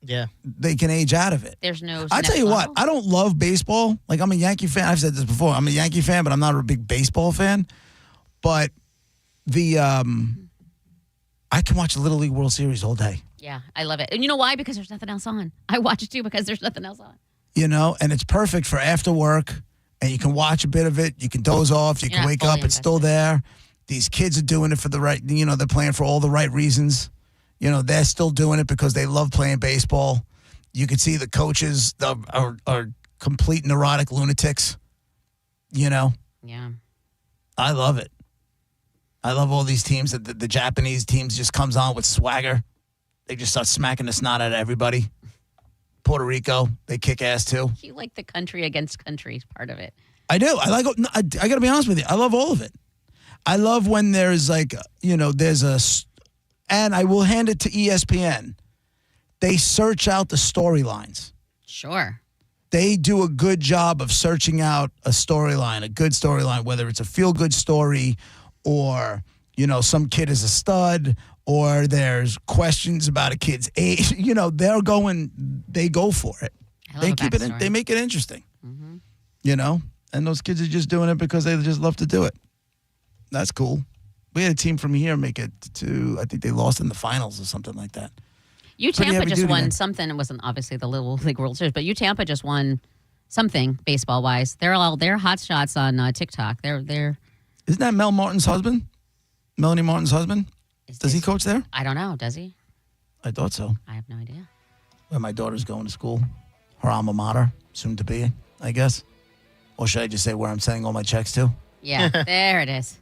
Yeah. They can age out of it. There's no... I tell you what, I don't love baseball. Like, I'm a Yankee fan. I've said this before. I'm a Yankee fan, but I'm not a big baseball fan. But I can watch the Little League World Series all day. Yeah, I love it. And you know why? Because there's nothing else on. I watch it too because there's nothing else on. And it's perfect for after work, and you can watch a bit of it. You can doze off. You can wake up. It's still there. These kids are doing it for the right, they're playing for all the right reasons. They're still doing it because they love playing baseball. You can see the coaches are complete neurotic lunatics, Yeah. I love it. I love all these teams. The Japanese teams just comes on with swagger. They just start smacking the snot out of everybody. Puerto Rico, they kick ass too. You like the country against country part of it. I do. I got to be honest with you. I love all of it. I love when there's and I will hand it to ESPN. They search out the storylines. Sure. They do a good job of searching out a storyline, a good storyline, whether it's a feel-good story or, some kid is a stud or there's questions about a kid's age. They go for it. They keep it in, they make it interesting. Mm-hmm. And those kids are just doing it because they just love to do it. That's cool. We had a team from here make it to, I think they lost in the finals or something like that. Tampa just won something. It wasn't obviously the Little League World Series, but Tampa just won something baseball wise. They're hot shots on TikTok. They're. Isn't that Melanie Martin's husband? Does he coach there? I don't know. Does he? I thought so. I have no idea. Where my daughter's going to school. Her alma mater, soon to be, I guess. Or should I just say where I'm sending all my checks to? Yeah, there it is.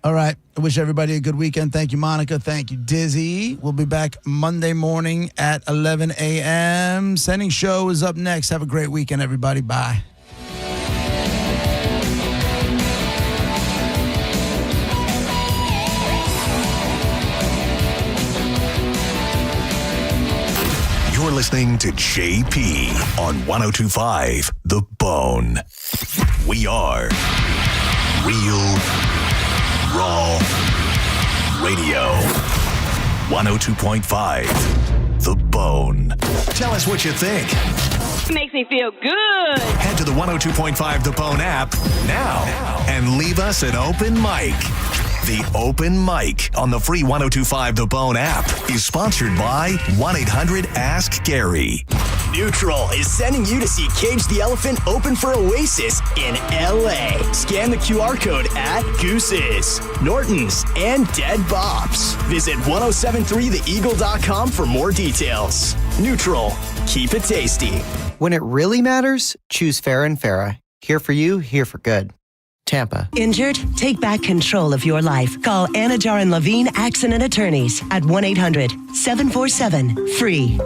All right. I wish everybody a good weekend. Thank you, Monica. Thank you, Dizzy. We'll be back Monday morning at 11 a.m. Sending Show is up next. Have a great weekend, everybody. Bye. You're listening to JP on 102.5 The Bone. We are Real Raw Radio. 102.5 The Bone. Tell us what you think. It makes me feel good. Head to the 102.5 The Bone app now and leave us an open mic. The Open Mic on the free 102.5 The Bone app is sponsored by 1-800-ASK-GARY. Neutral is sending you to see Cage the Elephant open for Oasis in LA. Scan the QR code at Goose's, Norton's, and Dead Bob's. Visit 1073theeagle.com for more details. Neutral. Keep it tasty. When it really matters, choose Farrah & Farrah. Here for you, here for good. Tampa. Injured? Take back control of your life. Call Anajar and Levine Accident Attorneys at 1-800-747-FREE.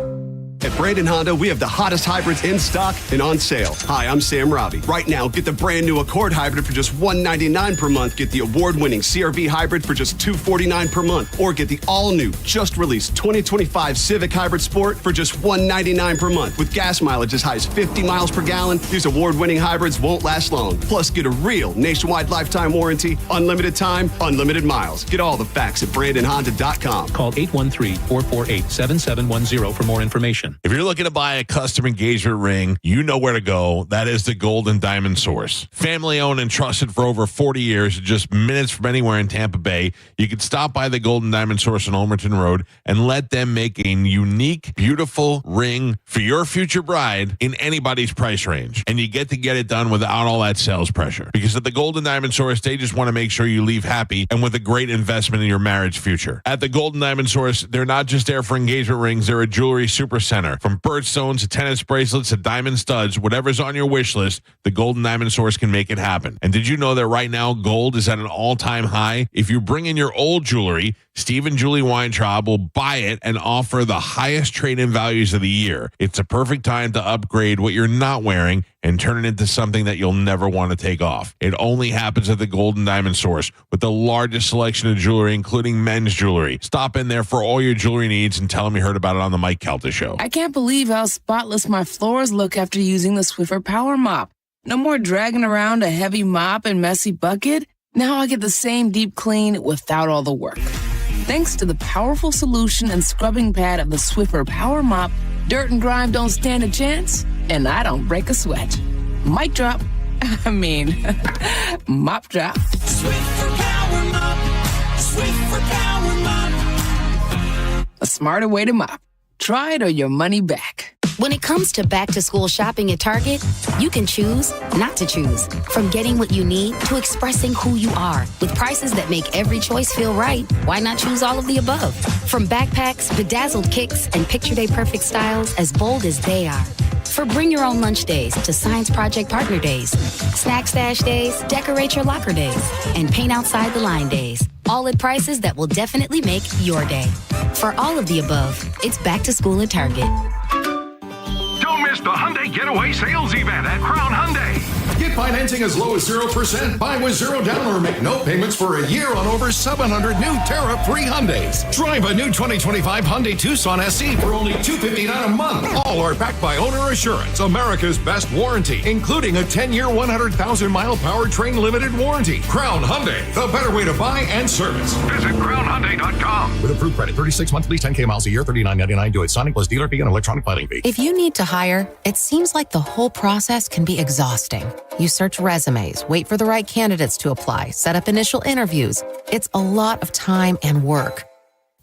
At Brandon Honda, we have the hottest hybrids in stock and on sale. Hi, I'm Sam Robbie. Right now, get the brand new Accord hybrid for just $199 per month. Get the award-winning CR-V hybrid for just $249 per month. Or get the all-new, just released 2025 Civic Hybrid Sport for just $199 per month. With gas mileage as high as 50 miles per gallon, these award-winning hybrids won't last long. Plus, get a real nationwide lifetime warranty, unlimited time, unlimited miles. Get all the facts at BrandonHonda.com. Call 813-448-7710 for more information. If you're looking to buy a custom engagement ring, you know where to go. That is the Golden Diamond Source. Family owned and trusted for over 40 years, just minutes from anywhere in Tampa Bay. You can stop by the Golden Diamond Source on Ulmerton Road and let them make a unique, beautiful ring for your future bride in anybody's price range. And you get it done without all that sales pressure. Because at the Golden Diamond Source, they just want to make sure you leave happy and with a great investment in your marriage future. At the Golden Diamond Source, they're not just there for engagement rings, they're a jewelry super center. From birthstones to tennis bracelets to diamond studs, whatever's on your wish list, the Golden Diamond Source can make it happen. And did you know that right now gold is at an all-time high? If you bring in your old jewelry, Steve and Julie Weintraub will buy it and offer the highest trade-in values of the year. It's a perfect time to upgrade what you're not wearing and turn it into something that you'll never want to take off. It only happens at the Golden Diamond Source with the largest selection of jewelry, including men's jewelry. Stop in there for all your jewelry needs and tell them you heard about it on the Mike Kelta Show. I can't believe how spotless my floors look after using the Swiffer Power Mop. No more dragging around a heavy mop and messy bucket. Now I get the same deep clean without all the work. Thanks to the powerful solution and scrubbing pad of the Swiffer Power Mop, dirt and grime don't stand a chance, and I don't break a sweat. Mic drop. Mop drop. Swiffer Power Mop. Swiffer Power Mop. A smarter way to mop. Try it or your money back. When it comes to back-to-school shopping at Target, you can choose not to choose. From getting what you need to expressing who you are. With prices that make every choice feel right, why not choose all of the above? From backpacks, bedazzled kicks, and picture day perfect styles as bold as they are. For bring your own lunch days to science project partner days, snack stash days, decorate your locker days, and paint outside the line days. All at prices that will definitely make your day. For all of the above, it's back to school at Target. Don't miss the Hyundai Getaway Sales Event at Crown Hyundai. Get financing as low as 0%, buy with zero down, or make no payments for a year on over 700 new tariff-free Hyundais. Drive a new 2025 Hyundai Tucson SE for only $259 a month. All are backed by Owner Assurance, America's best warranty, including a 10-year, 100,000-mile powertrain limited warranty. Crown Hyundai, the better way to buy and service. Visit crownhyundai.com. With approved credit, 36 monthly, 10K miles a year, $39.99. Do it. Sonic plus dealer fee and electronic filing fee. If you need to hire, it seems like the whole process can be exhausting. You search resumes, wait for the right candidates to apply, set up initial interviews. It's a lot of time and work.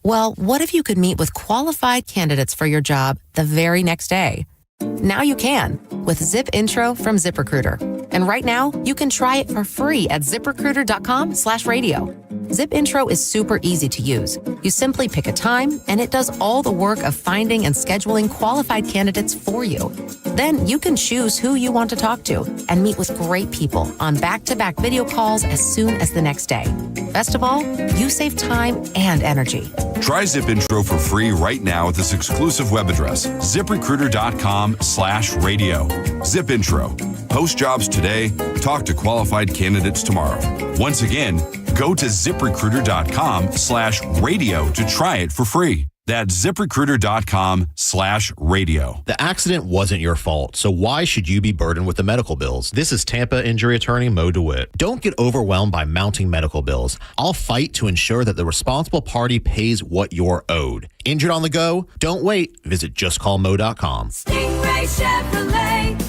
Well, what if you could meet with qualified candidates for your job the very next day? Now you can with Zip Intro from ZipRecruiter. And right now, you can try it for free at ZipRecruiter.com/radio. Zip Intro is super easy to use. You simply pick a time, and it does all the work of finding and scheduling qualified candidates for you. Then you can choose who you want to talk to and meet with great people on back-to-back video calls as soon as the next day. Best of all, you save time and energy. Try Zip Intro for free right now at this exclusive web address, ZipRecruiter.com/radio. Zip Intro. Post jobs today, talk to qualified candidates tomorrow. Once again, go to ZipRecruiter.com/radio to try it for free. That's ZipRecruiter.com/radio. The accident wasn't your fault, so why should you be burdened with the medical bills? This is Tampa injury attorney Mo DeWitt. Don't get overwhelmed by mounting medical bills. I'll fight to ensure that the responsible party pays what you're owed. Injured on the go? Don't wait. Visit justcallmo.com. Stingray Chevrolet.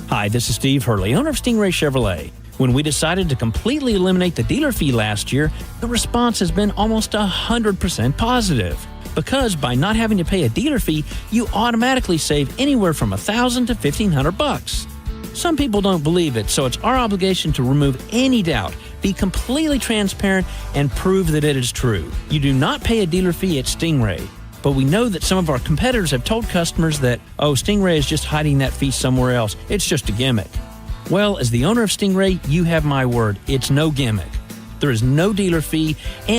Hi, this is Steve Hurley, owner of Stingray Chevrolet. When we decided to completely eliminate the dealer fee last year, the response has been almost 100% positive. Because by not having to pay a dealer fee, you automatically save anywhere from $1,000 to $1,500. Some people don't believe it, so it's our obligation to remove any doubt, be completely transparent, and prove that it is true. You do not pay a dealer fee at Stingray. But we know that some of our competitors have told customers that, oh, Stingray is just hiding that fee somewhere else. It's just a gimmick. Well, as the owner of Stingray, you have my word. It's no gimmick. There is no dealer fee, and